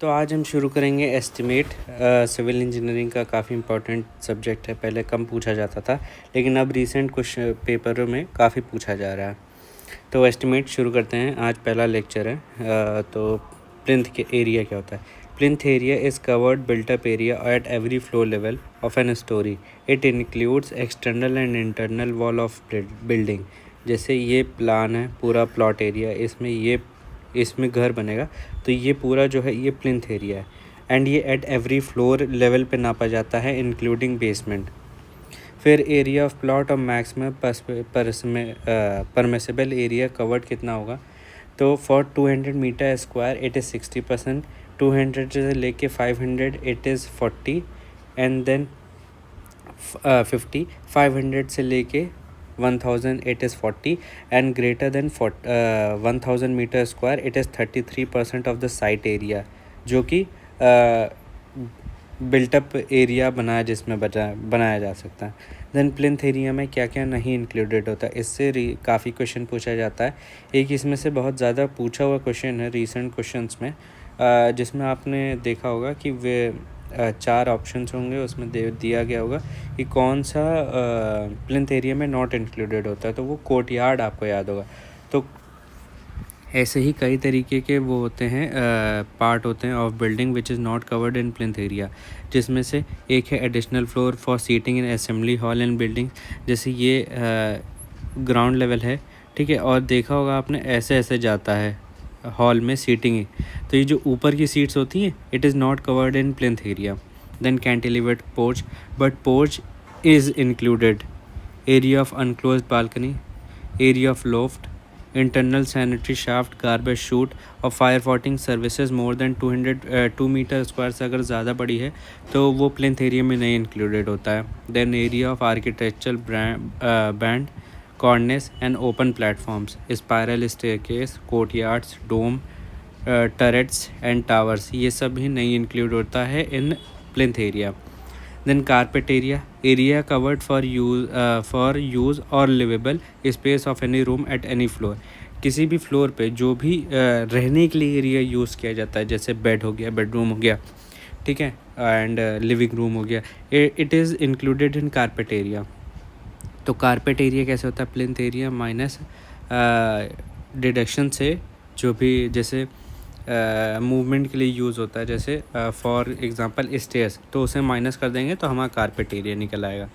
तो आज हम शुरू करेंगे एस्टिमेट। सिविल इंजीनियरिंग का काफ़ी इम्पोर्टेंट सब्जेक्ट है। पहले कम पूछा जाता था, लेकिन अब रिसेंट कुछ पेपरों में काफ़ी पूछा जा रहा है। तो एस्टिमेट शुरू करते हैं। आज पहला लेक्चर है। तो प्लिंथ के एरिया क्या होता है? Plinth area is covered built up area at every floor level of N story. It includes external and internal wall of building. जैसे ये प्लान है, पूरा प्लॉट एरिया, इसमें घर बनेगा, तो ये पूरा जो है ये प्लिंथ एरिया है। एंड ये एट एवरी फ्लोर लेवल पे नापा जाता है, इंक्लूडिंग बेसमेंट। फिर एरिया ऑफ प्लॉट और मैक्सिमम परमिसिबल एरिया कवर्ड कितना होगा? तो for 200 metre square it is 60%, 200 से लेके 500 इट इज़ 40, एंड देन 500 से लेके 1000 it is 40, and greater than 1000 meter square it is 33% of the site area, जो कि बिल्टअप एरिया बनाया जा सकता है। देन प्लिंथ एरिया में क्या क्या नहीं इंक्लूडेड होता है, इससे काफ़ी क्वेश्चन पूछा जाता है। एक इसमें से बहुत ज़्यादा पूछा हुआ क्वेश्चन है रीसेंट क्वेश्चंस में, जिसमें आपने देखा होगा कि वे 4 ऑप्शंस होंगे, उसमें दिया गया होगा कि कौन सा प्लिंथ एरिया में नॉट इंक्लूडेड होता है, तो वो कोर्टयार्ड आपको याद होगा। तो ऐसे ही कई तरीके के वो होते हैं, पार्ट होते हैं of building which is not covered in plinth area, जिसमें से एक है additional floor for seating in assembly hall and building. जैसे ये ग्राउंड लेवल है, ठीक है, और देखा होगा आपने ऐसे जाता है हॉल में सीटिंग, तो ये जो ऊपर की सीट्स होती हैं it is not covered in plinth area. Then cantilevered porch, but porch is included. Area of unclosed balcony, area of loft, internal sanitary shaft, garbage chute और fire fighting services more than 2 metre square से अगर ज़्यादा बड़ी है तो वो plinth area में नहीं इंक्लूडेड होता है। Then area of architectural band, cornice and open platforms, spiral staircase, courtyards, dome, turrets and towers, ये सब भी नहीं इंक्लूड होता है in plinth area. Then carpet area covered for use और livable space of any room at any floor. किसी भी floor पे जो भी रहने के लिए एरिया यूज़ किया जाता है, जैसे बेड हो गया, बेडरूम हो गया, ठीक है, एंड लिविंग रूम हो गया, it is included in carpet area. तो कारपेट एरिया कैसे होता है? प्लिंथ एरिया माइनस डिडक्शन से जो भी जैसे मूवमेंट के लिए यूज़ होता है, जैसे फॉर एग्जांपल स्टेयर्स, तो उसे माइनस कर देंगे तो हमारा कारपेट एरिया निकल आएगा,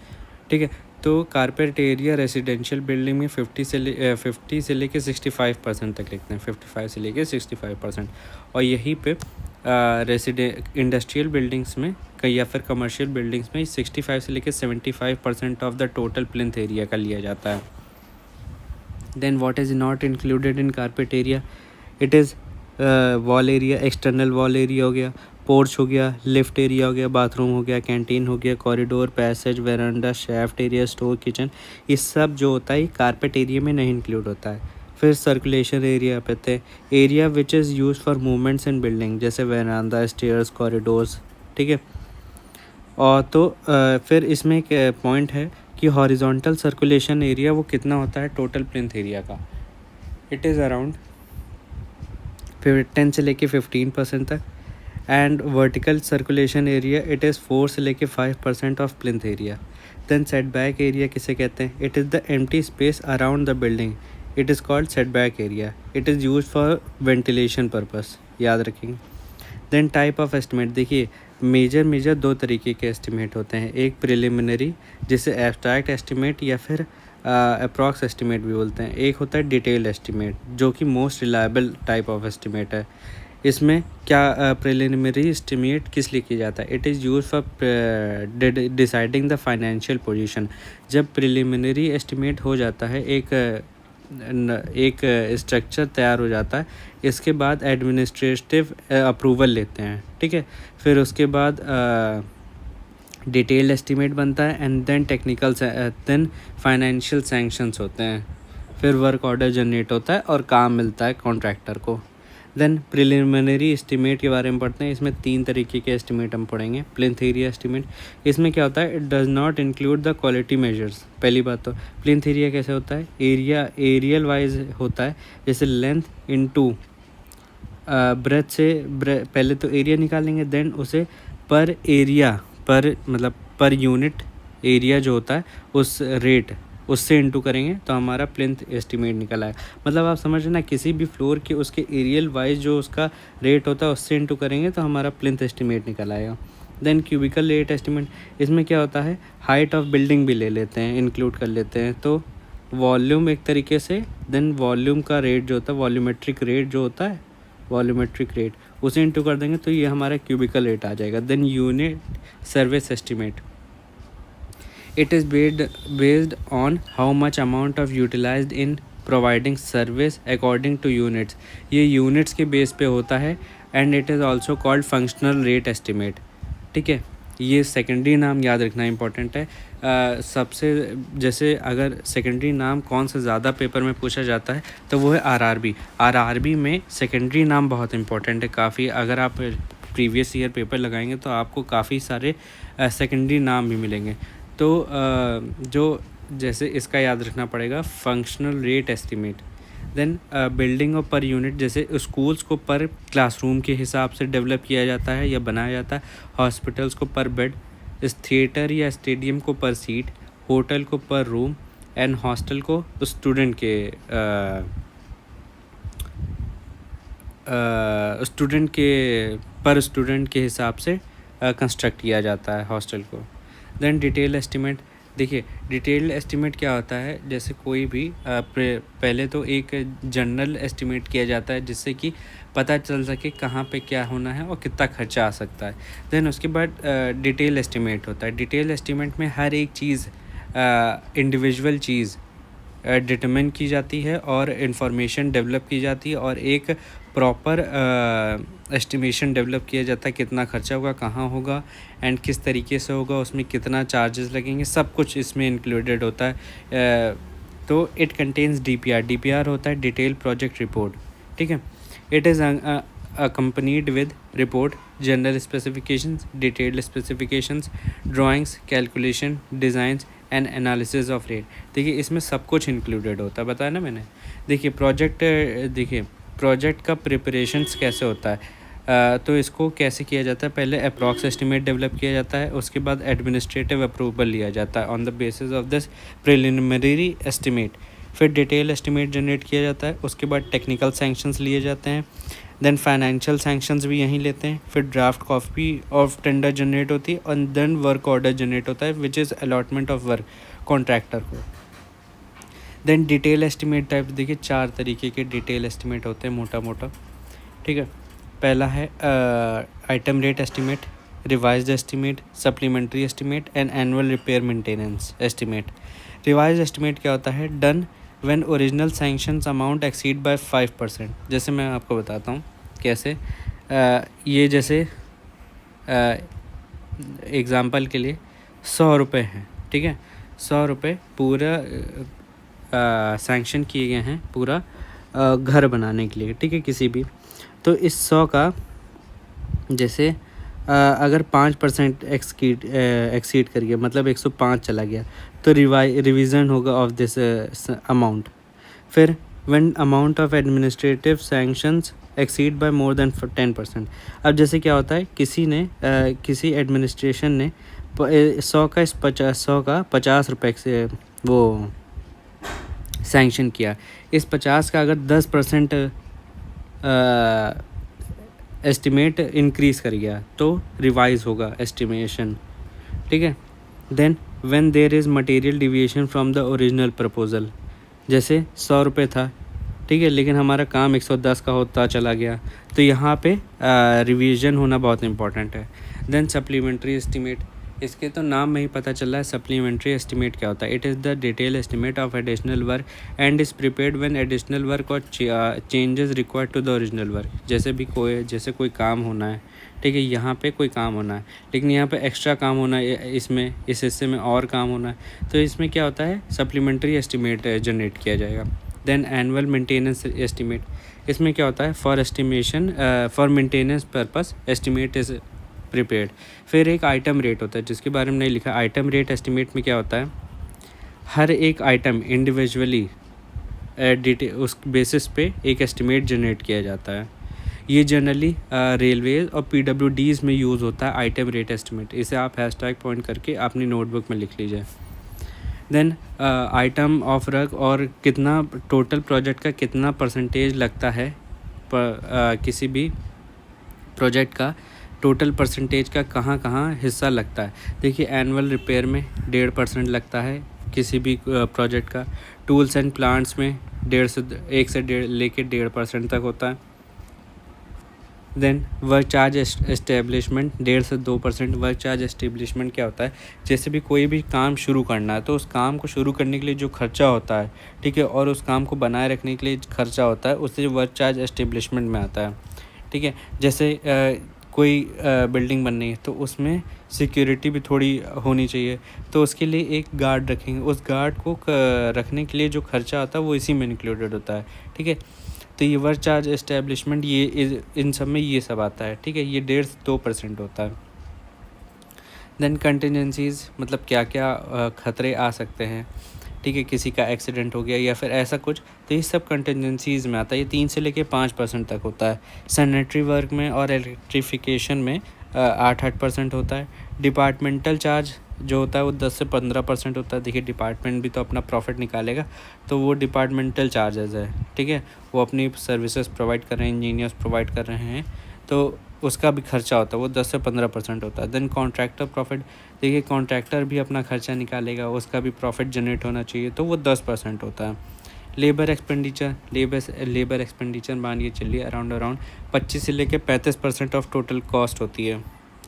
ठीक है। तो कारपेट एरिया रेजिडेंशियल बिल्डिंग में 50 से लेके 65% तक लिखते हैं, 55 से लेके 65%। और यहीं पे इंडस्ट्रियल बिल्डिंग्स में या फिर कमर्शियल बिल्डिंग्स में 65 से लेके 75% of the total plinth area का लिया जाता है। Then what is not included in carpet area? It is wall area, external wall area हो गया, पोर्च हो गया, लिफ्ट एरिया हो गया, बाथरूम हो गया, कैंटीन हो गया, corridor, passage, veranda, shaft area, store, kitchen, ये सब जो होता है कारपेट एरिया में नहीं इंक्लूड होता है। फिर सर्कुलेशन एरिया पे थे, area which is use for movements in building, जैसे वेरांडा, स्टेयर्स, कॉरिडोर्स, ठीक है। और तो फिर इसमें एक पॉइंट है कि हॉरिजॉन्टल सर्कुलेशन एरिया वो कितना होता है टोटल प्लिंथ एरिया का? इट इज़ अराउंड 10 से लेके 15% तक। And vertical circulation area it is 4 से लेके 5% of plinth area. Then setback area किसे कहते हैं? It is the empty space around the building, it is called setback area, it is use for ventilation purpose, याद रखेंगे। Then type of estimate, देखिए major 2 तरीके के एस्टिमेट होते हैं। एक प्रिलिमिनरी, जिसे एब्स्ट्रैक्ट एस्टिमेट या फिर अप्रॉक्स एस्टिमेट भी बोलते हैं। एक होता है डिटेल एस्टिमेट, जो कि most reliable type of estimate है। इसमें क्या प्रिलिमिनरी एस्टिमेट किस लिए किया जाता है? It is use for deciding the financial position. जब प्रिलिमिनरी एस्टिमेट हो जाता है, एक स्ट्रक्चर तैयार हो जाता है, इसके बाद एडमिनिस्ट्रेटिव अप्रूवल लेते हैं, ठीक है। फिर उसके बाद डिटेल्ड एस्टिमेट बनता है, and then then financial sanctions होते हैं। फिर वर्क ऑर्डर जनरेट होता है और काम मिलता है कॉन्ट्रैक्टर को। देन प्रिलिमिनरी एस्टिमेट के बारे में पढ़ते हैं। इसमें 3 तरीके के एस्टिमेट हम पढ़ेंगे। प्लिंथ एरिया एस्टिमेट, इसमें क्या होता है? It does not include the quality measures. पहली बात तो प्लिंथ एरिया कैसे होता है? एरिया एरियल वाइज होता है, जैसे लेंथ इनटू ब्रेथ से पहले तो एरिया निकालेंगे, देन उसे पर एरिया पर मतलब पर यूनिट एरिया जो होता है उस रेट उससे इंटू करेंगे तो हमारा प्लिंथ एस्टीमेट निकल आएगा। मतलब आप समझ रहे ना, किसी भी फ्लोर के उसके एरियल वाइज जो उसका रेट होता है उससे इंटू करेंगे तो हमारा प्लिंथ एस्टीमेट निकल आएगा। देन क्यूबिकल रेट एस्टीमेट, इसमें क्या होता है हाइट ऑफ बिल्डिंग भी ले लेते हैं, इंक्लूड कर लेते हैं। तो वॉल्यूम एक तरीके से, देन वॉल्यूम का रेट जो होता है वॉल्यूमेट्रिक रेट जो होता है वॉल्यूमेट्रिक रेट उसे इंटू कर देंगे तो ये हमारा क्यूबिकल रेट आ जाएगा। Then unit service estimate, it is based on how much amount of utilized in providing service according to units, ये units के बेस पे होता है। and it is also called functional rate estimate। ठीक है, ये सेकेंडरी नाम याद रखना इंपॉर्टेंट है। सबसे जैसे अगर सेकेंडरी नाम कौन सा ज़्यादा पेपर में पूछा जाता है तो वो है आरआरबी। आरआरबी में सेकेंडरी नाम बहुत इंपॉर्टेंट है काफ़ी। अगर आप प्रीवियस ईयर पेपर लगाएंगे तो आपको काफ़ी सारे सेकेंडरी नाम भी मिलेंगे। तो जो जैसे इसका याद रखना पड़ेगा functional rate estimate. Then building और पर यूनिट, जैसे स्कूल्स को पर क्लासरूम के हिसाब से डेवलप किया जाता है या बनाया जाता है, हॉस्पिटल्स को पर बेड, इस थिएटर या स्टेडियम को पर सीट, होटल को पर रूम एंड हॉस्टल को स्टूडेंट के हिसाब से कंस्ट्रक्ट किया जाता है हॉस्टल को। देन डिटेल एस्टीमेट, देखिए डिटेल्ड एस्टीमेट क्या होता है, जैसे कोई भी पहले तो एक जनरल एस्टीमेट किया जाता है जिससे कि पता चल सके कहाँ पे क्या होना है और कितना खर्चा आ सकता है। देन उसके बाद डिटेल एस्टीमेट होता है। डिटेल एस्टीमेट में हर एक चीज़ इंडिविजुअल चीज़ डिटरमिन की जाती है और इन्फॉर्मेशन डेवलप की जाती है और एक प्रॉपर एस्टिमेशन डेवलप किया जाता है कितना खर्चा होगा, कहाँ होगा एंड किस तरीके से होगा, उसमें कितना चार्जेस लगेंगे, सब कुछ इसमें इंक्लूडेड होता है। तो इट कंटेन्स डीपीआर। डीपीआर होता है डिटेल प्रोजेक्ट रिपोर्ट। ठीक है, it is accompanied with report, general specifications, detailed specifications, drawings, calculation, designs and analysis of rate. देखिए इसमें सब कुछ इंक्लूडेड होता है, बताया ना मैंने। देखिए प्रोजेक्ट का प्रिपरेशंस कैसे होता है, तो इसको कैसे किया जाता है, पहले अप्रॉक्स एस्टिमेट डेवलप किया जाता है, उसके बाद एडमिनिस्ट्रेटिव अप्रूवल लिया जाता है on the basis of this preliminary estimate, फिर डिटेल एस्टिमेट जनरेट किया जाता है, उसके बाद टेक्निकल सैंक्शंस लिए जाते हैं, देन फाइनेंशियल सैंक्शंस भी यहीं लेते हैं, फिर draft copy of tender generate होती है और देन वर्क ऑर्डर जनरेट होता है which is allotment of work contractor को। देन डिटेल एस्टिमेट टाइप, देखिए 4 तरीके के डिटेल एस्टिमेट होते हैं मोटा मोटा। ठीक है, पहला है item rate estimate, revised estimate, supplementary estimate and annual repair maintenance estimate. Revised estimate क्या होता है, done when original sanctions amount exceed by 5%। जैसे मैं आपको बताता हूँ कैसे। ये जैसे एग्ज़ाम्पल के लिए 100 रुपये हैं, ठीक है, 100 रुपये पूरा सैंक्शन किए गए हैं पूरा घर बनाने के लिए, ठीक है, किसी भी। तो इस 100 का जैसे अगर 5% एक्सीड कर गया, मतलब 105 चला गया, तो रिवीजन होगा ऑफ दिस अमाउंट। फिर when amount of administrative sanctions exceed by more than 10%। अब जैसे क्या होता है, किसी एडमिनिस्ट्रेशन ने 100 का 50 रुपये से वो सैंक्शन किया, इस 50 का अगर 10% एस्टिमेट इंक्रीज़ कर गया तो रिवाइज होगा एस्टिमेशन। ठीक है, then when there is material deviation from the original proposal, जैसे 100 रुपये था, ठीक है, लेकिन हमारा काम 110 का होता चला गया, तो यहाँ पे रिवीजन होना बहुत इंपॉर्टेंट है। देन सप्लीमेंट्री एस्टिमेट, इसके तो नाम में ही पता चल रहा है सप्लीमेंट्री एस्टिमेट क्या होता है। It is the detail estimate of additional work and is prepared when additional work और changes required to the original work. जैसे कोई काम होना है, ठीक है, यहाँ पे कोई काम होना है लेकिन यहाँ पे एक्स्ट्रा काम होना है, इसमें इस हिस्से में और काम होना है, तो इसमें क्या होता है सप्लीमेंट्री एस्टिमेट जनरेट किया जाएगा। देन एनुअल मेंटेनेंस एस्टिमेट, इसमें क्या होता है for maintenance purpose estimate is prepared. फिर एक आइटम रेट होता है जिसके बारे में नहीं लिखा। आइटम रेट एस्टिमेट में क्या होता है, हर एक आइटम इंडिविजुअली उस बेसिस पे एक एस्टिमेट जनरेट किया जाता है। ये जनरली रेलवेज और PWDs में यूज़ होता है, आइटम रेट एस्टिमेट। इसे आप हैशटैग पॉइंट करके अपनी नोटबुक में लिख लीजिए। देन आइटम ऑफ वर्क और कितना टोटल प्रोजेक्ट का कितना परसेंटेज लगता है किसी भी प्रोजेक्ट का टोटल परसेंटेज का कहाँ कहाँ हिस्सा लगता है। देखिए एनुअल रिपेयर में 1.5% लगता है किसी भी प्रोजेक्ट का। टूल्स एंड प्लांट्स में 1 से 1.5% तक होता है। देन वर्क चार्ज एस्टेब्लिशमेंट 1.5 से 2%। वर्क चार्ज एस्टेब्लिशमेंट क्या होता है, जैसे भी कोई भी काम शुरू करना है तो उस काम को शुरू करने के लिए जो खर्चा होता है, ठीक है, और उस काम को बनाए रखने के लिए खर्चा होता है, उससे वर्क चार्ज एस्टेब्लिशमेंट में आता है। ठीक है, जैसे कोई बिल्डिंग बननी है तो उसमें सिक्योरिटी भी थोड़ी होनी चाहिए, तो उसके लिए एक गार्ड रखेंगे। उस गार्ड को रखने के लिए जो खर्चा आता है वो इसी में इंक्लूडेड होता है। ठीक है, तो ये वर्क चार्ज एस्टेब्लिशमेंट ये इन सब में ये सब आता है। ठीक है, ये 1.5 से 2% होता है। देन कंटिजेंसीज़ मतलब क्या क्या खतरे आ सकते हैं। ठीक है, किसी का एक्सीडेंट हो गया या फिर ऐसा कुछ, तो ये सब कंटिजेंसीज़ में आता है। ये 3 से लेके 5% तक होता है। सैनिटरी वर्क में और इलेक्ट्रिफिकेशन में 8% होता है। डिपार्टमेंटल चार्ज जो होता है वो 10 से 15% होता है। देखिए डिपार्टमेंट भी तो अपना प्रॉफिट निकालेगा, तो वो डिपार्टमेंटल चार्जेस है। ठीक है, वो अपनी सर्विसेज प्रोवाइड कर रहे हैं, इंजीनियर्स प्रोवाइड कर रहे हैं, तो उसका भी खर्चा होता है, वो 10 से 15% होता है। देन कॉन्ट्रैक्टर प्रॉफिट, देखिए कॉन्ट्रैक्टर भी अपना खर्चा निकालेगा, उसका भी प्रॉफिट जनरेट होना चाहिए, तो वो 10% होता है। लेबर एक्सपेंडिचर मान के चलिए अराउंड 25 से लेकर 35% ऑफ टोटल कॉस्ट होती है।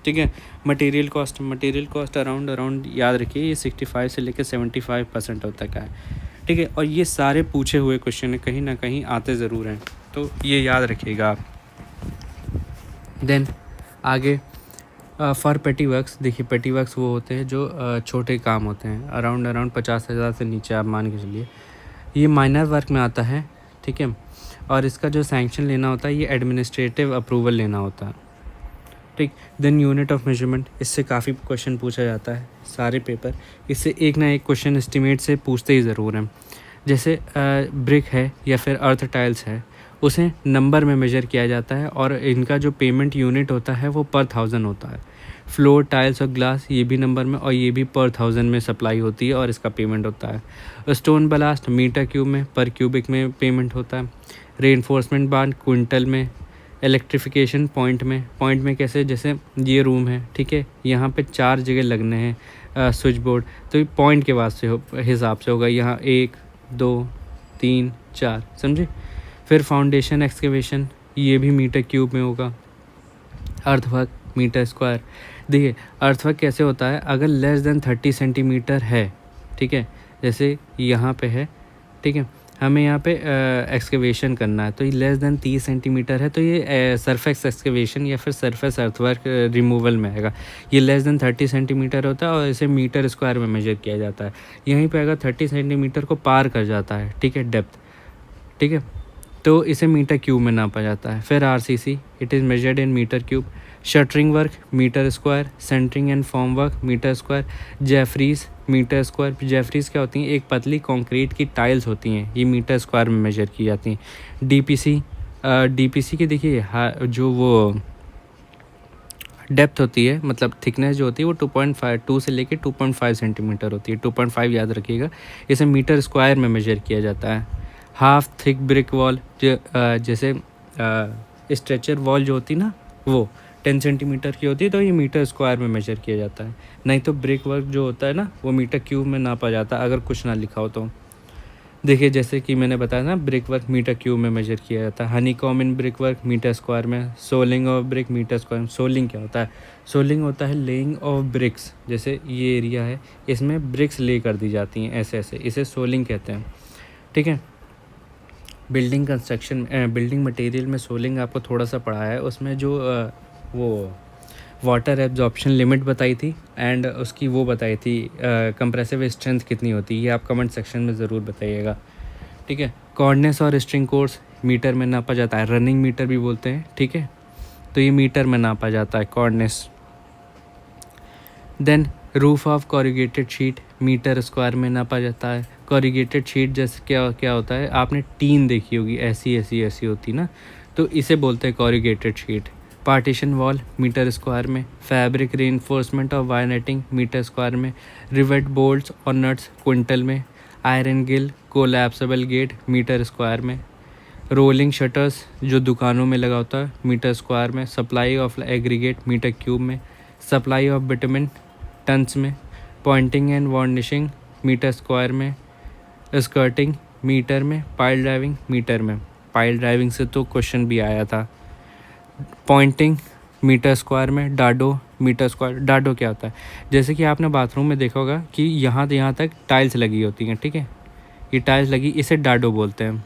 ठीक है, मटेरियल कॉस्ट अराउंड याद रखिए ये 65 से लेकर 75% होता है। ठीक है, और ये सारे पूछे हुए क्वेश्चन है, कहीं ना कहीं आते ज़रूर हैं, तो ये याद रखिएगा आप। देन आगे फॉर पेटी वर्क्स, देखिए पेटी वर्क्स वो होते हैं जो छोटे काम होते हैं, अराउंड 50,000 से नीचे आप मान के चलिए। ये माइनर वर्क में आता है। ठीक है, और इसका जो सैंक्शन लेना होता है ये एडमिनिस्ट्रेटिव अप्रूवल लेना होता है। ठीक, देन यूनिट ऑफ मेजरमेंट, इससे काफ़ी क्वेश्चन पूछा जाता है सारे पेपर, इससे एक ना एक क्वेश्चन एस्टिमेट से पूछते ही ज़रूर हैं। जैसे ब्रिक है या फिर अर्थ टाइल्स है, उसे नंबर में मेजर किया जाता है और इनका जो पेमेंट यूनिट होता है वो पर 1000 होता है। फ्लोर टाइल्स और ग्लास ये भी नंबर में और ये भी पर 1000 में सप्लाई होती है और इसका पेमेंट होता है। स्टोन ब्लास्ट मीटर क्यूब में पर क्यूबिक में पेमेंट होता है। रेनफोर्समेंट बांध क्विंटल में। इलेक्ट्रिफिकेशन पॉइंट में कैसे, जैसे ये रूम है, ठीक है, यहाँ पे 4 जगह लगने हैं स्विच बोर्ड, तो ये पॉइंट के हिसाब से होगा, यहाँ 1 2 3 4, समझे। फिर फाउंडेशन एक्सकेवेशन ये भी मीटर क्यूब में होगा। अर्थवर्क मीटर स्क्वायर, देखिए अर्थवर्क कैसे होता है, अगर लेस देन 30 सेंटीमीटर है, ठीक है, जैसे यहाँ पे है, ठीक है, हमें यहाँ पे एक्सकेवेशन करना है, तो ये लेस देन 30 सेंटीमीटर है, तो ये सरफेस एक्सकेवेशन या फिर सरफेस अर्थवर्क रिमूवल में आएगा। ये लेस देन 30 सेंटीमीटर होता है और इसे मीटर स्क्वायर में मेजर किया जाता है। यहीं पे अगर 30 सेंटीमीटर को पार कर जाता है, ठीक है, डेप्थ, ठीक है, तो इसे मीटर क्यूब में नापा जाता है। फिर RCC, it is measured in metre cube. Shuttering work metre square. Centering and form work metre square. जेफरीज मीटर स्क्वायर। जेफरीज क्या होती हैं, एक पतली कंक्रीट की टाइल्स होती हैं, ये मीटर स्क्वायर में मेजर की जाती हैं। DPC की देखिए जो वो डेप्थ होती है, मतलब थिकनेस जो होती है वो 2 से लेकर 2.5 सेंटीमीटर होती है, 2.5 याद रखिएगा, इसे मीटर स्क्वायर में मेजर किया जाता है। हाफ थिक ब्रिक वॉल, जैसे स्ट्रेचर वॉल जो होती है ना, वो 10 सेंटीमीटर की होती है, तो ये मीटर स्क्वायर में मेजर किया जाता है। नहीं तो ब्रिक वर्क जो होता है ना, वो मीटर क्यूब में नापा जाता है, अगर कुछ ना लिखा हो तो। देखिए जैसे कि मैंने बताया ना, ब्रिक वर्क मीटर क्यूब में मेजर किया जाता है। Honeycomb in brick work metre square में। Soling of brick metre square में। सोलिंग क्या होता है, सोलिंग होता है लेइंग ऑफ ब्रिक्स, जैसे ये एरिया है इसमें ब्रिक्स ले कर दी जाती हैं ऐसे ऐसे, इसे सोलिंग कहते हैं। ठीक है, बिल्डिंग कंस्ट्रक्शन बिल्डिंग मटेरियल में सोलिंग आपको थोड़ा सा पढ़ा है, उसमें जो वो वाटर एब्जॉर्प्शन लिमिट बताई थी एंड उसकी वो बताई थी कंप्रेसिव स्ट्रेंथ कितनी होती है, ये आप कमेंट सेक्शन में ज़रूर बताइएगा। ठीक है, कॉर्डनेस और स्ट्रिंग कोर्स मीटर में नापा जाता है, रनिंग मीटर भी बोलते हैं, ठीक है, तो ये मीटर में नापा जाता है कॉर्डनेस। Then roof of corrugated sheet metre square में नापा जाता है। कॉरिगेटेड शीट जैसे क्या होता है, आपने टीन देखी होगी, ऐसी होती ना, तो इसे बोलते हैं corrugated sheet. Partition wall metre square में, फैब्रिक रीइंफोर्समेंट और वायर नेटिंग मीटर स्क्वायर में, रिवेट बोल्ट्स और नट्स क्विंटल में, iron grill collapsible gate metre square में, रोलिंग शटर्स जो दुकानों में लगा होता है मीटर स्क्वायर में, supply of aggregate metre cube में, सप्लाई ऑफ विटामिन टन्स में, pointing and varnishing metre square में, स्कर्टिंग मीटर में, पाइल ड्राइविंग मीटर में। पाइल ड्राइविंग से तो क्वेश्चन भी आया था। पॉइंटिंग मीटर स्क्वायर में, डाडो मीटर स्क्वायर। डाडो क्या होता है? जैसे कि आपने बाथरूम में देखा होगा कि यहाँ तक टाइल्स लगी होती हैं, ठीक है, ये टाइल्स लगी, इसे डाडो बोलते हैं,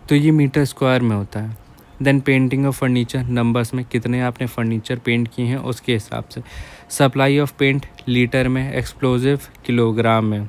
तो ये मीटर स्क्वायर में होता है। Then painting of furniture numbers में, कितने आपने फर्नीचर पेंट किए हैं उसके हिसाब से। सप्लाई ऑफ पेंट लीटर में, एक्सप्लोजिव किलोग्राम में।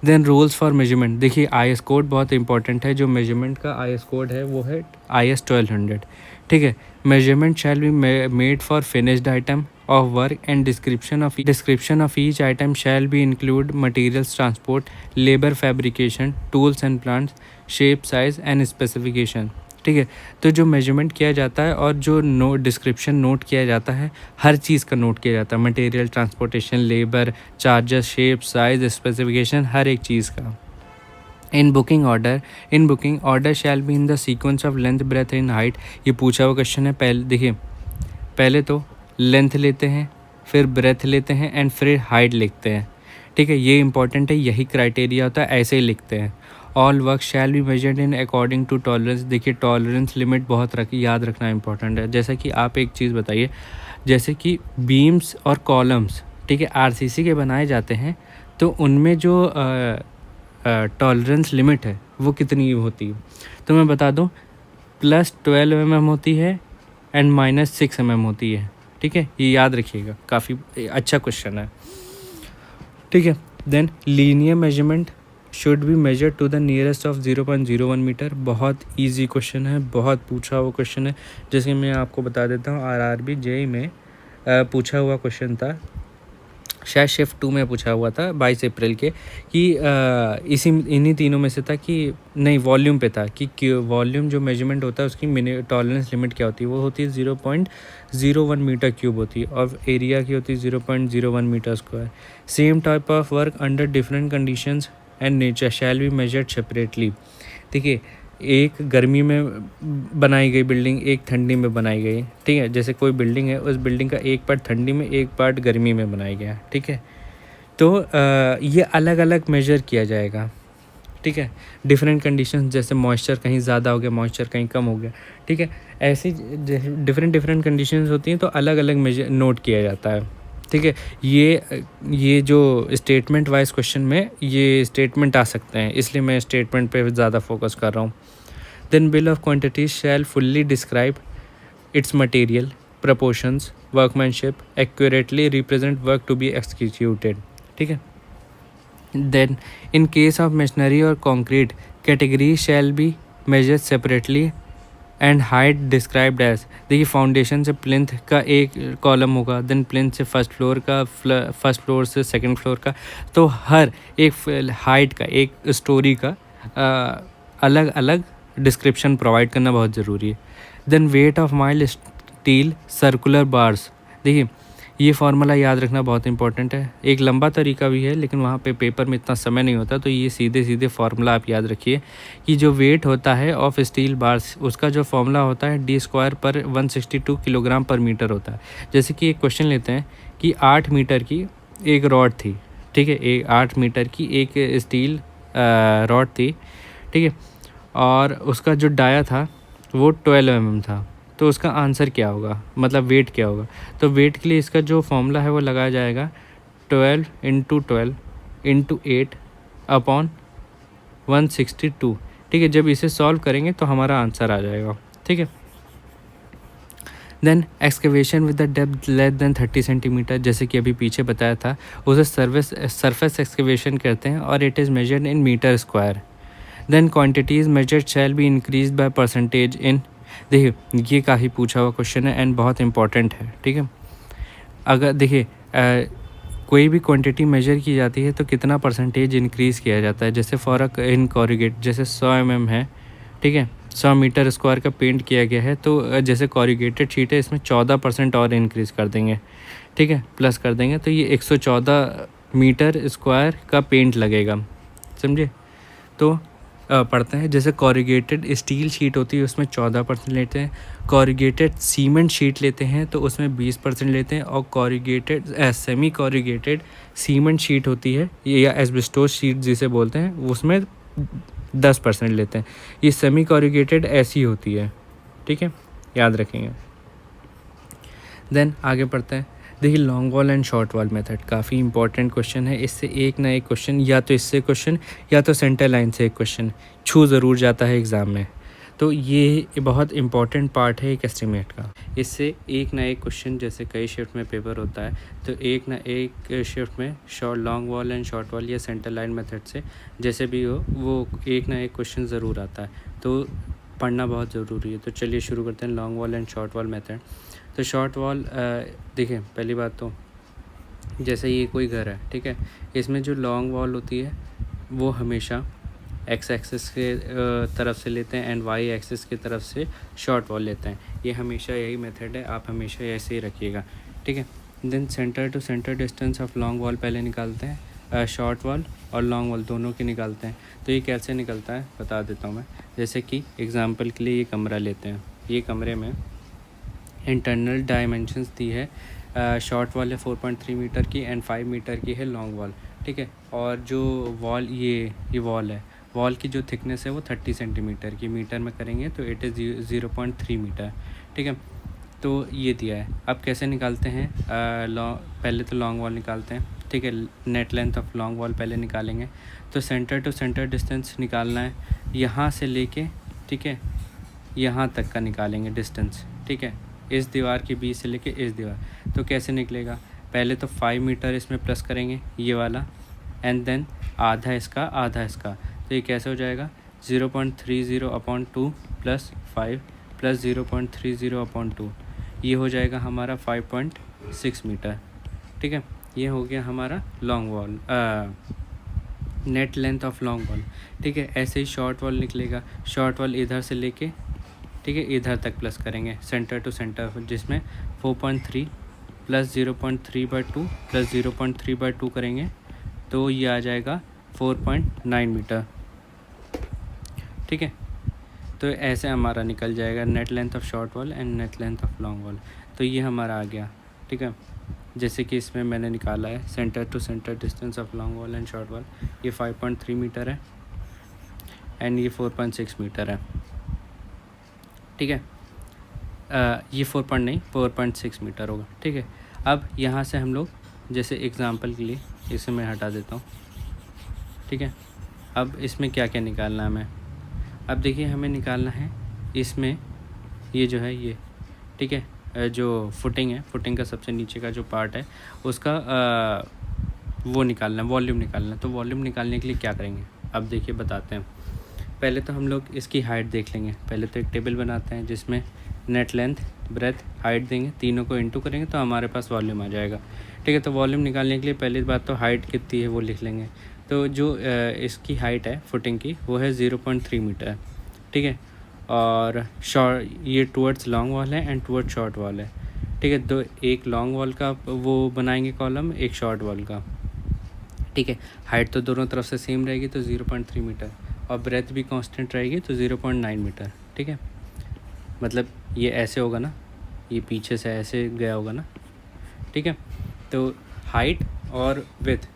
देन रूल्स फॉर मेजरमेंट, देखिए IS कोड बहुत इंपॉर्टेंट है। जो मेजरमेंट का IS कोड है वो है IS 1200, ठीक है। Measurement shall be made for finished item of work and description of each item shall be include materials transport, labour fabrication, tools and plants, shape size and specification, ठीक है। तो जो measurement किया जाता है और जो डिस्क्रिप्शन नोट किया जाता है, हर चीज़ का नोट किया जाता है, material transportation, labour charges, shape size specification, हर एक चीज़ का। In booking order shall be in the sequence of length breadth in height. ये पूछा हुआ क्वेश्चन है। पहले तो लेंथ लेते हैं, फिर ब्रेथ लेते हैं एंड फिर हाइट लिखते हैं, ठीक है। ये इंपॉर्टेंट है, यही क्राइटेरिया होता है, ऐसे ही लिखते हैं। All work shall be measured in according to tolerance. देखिए टॉलरेंस लिमिट बहुत याद रखना इंपॉर्टेंट है। जैसा कि आप एक चीज़ बताइए, जैसे कि बीम्स और कॉलम्स, ठीक है, RCC के बनाए जाते हैं, तो उनमें जो टॉलरेंस लिमिट है वो कितनी होती है? तो मैं बता दूं, +12 mm होती है एंड -6 mm होती है, ठीक है। ये याद रखिएगा, काफ़ी अच्छा क्वेश्चन है, ठीक है। Then linear measurement should be measure to the nearest of 0.01 metre. बहुत इजी क्वेश्चन है, बहुत पूछा हुआ क्वेश्चन है। जैसे मैं आपको बता देता हूँ, RRB JEE में पूछा हुआ क्वेश्चन था, शायद शिफ्ट 2 में पूछा हुआ था 22 अप्रैल के, कि इन्हीं तीनों में से था कि नहीं, वॉल्यूम पे था कि वॉल्यूम जो मेजरमेंट होता है उसकी टॉलरेंस लिमिट क्या होती है? वो होती है 0.01 मीटर क्यूब होती है, और एरिया की होती है 0.01 metre square. Same type of work under different conditions and nature shall be measured separately. देखिए, एक गर्मी में बनाई गई बिल्डिंग, एक ठंडी में बनाई गई, ठीक है। जैसे कोई बिल्डिंग है, उस बिल्डिंग का एक पार्ट ठंडी में, एक पार्ट गर्मी में बनाया गया, ठीक है। तो ये अलग अलग मेजर किया जाएगा, ठीक है। डिफरेंट कंडीशंस, जैसे मॉइस्चर कहीं ज़्यादा हो गया, मॉइस्चर कहीं कम हो गया, ठीक है। ऐसी डिफरेंट कंडीशंस होती हैं, तो अलग अलग मेजर नोट किया जाता है, ठीक है। ये जो स्टेटमेंट वाइज क्वेश्चन में ये स्टेटमेंट आ सकते हैं, इसलिए मैं स्टेटमेंट पे ज़्यादा फोकस कर रहा हूँ। Then bill of quantities shall fully describe its material, proportions, workmanship, accurately represent work to be executed, ठीक है। Then in case of machinery और concrete, category shall be measured separately and height described as. देखिए, foundation से plinth का एक column होगा, then plinth से first floor का, फर्स्ट फ्लोर से सेकंड फ्लोर का, तो हर एक हाइट का, एक स्टोरी का अलग अलग डिस्क्रिप्शन प्रोवाइड करना बहुत ज़रूरी है। Then weight of mild steel circular bars. देखिए, ये फार्मूला याद रखना बहुत इंपॉर्टेंट है। एक लंबा तरीका भी है, लेकिन वहाँ पे पेपर में इतना समय नहीं होता, तो ये सीधे फार्मूला आप याद रखिए कि जो वेट होता है ऑफ स्टील बार्स, उसका जो फार्मूला होता है d² पर 162 किलोग्राम पर मीटर होता है। जैसे कि एक क्वेश्चन लेते हैं कि 8 मीटर की एक रॉड थी, ठीक है, 8 मीटर की एक स्टील रॉड थी, ठीक है, और उसका जो डाया था वो 12 mm था, तो उसका आंसर क्या होगा, मतलब वेट क्या होगा? तो वेट के लिए इसका जो फॉर्मूला है वो लगाया जाएगा 12 × 12 × 8 अपॉन 162, ठीक है। जब इसे सॉल्व करेंगे तो हमारा आंसर आ जाएगा, ठीक है। Then excavation with the depth less than 30 centimetre, जैसे कि अभी पीछे बताया था, उसे सरफेस एक्सकेवेशन कहते हैं, और it is measured in metre square. Then quantities measured shall be increase by percentage in. देखिए, ये काफ़ी पूछा हुआ क्वेश्चन है एंड बहुत इंपॉर्टेंट है, ठीक है। अगर देखिए कोई भी क्वांटिटी मेजर की जाती है तो कितना परसेंटेज इंक्रीज़ किया जाता है। जैसे फॉर इन कॉरिगेट, जैसे 100 mm है, ठीक है, 100 मीटर स्क्वायर का पेंट किया गया है, तो जैसे कॉरिगेटेड शीट है इसमें 14% और इंक्रीज़ कर देंगे, ठीक है, प्लस कर देंगे, तो ये 114 मीटर स्क्वायर का पेंट लगेगा, समझे। तो पढ़ते हैं, जैसे कॉरिगेटेड स्टील शीट होती है उसमें 14% लेते हैं, कॉरिगेटेड सीमेंट शीट लेते हैं तो उसमें 20% लेते हैं, और corrugated semi corrugated cement sheet होती है या एस्बेस्टोस शीट जिसे बोलते हैं उसमें 10% लेते हैं। ये सेमी कॉरिगेटेड ऐसी होती है, ठीक है, याद रखेंगे। देन आगे पढ़ते हैं। देखिए long wall and short wall method काफ़ी इंपॉर्टेंट क्वेश्चन है, इससे एक ना एक क्वेश्चन या तो इससे क्वेश्चन या तो सेंटर लाइन से एक क्वेश्चन छू ज़रूर जाता है एग्ज़ाम में, तो ये बहुत इंपॉर्टेंट पार्ट है एक एस्टिमेट का। इससे एक ना एक क्वेश्चन, जैसे कई शिफ्ट में पेपर होता है तो एक ना एक शिफ्ट में long wall and short wall या सेंटर लाइन मेथड से जैसे भी हो वो एक ना एक क्वेश्चन ज़रूर आता है, तो पढ़ना बहुत ज़रूरी है। तो चलिए शुरू करते हैं long wall and short wall method. तो शॉर्ट वॉल देखिए, पहली बात तो जैसे ये कोई घर है, ठीक है, इसमें जो लॉन्ग वॉल होती है वो हमेशा एक्स एक्सिस के तरफ से लेते हैं एंड वाई एक्सिस की तरफ से शॉर्ट वॉल लेते हैं। ये हमेशा यही मेथड है, आप हमेशा ऐसे ही रखिएगा, ठीक है। Then centre to centre distance of long wall पहले निकालते हैं, शॉर्ट वॉल और लॉन्ग वॉल दोनों की निकालते हैं। तो ये कैसे निकलता है बता देता हूँ मैं। जैसे कि एग्जांपल के लिए ये कमरा लेते हैं, ये कमरे में इंटरनल डायमेंशंस दी है, शॉर्ट वॉल है 4.3 मीटर की एंड 5 मीटर की है लॉन्ग वॉल, ठीक है। और जो वॉल ये वॉल है, वॉल की जो थिकनेस है वो 30 सेंटीमीटर की, मीटर में करेंगे तो इट इज़ 0.3 मीटर, ठीक है। तो ये दिया है। अब कैसे निकालते हैं, पहले तो लॉन्ग वॉल निकालते हैं, ठीक है। Net length of long wall पहले निकालेंगे, तो सेंटर टू सेंटर डिस्टेंस निकालना है, यहाँ से लेके, ठीक है, यहाँ तक का निकालेंगे डिस्टेंस, ठीक है, इस दीवार के बीच से लेके इस दीवार। तो कैसे निकलेगा, पहले तो 5 मीटर इसमें प्लस करेंगे ये वाला, एंड देन आधा इसका आधा इसका, तो ये कैसे हो जाएगा 0.30/2 प्लस 5 प्लस 0.30/2, ये हो जाएगा हमारा 5.6 मीटर, ठीक है। ये हो गया हमारा long wall, net length of long wall, ठीक है। ऐसे ही शॉर्ट वॉल निकलेगा, शॉर्ट वॉल इधर से लेके, ठीक है, इधर तक प्लस करेंगे सेंटर टू सेंटर, जिसमें 4.3 प्लस 0.3/2 प्लस 0.3/2 करेंगे तो ये आ जाएगा 4.9 मीटर, ठीक है। तो ऐसे हमारा निकल जाएगा net length of short wall and net length of long wall. तो ये हमारा आ गया, ठीक है। जैसे कि इसमें मैंने निकाला है centre to centre distance of long wall and short wall, ये 5.3 मीटर है एंड ये 4.6 मीटर है, ठीक है। ये 4.6 मीटर होगा, ठीक है। अब यहाँ से हम लोग जैसे एग्ज़ाम्पल के लिए इसे मैं हटा देता हूँ, ठीक है। अब इसमें क्या क्या निकालना है हमें, अब देखिए हमें निकालना है इसमें ये जो है ये, ठीक है, जो फुटिंग है, फुटिंग का सबसे नीचे का जो पार्ट है उसका वो निकालना है, वॉल्यूम निकालना है। तो वॉल्यूम निकालने के लिए क्या करेंगे, अब देखिए बताते हैं। पहले तो हम लोग इसकी हाइट देख लेंगे, पहले तो एक टेबल बनाते हैं जिसमें नेट लेंथ ब्रेथ हाइट देंगे, तीनों को इनटू करेंगे तो हमारे पास वॉल्यूम आ जाएगा, ठीक है। तो वॉल्यूम निकालने के लिए पहली बात तो हाइट कितनी है वो लिख लेंगे। तो जो इसकी हाइट है फुटिंग की वो है 0.3 मीटर, ठीक है। और ये टूवर्ड्स लॉन्ग वॉल है एंड टूवर्ड्स शॉर्ट वॉल है, ठीक है। दो, एक लॉन्ग वॉल का वो बनाएंगे कॉलम, एक शॉर्ट वॉल का, ठीक है। हाइट तो दोनों तरफ से सेम रहेगी तो 0.3 मीटर, और ब्रेथ भी कांस्टेंट रहेगी तो 0.9 मीटर, ठीक है। मतलब ये ऐसे होगा ना, ये पीछे से ऐसे गया होगा ना, ठीक है। तो हाइट और विड्थ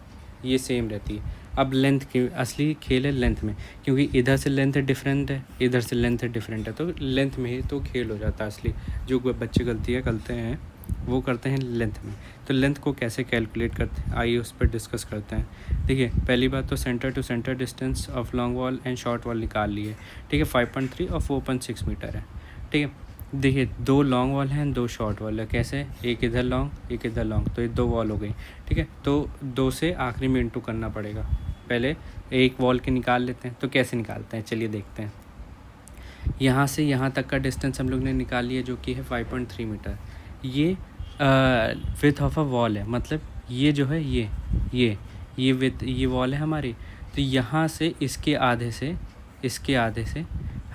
ये सेम रहती है। अब लेंथ की असली खेल है लेंथ में, क्योंकि इधर से लेंथ डिफरेंट है, इधर से लेंथ डिफरेंट है, तो लेंथ में ही तो खेल हो जाता है असली। जो बच्चे गलतियाँ करते हैं वो करते हैं लेंथ में। तो लेंथ को कैसे कैलकुलेट करते हैं आइए उस पर डिस्कस करते हैं। देखिए पहली बात तो centre to centre distance of long wall and short wall निकाल लिए, ठीक है। 5.3 और 4.6 मीटर है, ठीक है। देखिए दो लॉन्ग वॉल हैं दो शॉर्ट वॉल है, कैसे, एक इधर लॉन्ग एक इधर लॉन्ग, तो ये दो वॉल हो गई, ठीक है। तो दो से आखिरी में इंटू करना पड़ेगा, पहले एक वॉल के निकाल लेते हैं। तो कैसे निकालते हैं चलिए देखते हैं। यहाँ से यहाँ तक का डिस्टेंस हम लोग ने निकाल लिया जो कि है 5.3 मीटर। ये विथ ऑफ अ वॉल है, मतलब ये जो है ये विथ ये वॉल है हमारी। तो यहाँ से इसके आधे से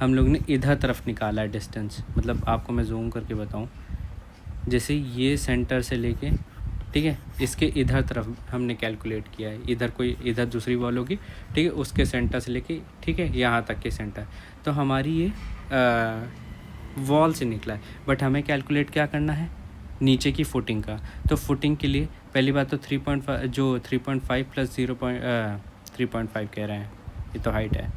हम लोग ने इधर तरफ निकाला है डिस्टेंस, मतलब आपको मैं जूम करके बताऊँ, जैसे ये सेंटर से लेके, ठीक है, इसके इधर तरफ हमने कैलकुलेट किया है, इधर कोई इधर दूसरी वॉल होगी, ठीक है, उसके सेंटर से लेके, ठीक है, यहाँ तक के सेंटर, तो हमारी ये वॉल से निकला है। बट हमें कैलकुलेट क्या करना है, नीचे की फुटिंग का। तो फुटिंग के लिए पहली बात तो 3.5 जो 3.5 प्लस 3.5 कह रहे हैं, ये तो हाइट है।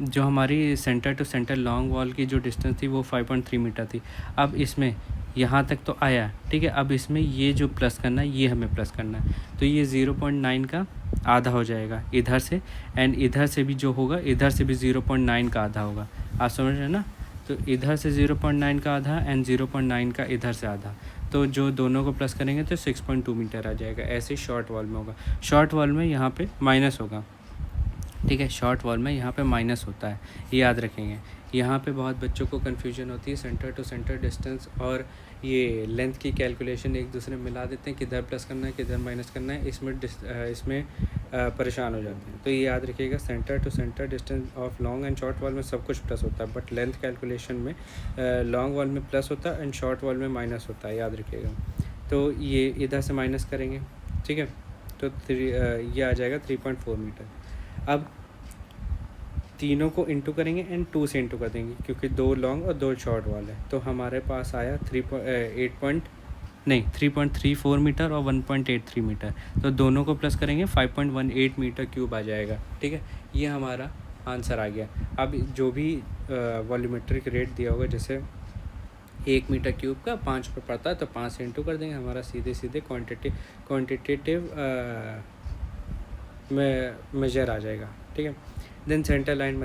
जो हमारी centre to centre long wall की जो डिस्टेंस थी वो 5.3 मीटर थी। अब इसमें यहाँ तक तो आया, ठीक है, अब इसमें ये जो प्लस करना है ये हमें प्लस करना है, तो ये 0.9 का आधा हो जाएगा इधर से, एंड इधर से भी जो होगा इधर से भी 0.9 का आधा होगा। आप समझ रहे हैं ना? तो इधर से 0.9 का आधा एंड 0.9 का इधर से आधा, तो जो दोनों को प्लस करेंगे तो 6.2 मीटर आ जाएगा। ऐसे शॉर्ट वॉल में होगा। शॉर्ट वॉल में यहाँ पे माइनस होगा, ठीक है, शॉर्ट वॉल में यहाँ पे माइनस होता है, ये याद रखेंगे। यहाँ पे बहुत बच्चों को कन्फ्यूजन होती है, सेंटर टू सेंटर डिस्टेंस और ये लेंथ की कैलकुलेशन एक दूसरे में मिला देते हैं, किधर प्लस करना है किधर माइनस करना है, इसमें परेशान हो जाते हैं। तो ये याद रखिएगा, centre to centre distance of long and short wall में सब कुछ प्लस होता है, बट लेंथ कैलकुलेशन में लॉन्ग वॉल में प्लस होता है एंड शॉर्ट वॉल में माइनस होता है, याद रखिएगा। तो ये इधर से माइनस करेंगे, ठीक है, तो ये आ जाएगा 3.4 मीटर। अब तीनों को इंटू करेंगे एंड 2 से इंटू कर देंगे, क्योंकि 2 लॉन्ग और 2 शॉर्ट वॉल है, तो हमारे पास आया 3.34 मीटर और 1.83 मीटर, तो दोनों को प्लस करेंगे 5.18 मीटर क्यूब आ जाएगा, ठीक है। ये हमारा आंसर आ गया। अब जो भी वॉल्यूमेट्रिक रेट दिया होगा, जैसे 1 मीटर क्यूब का 5 रुपये पड़ता है, तो 5 से इंटू कर देंगे, हमारा सीधे क्वान्टिटेटिव मेजर आ जाएगा, ठीक है। देन सेंटर लाइन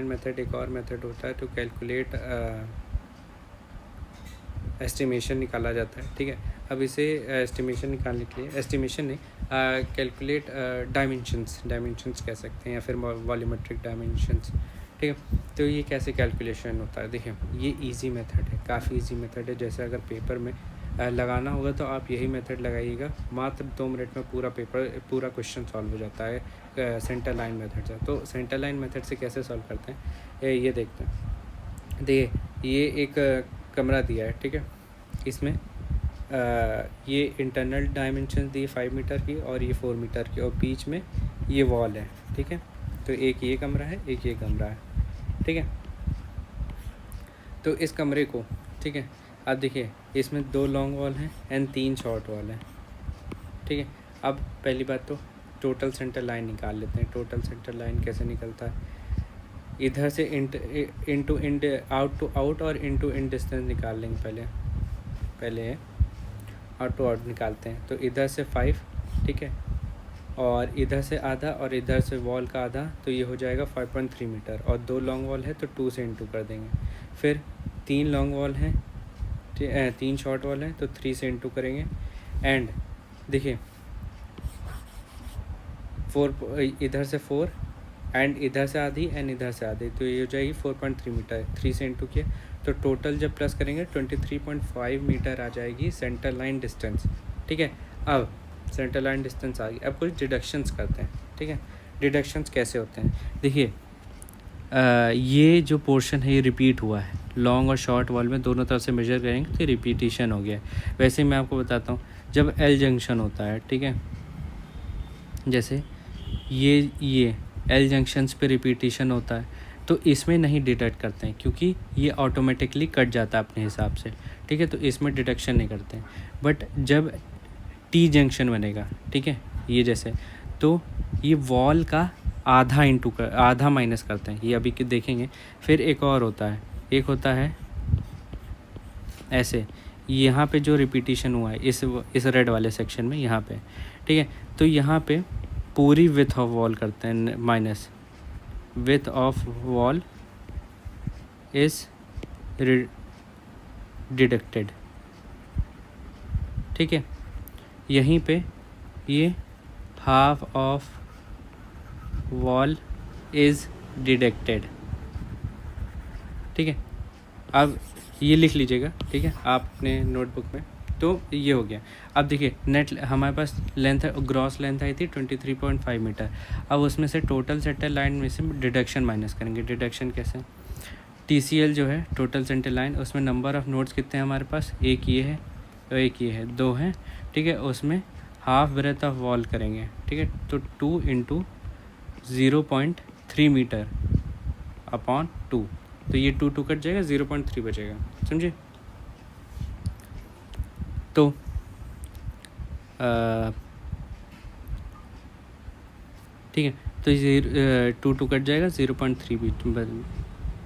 मेथड एक और मेथड होता है टू कैलकुलेट एस्टिमेशन निकाला जाता है, ठीक है। अब इसे एस्टिमेशन निकालने के लिए, एस्टिमेशन नहीं, कैलकुलेट डायमेंशंस कह सकते हैं, या फिर वॉल्यूमेट्रिक डायमेंशंस, ठीक है। तो ये कैसे कैलकुलेशन होता है, देखिए ये इजी मेथड है, काफ़ी इजी मेथड है। जैसे अगर पेपर में लगाना होगा तो आप यही मेथड लगाइएगा, मात्र 2 मिनट में पूरा क्वेश्चन सॉल्व हो जाता है सेंटर लाइन मेथड से। तो सेंटर लाइन मेथड से कैसे सॉल्व करते हैं ये देखते हैं। देखिए ये एक कमरा दिया है, ठीक है, इसमें ये इंटरनल डायमेंशन दी 5 मीटर की और ये 4 मीटर की, और बीच में ये वॉल है, ठीक है। तो एक ये कमरा है, एक ये कमरा है, ठीक है। तो इस कमरे को, ठीक है, अब देखिए इसमें 2 लॉन्ग वॉल हैं एंड 3 शॉर्ट वॉल हैं, ठीक है। अब पहली बात तो टोटल सेंटर लाइन निकाल लेते हैं। टोटल सेंटर लाइन कैसे निकलता है, इधर से इंटू आउट टू आउट और इंटू इन डिस्टेंस निकाल लेंगे। पहले आउट टू आउट निकालते हैं, तो इधर से 5, ठीक है, और इधर से आधा और इधर से वॉल का आधा, तो ये हो जाएगा 5.3 मीटर, और 2 लॉन्ग वॉल है तो 2 से इंटू कर देंगे। फिर 3 लॉन्ग वॉल हैं, 3 शॉर्ट वॉल हैं, तो 3 से इंटू करेंगे। एंड देखिए 4 इधर से 4 एंड इधर से आधी एंड इधर से आधी, तो ये हो जाएगी 4.3 मीटर। 3 से इंटू किया तो टोटल जब प्लस करेंगे 23.5 मीटर आ जाएगी सेंटर लाइन डिस्टेंस, ठीक है। अब सेंटर लाइन डिस्टेंस आ गई। अब कुछ डिडक्शंस करते हैं, ठीक है। डिडक्शंस कैसे होते हैं, देखिए ये जो पोर्शन है ये रिपीट हुआ है, लॉन्ग और शॉर्ट वॉल में दोनों तरफ से मेजर करेंगे तो रिपीटिशन हो गया है। वैसे मैं आपको बताता हूँ, जब एल जंक्शन होता है, ठीक है, जैसे ये एल जंक्शंस पे रिपीटिशन होता है, तो इसमें नहीं डिडक्ट करते हैं, क्योंकि ये ऑटोमेटिकली कट जाता है अपने हिसाब से, ठीक है, तो इसमें डिडक्शन नहीं करते हैं। बट जब टी जंक्शन बनेगा, ठीक है, ये जैसे, तो ये वॉल का आधा माइनस करते हैं, ये अभी देखेंगे। फिर एक और होता है, एक होता है ऐसे, यहाँ पे जो रिपीटिशन हुआ है इस रेड वाले सेक्शन में, यहाँ पे, ठीक है, तो यहाँ पे पूरी विथ ऑफ वॉल करते हैं minus, width of wall is deducted, ठीक है। यहीं पे ये half of wall is deducted, ठीक है। अब ये लिख लीजिएगा, ठीक है, आप अपने नोटबुक में तो ये हो गया। अब देखिए नेट हमारे पास लेंथ ग्रॉस लेंथ आई थी 23.5 मीटर। अब उसमें से टोटल सेंटर लाइन में से डिडक्शन माइनस करेंगे। डिडक्शन कैसे? TCL जो है टोटल सेंटर लाइन, उसमें नंबर ऑफ़ नोड्स कितने हैं हमारे पास? एक ये है और एक ये है, 2 हैं, ठीक है। उसमें हाफ ब्रेथ ऑफ वॉल करेंगे, ठीक है। तो 2 इंटू 0.3 मीटर अपॉन 2, तो ये 2 कट जाएगा, 0.3 बचेगा, समझे? तो ठीक है, तो 2 कट जाएगा, 0.3 भी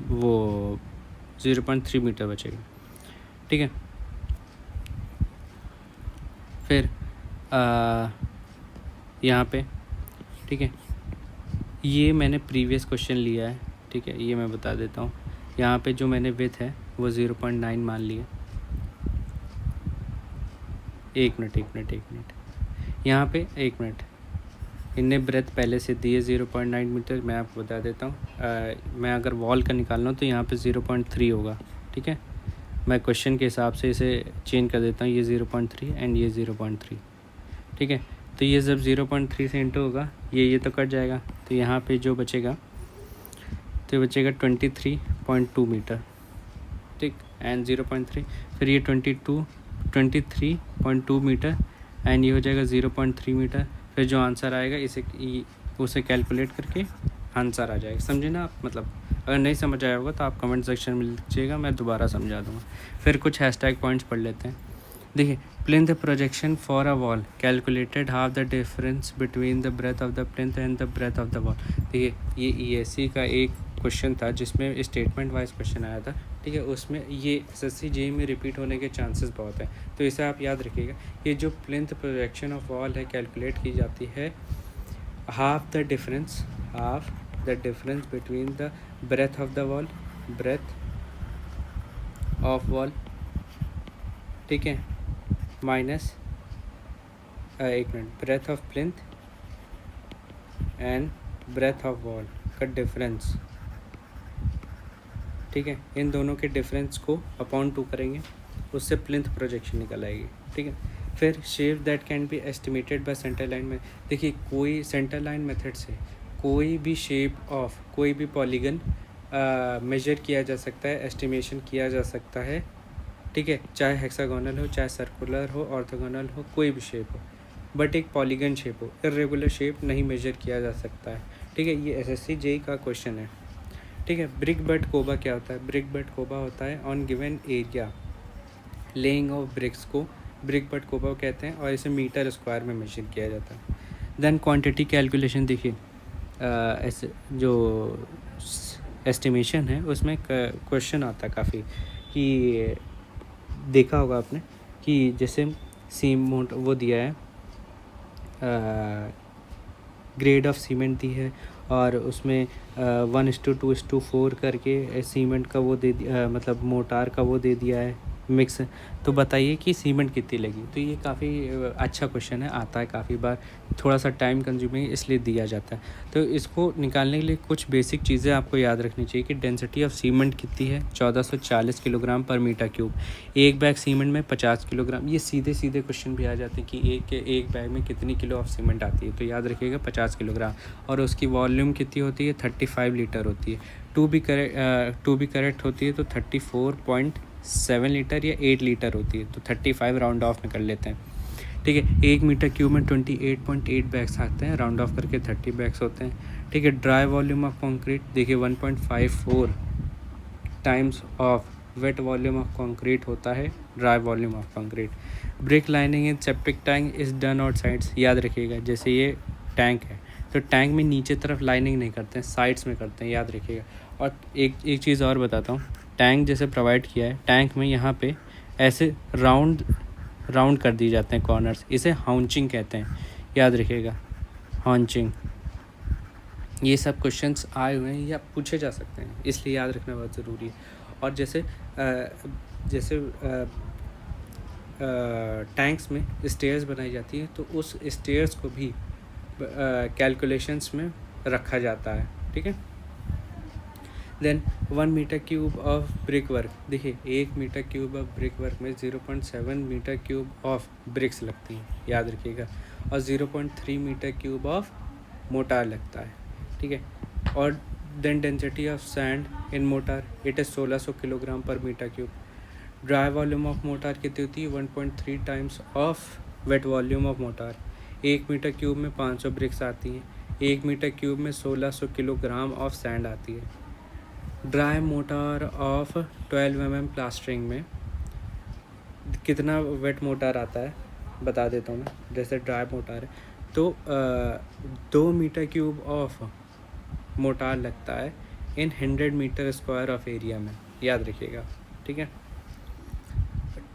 वो 0.3 मीटर बचेगा, ठीक है। फिर यहाँ पे, ठीक है, ये मैंने प्रीवियस क्वेश्चन लिया है, ठीक है, ये मैं बता देता हूँ। यहाँ पे जो मैंने विथ है वो 0.9 मान लिया। एक मिनट यहाँ पे 1 मिनट, इनने ब्रेथ पहले से दिए 0.9 मीटर, मैं आपको बता देता हूँ। मैं अगर वॉल का निकालना हूँ तो यहाँ पे 0.3 होगा, ठीक है। मैं क्वेश्चन के हिसाब से इसे चेंज कर देता हूँ, ये 0.3 एंड ये 0.3, ठीक है। तो ये जब 0.3 से इंटू होगा, ये तो कट जाएगा, तो यहाँ पे जो बचेगा तो बचेगा 23.2 मीटर, ठीक, एंड 0.3, फिर ये 23.2 मीटर एंड ये हो जाएगा 0.3 मीटर। फिर जो आंसर आएगा उसे कैलकुलेट करके आंसर आ जाएगा, समझे ना आप? मतलब अगर नहीं समझ आया होगा तो आप कमेंट सेक्शन में लिखिएगा, मैं दोबारा समझा दूँगा। फिर कुछ हैशटैग पॉइंट्स पढ़ लेते हैं। देखिए, plinth projection for a wall calculated half the difference between the breadth of the plinth and the breadth of the wall. देखिए, ये ESC का एक क्वेश्चन था जिसमें स्टेटमेंट वाइज क्वेश्चन आया था, ठीक है। उसमें ये SSC JEE में रिपीट होने के चांसेस बहुत हैं, तो इसे आप याद रखिएगा। ये जो प्लिंथ प्रोजेक्शन ऑफ वॉल है कैलकुलेट की जाती है half the difference between the breadth of the wall, breadth of wall, ठीक है, माइनस एक minute, breadth of plinth and breadth of wall का डिफरेंस, ठीक है। इन दोनों के डिफरेंस को अपॉन 2 करेंगे, उससे प्लिंथ प्रोजेक्शन निकल आएगी, ठीक है। फिर shape that can be estimated by centre line में, देखिए कोई सेंटर लाइन मेथड से कोई भी शेप ऑफ कोई भी पॉलीगन मेजर किया जा सकता है, एस्टिमेशन किया जा सकता है, ठीक है। चाहे हेक्सागोनल हो, चाहे सर्कुलर हो, ऑर्थोगोनल हो, कोई भी शेप हो, बट एक पॉलीगन शेप हो, इरेगुलर शेप नहीं मेजर किया जा सकता है, ठीक है। ये SSC JEE का क्वेश्चन है, ठीक है। ब्रिक बट कोबा क्या होता है? ब्रिक बट कोबा होता है on given area laying of BRICS को ब्रिक बट कोबा कहते हैं, और इसे मीटर स्क्वायर में मेजर किया जाता है। देन क्वांटिटी कैलकुलेशन, देखिए ऐसे जो एस्टिमेशन है उसमें क्वेश्चन आता है काफ़ी, कि देखा होगा आपने कि जैसे सीमेंट वो दिया है, ग्रेड ऑफ सीमेंट दी है, और उसमें 1:2:4 करके सीमेंट का वो दे दिया, मतलब मोटार का वो दे दिया है मिक्स। तो बताइए कि सीमेंट कितनी लगी? तो ये काफ़ी अच्छा क्वेश्चन है, आता है काफ़ी बार, थोड़ा सा टाइम कंज्यूमिंग इसलिए दिया जाता है। तो इसको निकालने के लिए कुछ बेसिक चीज़ें आपको याद रखनी चाहिए कि डेंसिटी ऑफ सीमेंट कितनी है, 1440 किलोग्राम पर मीटर क्यूब। एक बैग सीमेंट में 50 किलोग्राम, ये सीधे सीधे क्वेश्चन भी आ जाते हैं कि एक बैग में कितनी किलो ऑफ सीमेंट आती है, तो याद रखिएगा 50 किलोग्राम। और उसकी वॉल्यूम कितनी होती है? 35 लीटर होती है। टू भी करेक्ट होती है तो 34.7 लीटर या 8 लीटर होती है, तो 35 राउंड ऑफ में कर लेते हैं, ठीक है। 1 मीटर क्यूब में 28.8 बैग्स आते हैं, राउंड ऑफ करके 30 बैग्स होते हैं, ठीक है। ड्राई वॉल्यूम ऑफ कंक्रीट, देखिए 1.54 times of wet volume of concrete होता है dry volume of concrete. Brick lining in septic tank is done outsides, याद रखिएगा। जैसे ये टैंक है तो टैंक में नीचे तरफ लाइनिंग नहीं करते हैं, साइड्स में करते हैं, याद रखिएगा। और एक चीज़ और बताता हूँ, टैंक जैसे प्रोवाइड किया है, टैंक में यहाँ पे ऐसे राउंड कर दिए जाते हैं कॉर्नर्स, इसे हाउंचिंग कहते हैं, याद रखिएगा, हाउंचिंग। ये सब क्वेश्चंस आए हुए हैं या पूछे जा सकते हैं, इसलिए याद रखना बहुत ज़रूरी है। और जैसे टैंक्स में स्टेयर्स बनाई जाती है तो उस स्टेयर्स को भी कैलकुलेशंस में रखा जाता है, ठीक है। Then 1 metre cube of brick work, देखिए 1 metre cube of brick work में 0.7 मीटर क्यूब ऑफ ब्रिक्स लगती हैं, याद रखिएगा, और 0.3 मीटर क्यूब ऑफ मोटार लगता है, ठीक है। और then density of sand in mortar it is 1600 kilogram per metre cube. Dry volume of mortar कितनी होती है, 1.3 times of wet volume of mortar. 1 metre cube में 500 ब्रिक्स आती हैं, 1 मीटर क्यूब में 1600 किलोग्राम ऑफ सैंड आती है। Dry mortar of 12 mm plastering में कितना वेट मोटार आता है बता देता हूँ मैं। जैसे ड्राई मोटार है तो 2 मीटर क्यूब ऑफ मोटार लगता है in 100 metre square of area में, याद रखिएगा, ठीक है।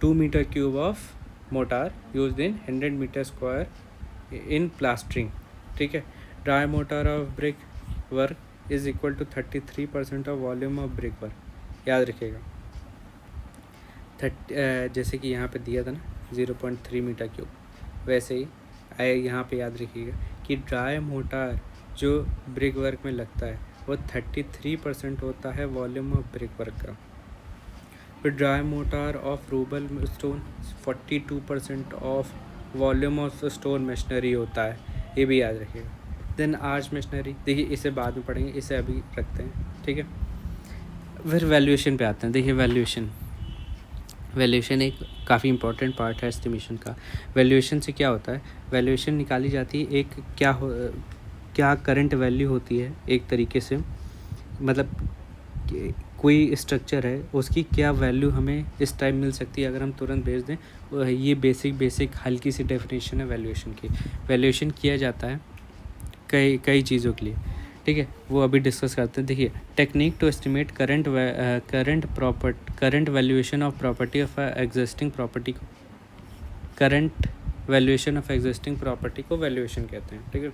2 metre cube of mortar used in 100 metre square in plastering, ठीक है। Dry mortar of brick work is equal to 33% of volume of brick work, याद रखिएगा। जैसे कि यहाँ पे दिया था ना 0.3 मीटर क्यूब, वैसे ही यहाँ पे याद रखिएगा कि ड्राई मोटार जो ब्रिक वर्क में लगता है वो 33% होता है वॉल्यूम ऑफ ब्रिक वर्क का। फिर dry mortar of rouble stone 42% of volume of stone machinery होता है, ये भी याद रखिएगा। देन आर्च मशीनरी, देखिए इसे बाद में पढ़ेंगे, इसे अभी रखते हैं, ठीक है। फिर वैल्यूएशन पे आते हैं। देखिए वैल्यूएशन एक काफ़ी इंपॉर्टेंट पार्ट है एस्टिमेशन का। वैल्यूएशन से क्या होता है, वैल्यूएशन निकाली जाती है एक क्या करंट वैल्यू होती है, एक तरीके से मतलब कोई स्ट्रक्चर है उसकी क्या वैल्यू हमें इस टाइम मिल सकती है अगर हम तुरंत भेज दें। ये बेसिक हल्की सी डेफिनेशन है वैल्यूएशन की। वैल्यूएशन किया जाता है कई चीज़ों के लिए, ठीक है, वो अभी डिस्कस करते हैं। देखिए technique to estimate current valuation of property of existing property को current valuation of existing property को वैल्यूएशन कहते हैं, ठीक है।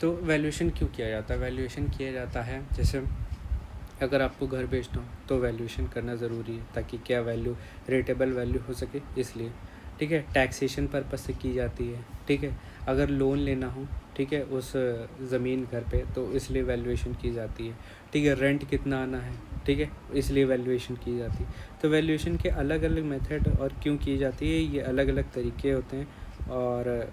तो वैल्यूएशन क्यों किया जाता है, वैल्यूएशन किया जाता है जैसे अगर आपको घर बेचना हो तो वैल्यूएशन करना ज़रूरी है ताकि क्या वैल्यू रेटेबल वैल्यू हो सके, इसलिए, ठीक है। टैक्सेशन पर्पस से की जाती है, ठीक है। अगर लोन लेना हो, ठीक है, उस ज़मीन घर पे, तो इसलिए वैल्यूएशन की जाती है, ठीक है। रेंट कितना आना है, ठीक है, इसलिए वैल्यूएशन की जाती है। तो वैल्यूएशन के अलग अलग मेथड और क्यों की जाती है, ये अलग अलग तरीके होते हैं और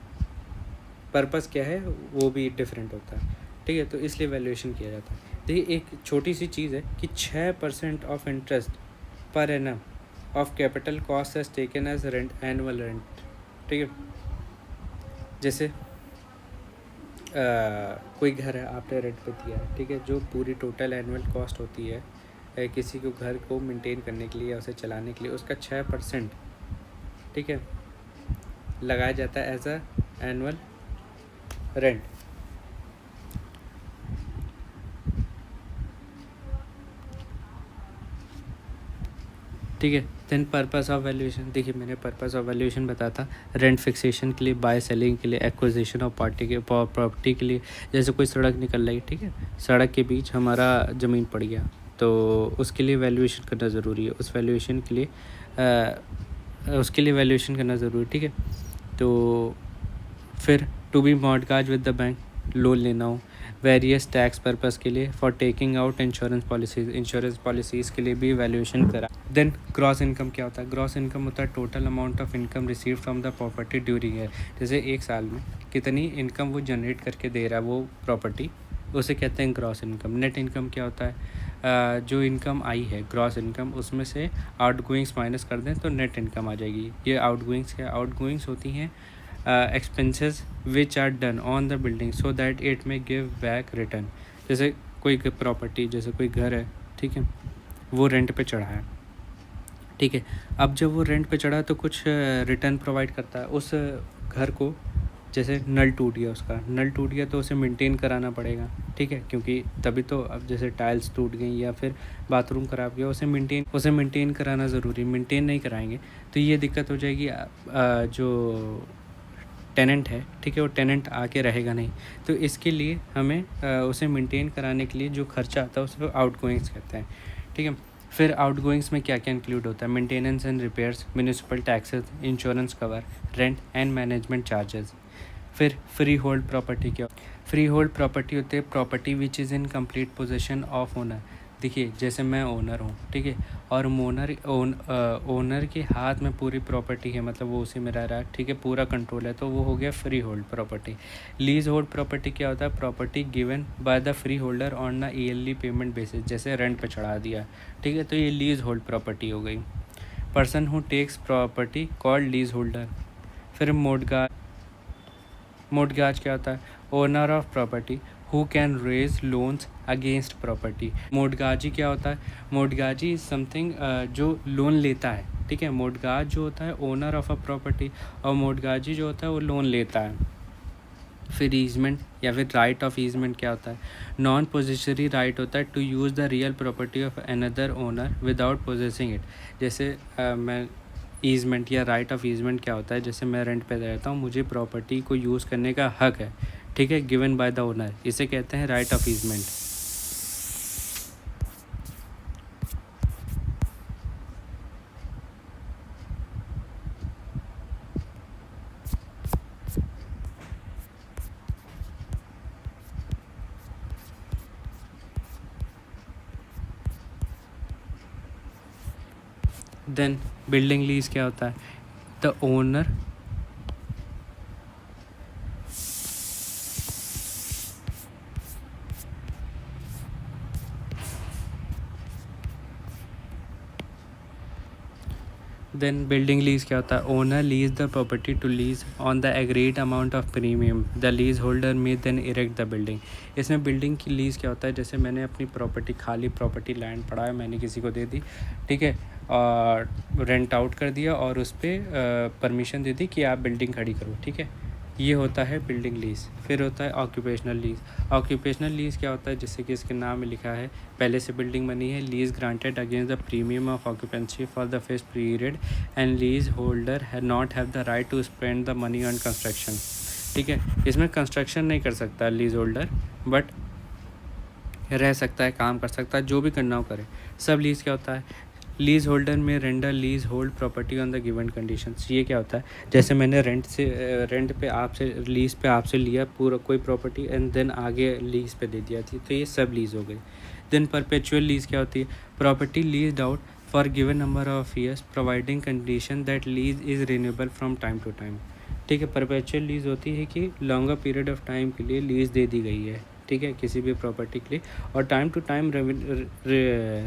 पर्पस क्या है वो भी डिफरेंट होता है, ठीक है। तो इसलिए वैल्यूएशन किया जाता है। देखिए एक छोटी सी चीज़ है कि 6% of interest per annum of capital cost as taken as rent, annual rent, ठीक है। जैसे कोई घर है आपने रेंट पे दिया है, ठीक है, जो पूरी टोटल एनुअल कॉस्ट होती है किसी को घर को मेंटेन करने के लिए या उसे चलाने के लिए, उसका 6%, ठीक है, लगाया जाता है एज अ एनुअल रेंट। ठीक है। देन पर्पस ऑफ वैल्यूएशन, देखिए मैंने पर्पस ऑफ वैल्यूएशन बताया था रेंट फिक्सेशन के लिए, बाय सेलिंग के लिए, एक्विजिशन ऑफ प्रॉपर्टी के लिए। जैसे कोई सड़क निकल रही, ठीक है, सड़क के बीच हमारा ज़मीन पड़ गया तो उसके लिए वैल्यूएशन करना ज़रूरी है, उसके लिए वैल्यूएशन करना ज़रूरी है, ठीक है। तो फिर to be mortgage with the bank, loan लेना हो, वेरियस टैक्स पर्पस के लिए, for taking out insurance policies के लिए भी वैल्यूएशन करा। देन ग्रॉस इनकम क्या होता है, ग्रॉस इनकम होता है total amount of income receive from the property during year. जैसे एक साल में कितनी इनकम वो जनरेट करके दे रहा है वो प्रॉपर्टी, उसे कहते हैं ग्रॉस इनकम। नेट इनकम क्या होता है, जो इनकम आई है ग्रॉस इनकम उसमें से आउटगोइंग्स माइनस कर दें तो नेट इनकम आ जाएगी। ये आउटगोइंग्स क्या, आउटगोइंग्स होती हैं expenses which are done on the building so that it may give back return। जैसे कोई प्रॉपर्टी, जैसे कोई घर है, ठीक है, वो रेंट पे चढ़ा है, ठीक है। अब जब वो रेंट पे चढ़ा तो कुछ रिटर्न प्रोवाइड करता है उस घर को। जैसे नल टूट गया तो उसे मेंटेन कराना पड़ेगा, ठीक है, क्योंकि तभी तो अब जैसे टाइल्स टूट गई या फिर बाथरूम ख़राब गया, उसे मेंटेन कराना ज़रूरी। मेंटेन नहीं कराएंगे तो ये दिक्कत हो जाएगी, जो टेनेंट है, ठीक है, वो टेनेंट आके रहेगा नहीं। तो इसके लिए हमें उसे मेंटेन कराने के लिए जो खर्चा आता है उसको आउटगोइंग्स कहते हैं, ठीक है। फिर आउटगोइंग्स में क्या क्या इंक्लूड होता है, maintenance and repairs, municipal taxes, insurance cover, rent and management charges. फिर फ्री होल्ड प्रॉपर्टी क्या, फ्री होल्ड प्रॉपर्टी होती है property which is in complete possession of owner. देखिए जैसे मैं ओनर हूँ, ठीक है, और ओनर के हाथ में पूरी प्रॉपर्टी है, मतलब वो उसी में रह रहा है, ठीक है, पूरा कंट्रोल है, तो वो हो गया free hold property. Lease hold property क्या होता है? Property given by the free holder on a yearly payment basis, जैसे रेंट पे चढ़ा दिया, ठीक है, तो ये लीज होल्ड प्रॉपर्टी हो गई। Person who takes property called lease holder. फिर मोर्टगेज क्या होता है? Owner of property who can raise loans against property. Mortgagee क्या होता है? मोर्टगेजी इज समथिंग जो लोन लेता है, ठीक है। मोर्टगेज जो होता है ओनर ऑफ अ प्रॉपर्टी, और मोर्टगेजी जो होता है वो लोन लेता है। फिर ईजमेंट या फिर राइट ऑफ ईजमेंट क्या होता है? नॉन पोजेसरी राइट होता है to use the real property of another owner without possessing it. जैसे मैं ईजमेंट या राइट ऑफ ईजमेंट क्या होता है? जैसे मैं रेंट पे रहता हूँ, मुझे प्रॉपर्टी को यूज़ करने का हक है, ठीक है, गिवन बाय द ओनर, इसे कहते हैं right of easement. Then building lease क्या होता है? The owner then building lease क्या होता है? Owner lease the property to lease on the agreed amount of premium, the lease holder may then erect the building. इसमें building की lease क्या होता है? जैसे मैंने अपनी प्रॉपर्टी, खाली प्रॉपर्टी लैंड पड़ा है, मैंने किसी को दे दी, ठीक है, और रेंट आउट कर दिया, और उस पर परमिशन दे दी कि आप बिल्डिंग खड़ी करो, ठीक है, ये होता है बिल्डिंग लीज। फिर होता है ऑक्यूपेशनल लीज। ऑक्यूपेशनल लीज क्या होता है? जैसे कि इसके नाम में लिखा है, पहले से बिल्डिंग बनी है, lease granted against the premium of occupancy for the first period and lease holder है not have the right to spend the money on construction, ठीक है। इसमें कंस्ट्रक्शन नहीं कर सकता लीज होल्डर, बट रह सकता है, काम कर सकता है, जो भी करना हो करे। सब लीज क्या होता है? लीज होल्डर में render lease hold property on the given conditions. ये क्या होता है? जैसे मैंने रेंट पे आपसे, लीज पे आपसे लिया पूरा कोई प्रॉपर्टी, एंड देन आगे लीज पे दे दिया थी, तो ये सब लीज हो गई। देन परपेचुअल लीज क्या होती है? Property leased out for given number of years providing condition that lease is renewable from time to time, ठीक है। परपेचुअल लीज होती है कि लॉन्गर पीरियड ऑफ टाइम के लिए लीज दे दी गई है, ठीक है, किसी भी प्रॉपर्टी के लिए, और टाइम टू टाइम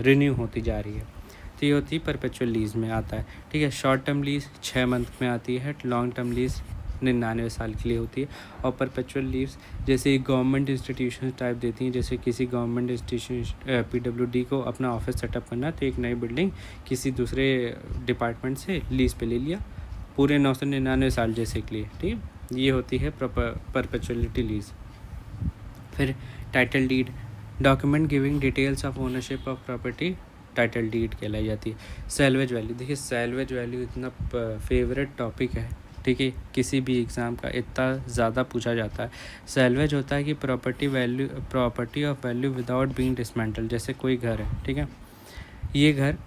रिन्यू होती जा रही है, तो ये होती है परपेचुअल लीज़ में आता है, ठीक है। शॉर्ट टर्म लीज़ 6 मंथ में आती है, लॉन्ग टर्म लीज़ 99 साल के लिए होती है। और परपेचुअल लीव्स जैसे गवर्नमेंट इंस्टीट्यूशन टाइप देती हैं, जैसे किसी गवर्नमेंट इंस्टीट्यूशन PWD को अपना ऑफिस सेटअप करना, तो एक नई बिल्डिंग किसी दूसरे डिपार्टमेंट से लीज़ पे ले लिया पूरे 999 साल जैसे के लिए, ठीक है, ये होती है परपेचुअलिटी लीज़। फिर title deed, document giving details of ownership of property title deed कहलाई जाती है। सैल्वेज वैल्यू, देखिए सैल्वेज वैल्यू इतना फेवरेट टॉपिक है, ठीक है, किसी भी एग्ज़ाम का इतना ज़्यादा पूछा जाता है। सैल्वेज होता है कि property of value without being dismantle. जैसे कोई घर है, ठीक है, ये घर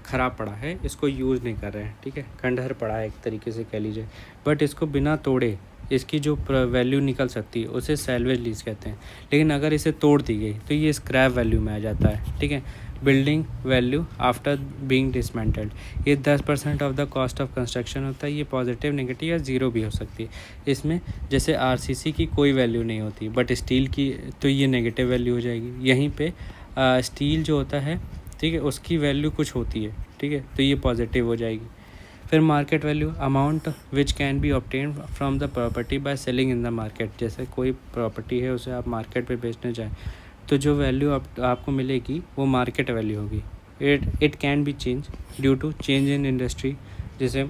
ख़राब पड़ा है, इसको यूज़ नहीं कर रहे हैं, ठीक है, खंडहर पड़ा है एक तरीके से कह लीजिए, बट इसको बिना तोड़े इसकी जो वैल्यू निकल सकती है उसे सैल्वेज लीज कहते हैं। लेकिन अगर इसे तोड़ दी गई तो ये स्क्रैप वैल्यू में आ जाता है, ठीक है। Building value after being dismantled, ये 10% of the cost of construction होता है। ये पॉजिटिव, नेगेटिव या ज़ीरो भी हो सकती है। इसमें जैसे RCC की कोई वैल्यू नहीं होती, बट स्टील की तो ये नेगेटिव वैल्यू हो जाएगी। यहीं पे स्टील जो होता है, ठीक है, उसकी वैल्यू कुछ होती है, ठीक है, तो ये पॉजिटिव हो जाएगी। फिर market value, amount which can be obtain from the property by selling in the market. जैसे कोई प्रॉपर्टी है, उसे आप मार्केट पे बेचने जाएं, तो जो वैल्यू आपको मिलेगी वो मार्केट वैल्यू होगी। It can be change due to change in industry. जैसे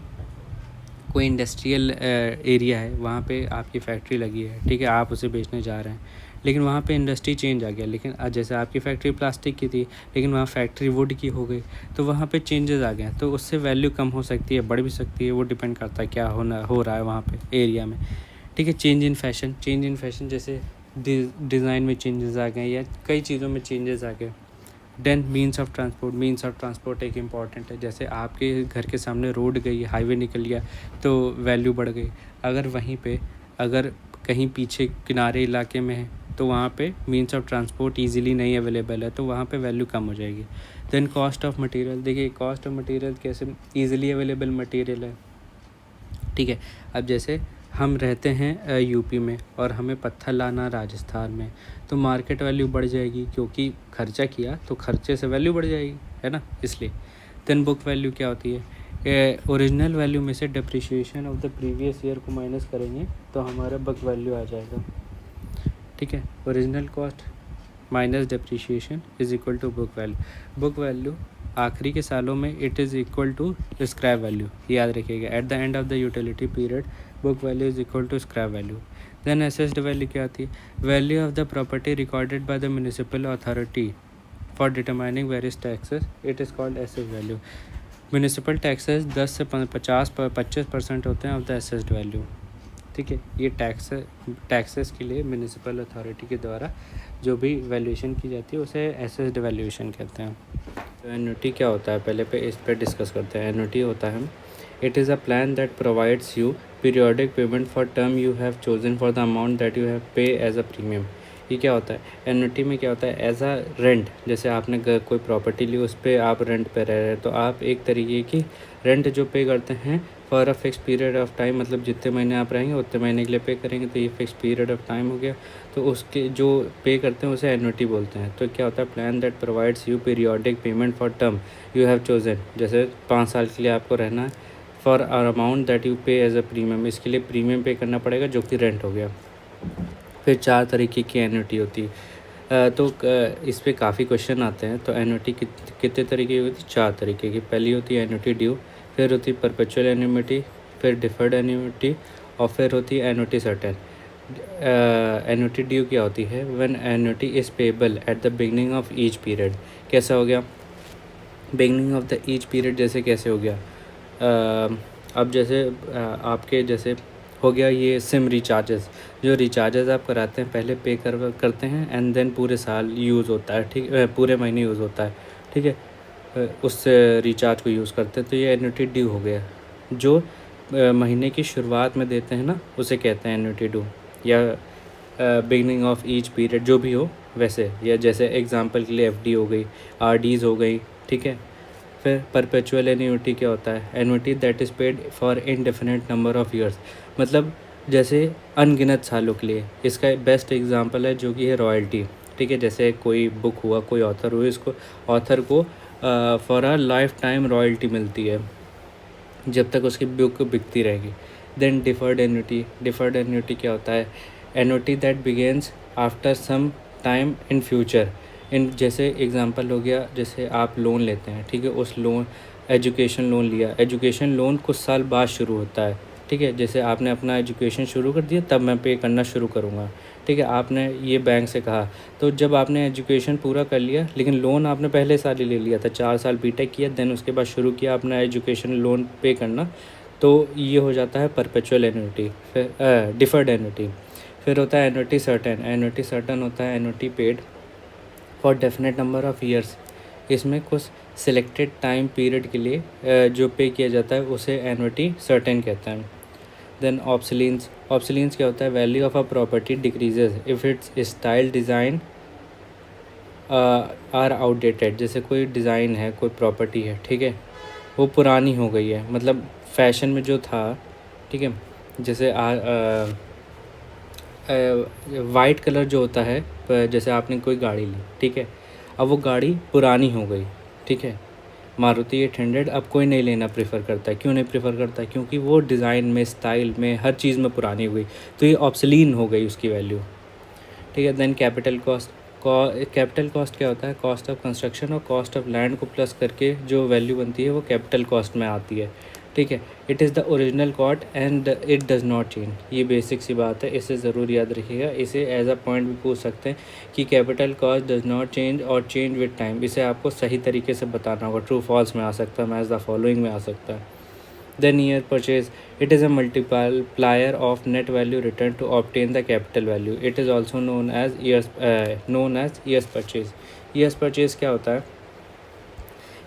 कोई इंडस्ट्रियल एरिया है, वहाँ पे आपकी फैक्ट्री लगी है, ठीक है, आप उसे बेचने जा रहे हैं, लेकिन वहाँ पे इंडस्ट्री चेंज आ गया। लेकिन जैसे आपकी फैक्ट्री प्लास्टिक की थी, लेकिन वहाँ फैक्ट्री वुड की हो गई, तो वहाँ पे चेंजेस आ गए, तो उससे वैल्यू कम हो सकती है, बढ़ भी सकती है, वो डिपेंड करता है क्या हो रहा है वहाँ पे एरिया में, ठीक है। चेंज इन फैशन, जैसे डिज़ाइन में चेंजेस आ गए या कई चीज़ों में चेंजेस आ गए। देन मीन्स ऑफ ट्रांसपोर्ट एक इम्पॉर्टेंट है। जैसे आपके घर के सामने रोड गई, हाईवे निकल गया, तो वैल्यू बढ़ गई। अगर वहीं पे अगर कहीं पीछे किनारे इलाके में है, तो वहाँ पे मीन्स ऑफ ट्रांसपोर्ट ईजिली नहीं अवेलेबल है, तो वहाँ पे वैल्यू कम हो जाएगी। देन कॉस्ट ऑफ मटेरियल, देखिए कॉस्ट ऑफ मटेरियल कैसे, ईजिली अवेलेबल मटेरियल है, ठीक है। अब जैसे हम रहते हैं यूपी में और हमें पत्थर लाना राजस्थान में, तो मार्केट वैल्यू बढ़ जाएगी, क्योंकि खर्चा किया तो खर्चे से वैल्यू बढ़ जाएगी, है ना, इसलिए। देन बुक वैल्यू क्या होती है, ओरिजिनल वैल्यू में से depreciation of the previous year को माइनस करेंगे तो हमारा बुक वैल्यू आ जाएगा, ठीक है। Original cost minus depreciation is equal to book value. Book value आखिरी के सालों में it is equal to scrap value, याद रखिएगा। At the end of the utility period book value is equal to scrap value. Then assessed value क्या आती है, value of the property recorded by the municipal authority for determining various taxes, it is called assess value. Municipal taxes 10 से 25% होते हैं of the assessed value, ठीक है। ये taxes के लिए म्यूनिसिपल अथॉरिटी के द्वारा जो भी वैल्यूएशन की जाती है उसे एसेस्ड वैल्यूएशन कहते हैं। तो एन्युटी क्या होता है, पहले पे इस पर डिस्कस करते हैं। एन्युटी होता है, it is a plan that provides you periodic payment for term you have chosen for the amount that you have पे एज अ प्रीमियम। ये क्या होता है, एन्युटी में क्या होता है, एज अ रेंट, जैसे आपने कोई प्रॉपर्टी ली, उस पर आप रेंट पे रह रहे हैं, तो आप एक तरीके की रेंट जो पे करते हैं for a fix period of time, मतलब जितने महीने आप रहेंगे उतने महीने के लिए पे करेंगे, तो ये फिक्स पीरियड ऑफ टाइम हो गया। तो उसके जो पे करते हैं उसे एन्युटी बोलते हैं। तो क्या होता है, plan that provides you periodic payment for term you have chosen, जैसे 5 साल के लिए आपको रहना है, for our amount that you pay as a premium, इसके लिए प्रीमियम पे करना पड़ेगा जो कि रेंट हो गया। फिर 4 तरीके की एन्युटी होती है। तो इस पे काफ़ी क्वेश्चन आते हैं। तो एन्युटी कितने तरीके की होती है, 4 तरीके की। पहली होती है एन्युटी ड्यू, फिर होती है परपेचुअल एन्युटी, फिर डिफर्ड एन्युटी, और फिर होती है एन्युटी सर्टेन। एन्युटी ड्यू क्या होती है, when annuity is payable at the beginning of each period. कैसा हो गया, beginning of the each period, जैसे कैसे हो गया, अब जैसे आपके जैसे हो गया ये सिम रिचार्जेस, जो रिचार्जेस आप कराते हैं पहले पे करते हैं एंड देन पूरे साल यूज़ होता है, ठीक, पूरे महीने यूज़ होता है, ठीक है, उस रिचार्ज को यूज़ करते हैं, तो ये एन्युटी ड्यू हो गया। जो महीने की शुरुआत में देते हैं ना, उसे कहते हैं एन्युटी ड्यू, या बिगनिंग ऑफ ईच पीरियड, जो भी हो वैसे, या जैसे एग्जांपल के लिए एफडी हो गई, आरडीज़ हो गई, ठीक है। फिर परपेचुअल एन्युटी क्या होता है, annuity that is paid for indefinite number of years, मतलब जैसे अनगिनत सालों के लिए। इसका बेस्ट एग्जांपल है जो कि है रॉयल्टी, ठीक है। जैसे कोई बुक हुआ, कोई ऑथर हुआ, इसको ऑथर को for a lifetime royalty मिलती है जब तक उसकी बुक बिकती रहेगी। Then deferred annuity, deferred annuity क्या होता है, annuity that begins after some time in future. इन जैसे एग्जांपल हो गया, जैसे आप लोन लेते हैं, ठीक है, उस लोन एजुकेशन लोन लिया, एजुकेशन लोन कुछ साल बाद शुरू होता है, ठीक है। जैसे आपने अपना एजुकेशन शुरू कर दिया तब मैं पे करना शुरू करूँगा, ठीक है, आपने ये बैंक से कहा, तो जब आपने एजुकेशन पूरा कर लिया, लेकिन लोन आपने पहले साल ही ले लिया था, 4 साल बीटेक किया, देन उसके बाद शुरू किया अपना एजुकेशन लोन पे करना, तो ये हो जाता है परपेचुअल एन्युटी। फिर डिफर्ड एन्युटी, फिर होता है एन्युटी सर्टेन। एन्युटी सर्टेन होता है annuity paid for definite number of years, इसमें कुछ सिलेक्टेड टाइम पीरियड के लिए जो पे किया जाता है उसे एन्युटी सर्टेन कहते हैं। देन ऑब्सोलीन्स, ऑब्सोलीन्स क्या होता है, value of a property decreases if its style design are outdated, जैसे कोई डिज़ाइन है, कोई प्रॉपर्टी है, ठीक है, वो पुरानी हो गई है, मतलब फैशन में जो था, ठीक है, जैसे वाइट कलर जो होता है, जैसे आपने कोई गाड़ी ली, ठीक है, अब वो गाड़ी पुरानी हो गई, ठीक है, मारुति 800 अब कोई नहीं लेना प्रेफर करता है। क्यों नहीं प्रेफर करता है, क्योंकि वो डिज़ाइन में, स्टाइल में, हर चीज़ में पुरानी हो गई, तो ये ऑब्सोलीन हो गई उसकी वैल्यू, ठीक है। Then capital cost, capital cost क्या होता है, कॉस्ट ऑफ कंस्ट्रक्शन और कॉस्ट ऑफ लैंड को प्लस करके जो वैल्यू बनती है वो कैपिटल कॉस्ट में आती है, ठीक है। It is the original cost and it does not change, ये बेसिक सी बात है, इसे ज़रूर याद रखिएगा। इसे एज अ पॉइंट भी पूछ सकते हैं कि capital cost does not change और चेंज विद टाइम, इसे आपको सही तरीके से बताना होगा। ट्रू फॉल्स में आ सकता है, मैच द फॉलोइंग में आ सकता है। Then year purchase, it is a multiplier of net value returned to obtain the capital value. It is also known as years purchase. Years purchase क्या होता है,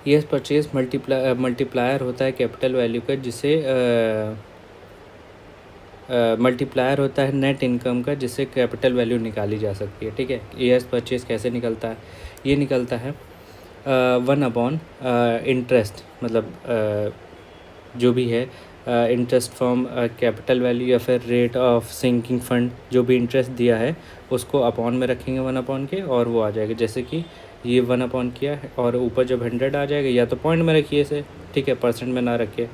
years purchase मल्टीप्लायर होता है capital value का, जिसे मल्टीप्लायर होता है net income का, जिससे कैपिटल वैल्यू निकाली जा सकती है। ठीक है, ईयर्स परचेज कैसे निकलता है, ये निकलता है 1 अपॉन इंटरेस्ट, मतलब जो भी है इंटरेस्ट फ्रॉम कैपिटल वैल्यू या फिर रेट ऑफ सिंकिंग फंड, जो भी इंटरेस्ट दिया है उसको अपॉन में रखेंगे 1 अपॉन के, और वो आ जाएगा। जैसे कि ये 1 अपॉन किया है और ऊपर जब 100 आ जाएगा, या तो पॉइंट में रखिए इसे, ठीक है, परसेंट में ना रखिए,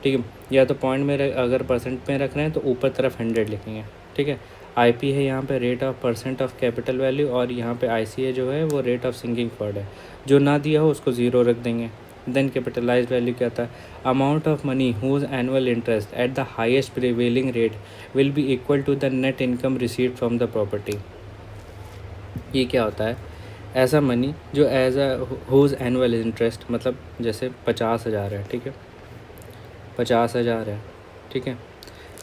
ठीक है, या तो पॉइंट में अगर परसेंट में रख रहे हैं तो ऊपर तरफ 100 लिखेंगे। ठीक है, आईपी है यहाँ पे rate of percent of capital value, और यहाँ पे आईसीए जो है वो रेट ऑफ सिंकिंग फंड है। जो ना दिया हो उसको 0 रख देंगे। देन कैपिटलाइज वैल्यू क्या था, amount of money whose annual interest at the highest prevailing rate will be equal to the net income received from the property. ये क्या होता है, ऐसा मनी जो as a whose annual interest, मतलब जैसे 50,000 है, ठीक है, 50,000 है, ठीक है,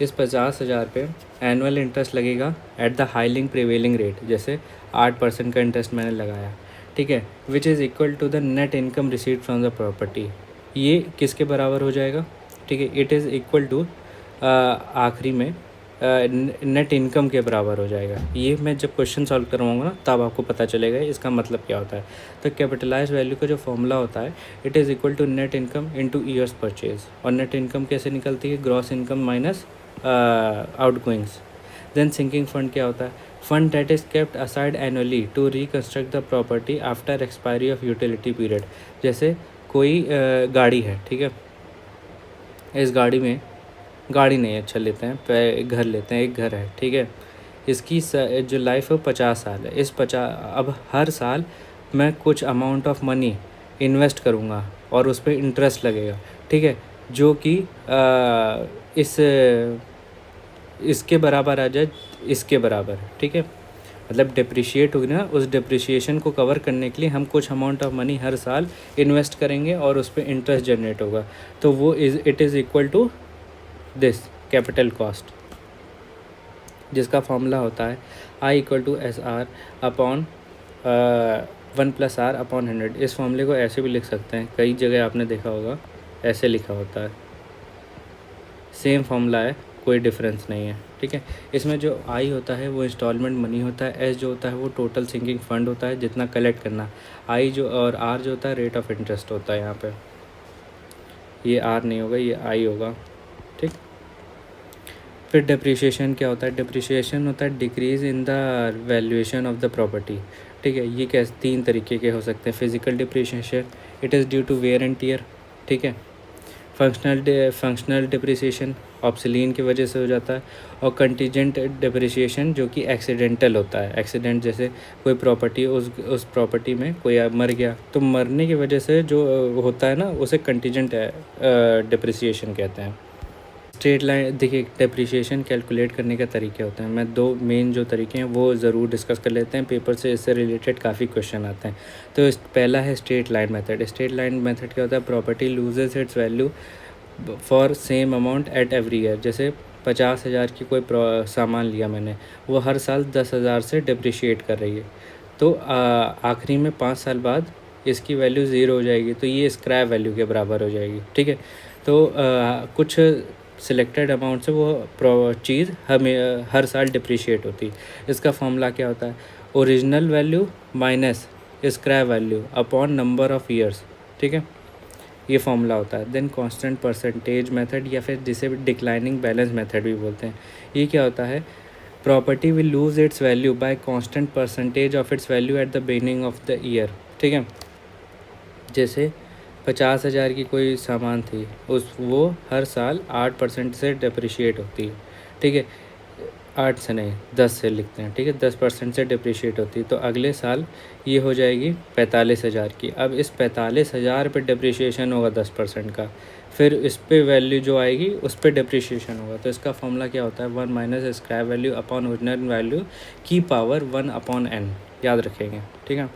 इस 50,000 पे एनुअल इंटरेस्ट लगेगा at the hailing prevailing rate, जैसे 8% का इंटरेस्ट मैंने लगाया, ठीक है, which is equal to the net income received from the property. ये किसके बराबर हो जाएगा, ठीक है, इट इज़ इक्वल टू आखिरी में नेट इनकम के बराबर हो जाएगा। ये मैं जब क्वेश्चन सॉल्व करवाऊँगा ना तब आपको पता चलेगा इसका मतलब क्या होता है। तो कैपिटलाइज वैल्यू का जो फॉर्मूला होता है, it is equal to net income into years purchase. और नेट इनकम कैसे निकलती है, gross income minus outgoings. Then sinking fund क्या होता है, fund that is kept aside annually to reconstruct the property after expiry of utility period. जैसे कोई गाड़ी है, ठीक है, इस गाड़ी में, गाड़ी नहीं, अच्छा लेते हैं, घर लेते हैं, एक घर है, ठीक है, इसकी जो लाइफ है 50 साल है। अब हर साल मैं कुछ अमाउंट ऑफ मनी इन्वेस्ट करूँगा और उस पर इंटरेस्ट लगेगा, ठीक है, जो कि इसके बराबर आ जाए, इसके बराबर, ठीक है, मतलब डिप्रिशिएट होगी ना, उस डिप्रिशिएशन को कवर करने के लिए हम कुछ अमाउंट ऑफ मनी हर साल इन्वेस्ट करेंगे और उस पर इंटरेस्ट जनरेट होगा, तो वो it is equal to this capital cost, जिसका फॉर्मूला होता है I equal to S R upon 1+R upon 100। इस फॉर्मूले को ऐसे भी लिख सकते हैं, कई जगह आपने देखा होगा ऐसे लिखा होता है, सेम फॉर्मूला है, कोई डिफरेंस नहीं है, ठीक है। इसमें जो आई होता है वो इंस्टॉलमेंट मनी होता है, एस जो होता है वो टोटल सिंकिंग फंड होता है जितना कलेक्ट करना, आई जो और आर जो होता है रेट ऑफ इंटरेस्ट होता है। यहाँ पे ये आर नहीं होगा, ये आई होगा, ठीक। फिर डिप्रिशिएशन क्या होता है, डिप्रिशिएशन होता है decrease in the valuation of the property, ठीक है। ये कैसे 3 तरीके के हो सकते हैं, physical depreciation, it is due to wear and tear, ठीक है। फंक्शनल डिप्रिसिएशन ऑब्सोलीन की वजह से हो जाता है, और कंटीजेंट डिप्रिसिएशन जो कि एक्सीडेंटल होता है। एक्सीडेंट जैसे कोई प्रॉपर्टी, उस प्रॉपर्टी में कोई मर गया, तो मरने की वजह से जो होता है ना उसे कंटीजेंट डिप्रिसिएशन कहते हैं। स्ट्रेट लाइन, देखिए डिप्रिसिएशन कैलकुलेट करने के तरीके होते हैं, मैं 2 मेन जो तरीके हैं वो ज़रूर डिस्कस कर लेते हैं, पेपर से इससे रिलेटेड काफ़ी क्वेश्चन आते हैं। तो पहला है straight line method. Straight line method क्या होता है, property loses it's value for same amount at every year. जैसे 50,000 की कोई सामान लिया मैंने, वो हर साल 10,000 से डिप्रिशिएट कर रही है, तो आखिरी में 5 साल बाद इसकी वैल्यू 0 हो जाएगी, तो ये स्क्रैप वैल्यू के बराबर हो जाएगी, ठीक है। तो कुछ सिलेक्टेड अमाउंट से वो चीज़ हमें हर साल डिप्रिशिएट होती है। इसका फॉर्मूला क्या होता है, original value minus scrap value upon number of years, ठीक है, ये फॉर्मूला होता है। देन कांस्टेंट परसेंटेज मेथड, या फिर जिसे डिक्लाइनिंग बैलेंस मेथड भी बोलते हैं। ये क्या होता है, property will lose its value by constant percentage of its value at the beginning of the year, ठीक है। जैसे 50,000 की कोई सामान थी, वो हर साल 8% से डिप्रिशिएट होती है, ठीक है, 8 से नहीं 10 से लिखते हैं, ठीक है, 10% से डिप्रिशिएट होती है, तो अगले साल ये हो जाएगी 45,000 की। अब इस 45,000 पे डिप्रिशिएशन होगा 10% का, फिर इस पे वैल्यू जो आएगी उस पे डिप्रिशिएशन होगा। तो इसका फॉर्मूला क्या होता है, 1 minus scrap value upon original value की पावर 1 अपॉन n, याद रखेंगे, ठीक है।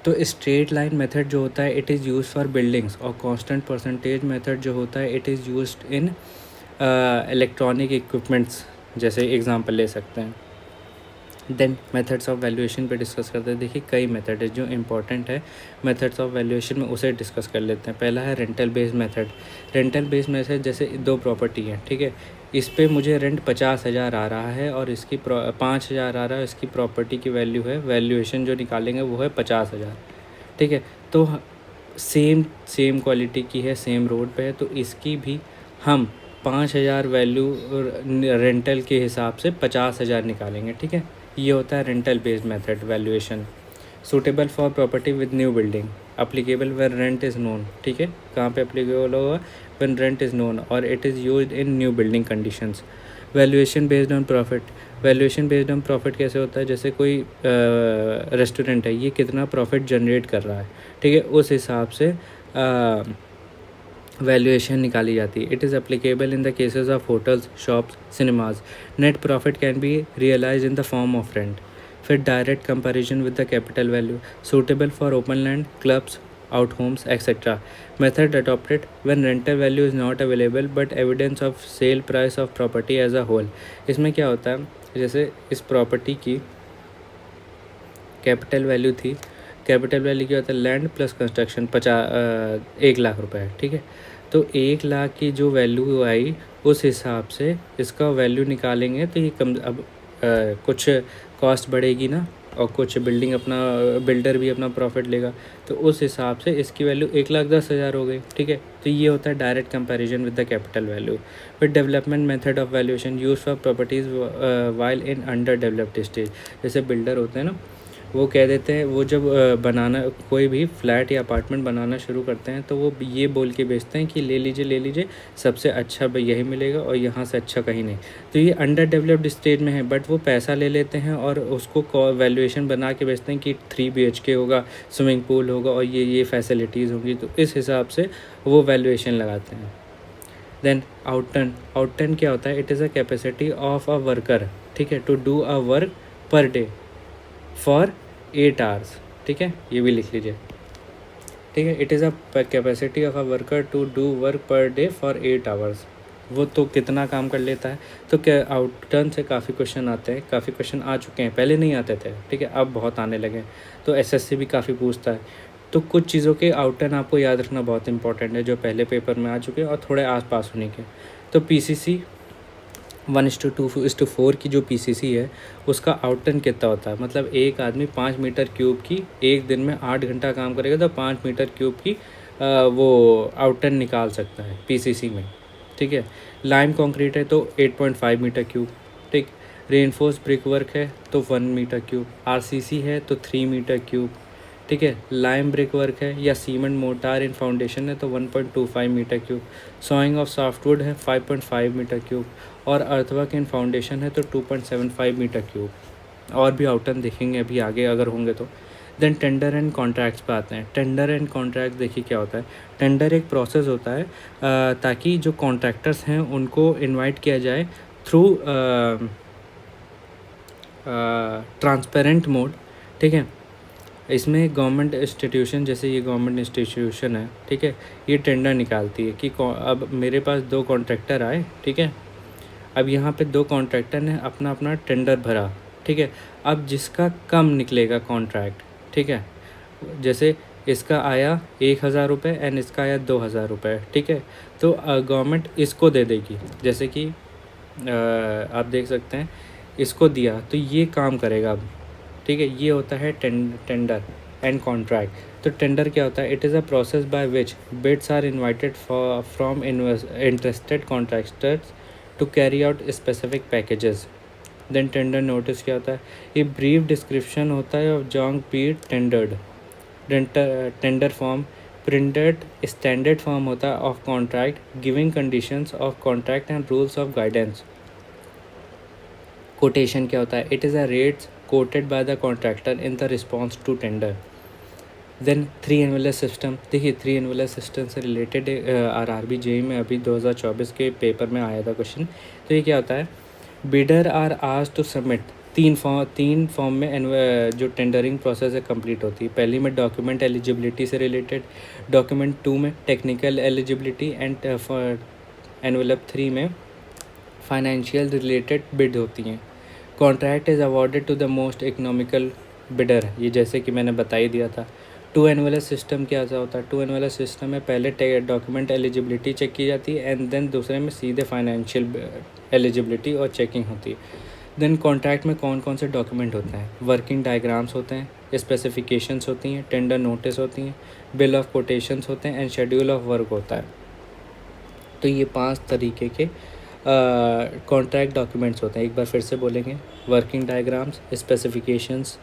तो स्ट्रेट लाइन मेथड जो होता है it is use for buildings, और कांस्टेंट परसेंटेज मेथड जो होता है it is used in electronic equipments. जैसे एग्जांपल ले सकते हैं, देन मेथड्स ऑफ वैल्यूएशन पे डिस्कस करते हैं। देखिए कई मेथड है जो इंपॉर्टेंट है मेथड्स ऑफ वैल्यूएशन में, उसे डिस्कस कर लेते हैं। पहला है rental based method. Rental based method जैसे दो प्रॉपर्टी है, ठीक है, इस पे मुझे रेंट 50,000 आ रहा है और इसकी 5,000 आ रहा है, इसकी प्रॉपर्टी की वैल्यू है, वैल्यूएशन जो निकालेंगे वो है 50,000, ठीक है। तो सेम क्वालिटी की है, सेम रोड पे है, तो इसकी भी हम 5,000 वैल्यू रेंटल के हिसाब से 50,000 निकालेंगे, ठीक है। ये होता है rental based method valuation. Suitable for property with new building, applicable when rent is known, ठीक है, कहाँ पे अप्लीकेबल होगा, वेन रेंट इज़ नोन और it is used in new building conditions. Valuation based on profit, valuation based on profit कैसे होता है, जैसे कोई रेस्टोरेंट है, ये कितना प्रॉफिट जनरेट कर रहा है, ठीक है, उस हिसाब से वैल्यूएशन निकाली जाती है। It is applicable in the cases of hotels, shops, cinemas. Net profit can be realize in the form of rent. फिर direct comparison with the capital value, suitable for open land, clubs, out homes etcetera. Method adopted when rental value is not available but evidence of sale price of property as a whole. इसमें क्या होता है, जैसे इस property की capital value थी, capital value क्या होता है, लैंड प्लस कंस्ट्रक्शन 1 लाख रुपए है, ठीक है। तो 1 लाख की जो वैल्यू आई उस हिसाब से इसका वैल्यू निकालेंगे तो ये कम, अब कुछ कॉस्ट बढ़ेगी ना, और कुछ बिल्डर भी अपना प्रॉफिट लेगा, तो उस हिसाब से इसकी वैल्यू 1,10,000 हो गई, ठीक है। तो ये होता है direct comparison with the capital value. फिर development method of valuation use for properties while in under developed stage. जैसे बिल्डर होते हैं ना, वो कह देते हैं, वो जब बनाना कोई भी फ्लैट या अपार्टमेंट बनाना शुरू करते हैं तो वो ये बोल के बेचते हैं कि ले लीजिए, सबसे अच्छा यही मिलेगा और यहाँ से अच्छा कहीं नहीं। तो ये अंडर डेवलप्ड स्टेज में है, बट वो पैसा ले लेते हैं और उसको वैल्यूएशन बना के बेचते हैं कि 3 BHK होगा, स्विमिंग पूल होगा और ये फैसिलिटीज़ होंगी, तो इस हिसाब से वो वैल्यूएशन लगाते हैं। देन आउटटर्न क्या होता है, it is a capacity of a worker, ठीक है, to do a work per day for 8 hours, ठीक है, ये भी लिख लीजिए, ठीक है। It is a capacity of a worker to do work per day for 8 hours. वो तो कितना काम कर लेता है। तो क्या आउटटर्न से काफ़ी क्वेश्चन आते हैं, काफ़ी क्वेश्चन आ चुके हैं, पहले नहीं आते थे, ठीक है, अब बहुत आने लगे। तो SSC भी काफ़ी पूछता है। तो कुछ चीज़ों के आउटटर्न आपको याद रखना बहुत इंपॉर्टेंट है, जो पहले पेपर में आ चुके हैं और थोड़े आसपास होने के। तो PCC 1:2:4 की जो PCC है उसका आउटटर्न कितना होता है, मतलब एक आदमी 5 मीटर क्यूब की एक दिन में 8 घंटा काम करेगा तो 5 मीटर क्यूब की वो आउटटर्न निकाल सकता है PCC में, ठीक है। लाइम कंक्रीट है तो 8.5 मीटर क्यूब, ठीक। रेनफोर्स ब्रिक वर्क है तो 1 मीटर क्यूब, RCC है तो 3 मीटर क्यूब, ठीक है। लाइम ब्रिक वर्क है या सीमेंट मोटार इन फाउंडेशन है तो 1.25 metre cube, sawing of softwood है 5.5 मीटर क्यूब और अर्थवर्क इन फाउंडेशन है तो 2.75 मीटर क्यूब। और भी आउटटर्न देखेंगे अभी आगे अगर होंगे तो। देन टेंडर एंड कॉन्ट्रैक्ट्स पे आते हैं। टेंडर एंड कॉन्ट्रैक्ट देखिए क्या होता है। टेंडर एक प्रोसेस होता है ताकि जो कॉन्ट्रैक्टर्स हैं उनको इनवाइट किया जाए थ्रू ट्रांसपेरेंट मोड, ठीक है। इसमें गवर्नमेंट इंस्टीट्यूशन, जैसे ये गवर्नमेंट इंस्टीट्यूशन है, ठीक है, ये टेंडर निकालती है कि अब मेरे पास 2 कॉन्ट्रैक्टर आए, ठीक है, अब यहाँ पे 2 कॉन्ट्रैक्टर ने अपना अपना टेंडर भरा, ठीक है। अब जिसका कम निकलेगा कॉन्ट्रैक्ट, ठीक है, जैसे इसका आया 1,000 रुपये एंड इसका आया 2,000 रुपये, ठीक है, तो गवर्नमेंट इसको दे देगी। जैसे कि आप देख सकते हैं इसको दिया तो ये काम करेगा अब, ठीक है। ये होता है टेंडर एंड कॉन्ट्रैक्ट। तो टेंडर क्या होता है, it is a process by which bids are invited from interested contractors to carry out specific packages. Then tender notice क्या होता है, ये ब्रीफ डिस्क्रिप्शन होता है ऑफ जॉन्ग bid tendered. Tender form printed standard form होता है of contract giving conditions of contract and rules of guidance. Quotation क्या होता है, it is a rates coated bye the contractor in the response to tender. Then 3 envelope system, देखिए 3 envelope system से related RRB JEE में अभी 2024 के paper में आया था क्वेश्चन। तो ये क्या होता है, bidder are asked to submit 3 form में जो टेंडरिंग प्रोसेस है कंप्लीट होती है। पहली में डॉक्यूमेंट एलिजिबिलिटी से रिलेटेड, डॉक्यूमेंट 2 में टेक्निकल एलिजिबिलिटी एंड एनवेलप 3 में फाइनेंशियल रिलेटेड बिड होती हैं। Contract is awarded to the most economical bidder, ये जैसे कि मैंने बता ही दिया था। टू एनवेलस सिस्टम क्या ऐसा होता है, टू एनवेलस सिस्टम में पहले डॉक्यूमेंट एलिजिबिलिटी चेक की जाती है एंड देन दूसरे में सीधे फाइनेंशियल एलिजिबिलिटी और चेकिंग होती है। देन कॉन्ट्रैक्ट में कौन कौन से डॉक्यूमेंट होते हैं, वर्किंग डायग्राम्स होते हैं, स्पेसिफिकेशंस होती हैं, टेंडर नोटिस होती हैं, बिल ऑफ कोटेशंस होते हैं एंड शेड्यूल ऑफ वर्क होता है। तो ये 5 तरीके के कॉन्ट्रैक्ट डॉक्यूमेंट्स होते हैं। एक बार फिर से बोलेंगे, working diagrams, specifications,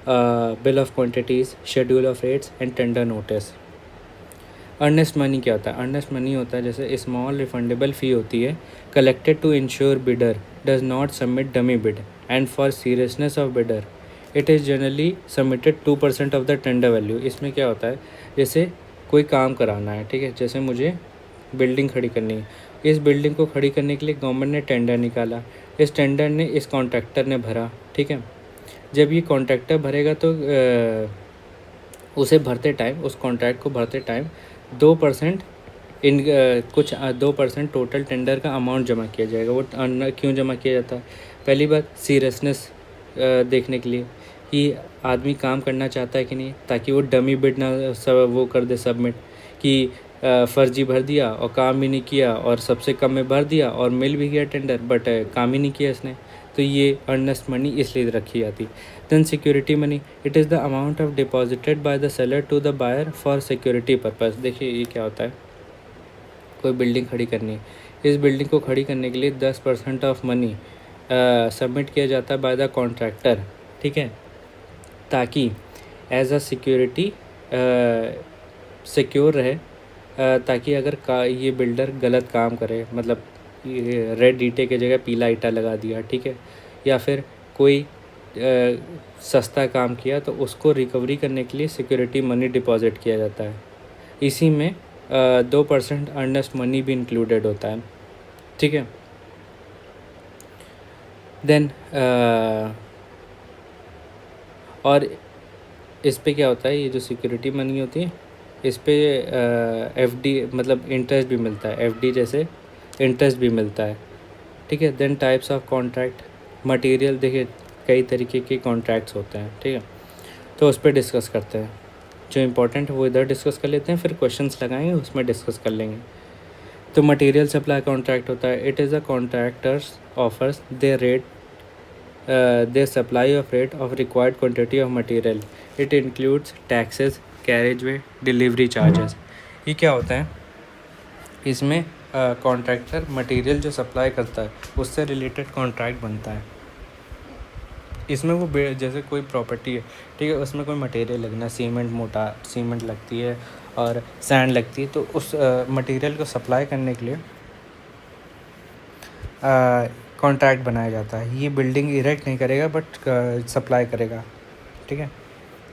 bill of quantities, schedule of rates and tender notice. Earnest money क्या होता है, अर्नेस्ट मनी होता है जैसे स्मॉल रिफंडेबल फ़ी होती है collected to ensure bidder does not submit dummy bid and for seriousness of bidder it is generally submitted 2% of the tender value. इसमें क्या होता है, जैसे कोई काम कराना है, ठीक है, जैसे मुझे बिल्डिंग खड़ी करनी है, इस बिल्डिंग को खड़ी करने के लिए गवर्नमेंट ने टेंडर निकाला, इस टेंडर ने इस कॉन्ट्रैक्टर ने भरा, ठीक है। जब ये कॉन्ट्रैक्टर भरेगा तो उसे भरते टाइम, उस कॉन्ट्रैक्ट को भरते टाइम 2% इन कुछ 2% टोटल टेंडर का अमाउंट जमा किया जाएगा। वो क्यों जमा किया जाता है, पहली बात सीरियसनेस देखने के लिए कि आदमी काम करना चाहता है कि नहीं, ताकि वो डमी बिड ना सब वो कर दे सबमिट कि फ़र्जी भर दिया और काम भी नहीं किया और सबसे कम में भर दिया और मिल भी गया टेंडर बट काम ही नहीं किया इसने। तो ये अर्नेस्ट मनी इसलिए रखी जाती। Then security money, it is the amount of deposited by the seller to the buyer for security purpose. देखिए ये क्या होता है, कोई बिल्डिंग खड़ी करनी है, इस बिल्डिंग को खड़ी करने के लिए 10% ऑफ मनी सबमिट किया जाता है बाय द कॉन्ट्रैक्टर, ठीक है, ताकि एज अ सिक्योरिटी सिक्योर रहे, ताकि अगर ये बिल्डर गलत काम करे, मतलब ये रेड ईंटे की जगह पीला ईंटा लगा दिया, ठीक है, या फिर कोई सस्ता काम किया तो उसको रिकवरी करने के लिए सिक्योरिटी मनी डिपॉजिट किया जाता है। इसी में 2% अर्नेस्ट मनी भी इंक्लूडेड होता है, ठीक है। देन और इस पे क्या होता है, ये जो सिक्योरिटी मनी होती है इस पे एफडी मतलब इंटरेस्ट भी मिलता है, एफडी जैसे इंटरेस्ट भी मिलता है, ठीक है। Then types of contract material, देखिए कई तरीके के कॉन्ट्रैक्ट्स होते हैं, ठीक है, तो उस पर डिस्कस करते हैं। जो इम्पोर्टेंट है वो इधर डिस्कस कर लेते हैं, फिर क्वेश्चंस लगाएंगे उसमें डिस्कस कर लेंगे। तो मटेरियल सप्लाई कॉन्ट्रैक्ट होता है, it is a contractors offers they rate their supply of rate of required quantity of material. It includes taxes, carriageway, delivery charges. ये क्या होता है, इसमें कॉन्ट्रैक्टर मटेरियल जो सप्लाई करता है उससे रिलेटेड कॉन्ट्रैक्ट बनता है। इसमें वो जैसे कोई प्रॉपर्टी है, ठीक है, उसमें कोई मटेरियल लगना, सीमेंट लगती है और सैंड लगती है, तो उस मटेरियल को सप्लाई करने के लिए कॉन्ट्रैक्ट बनाया जाता है। ये बिल्डिंग इरेक्ट नहीं करेगा बट सप्लाई करेगा, ठीक है।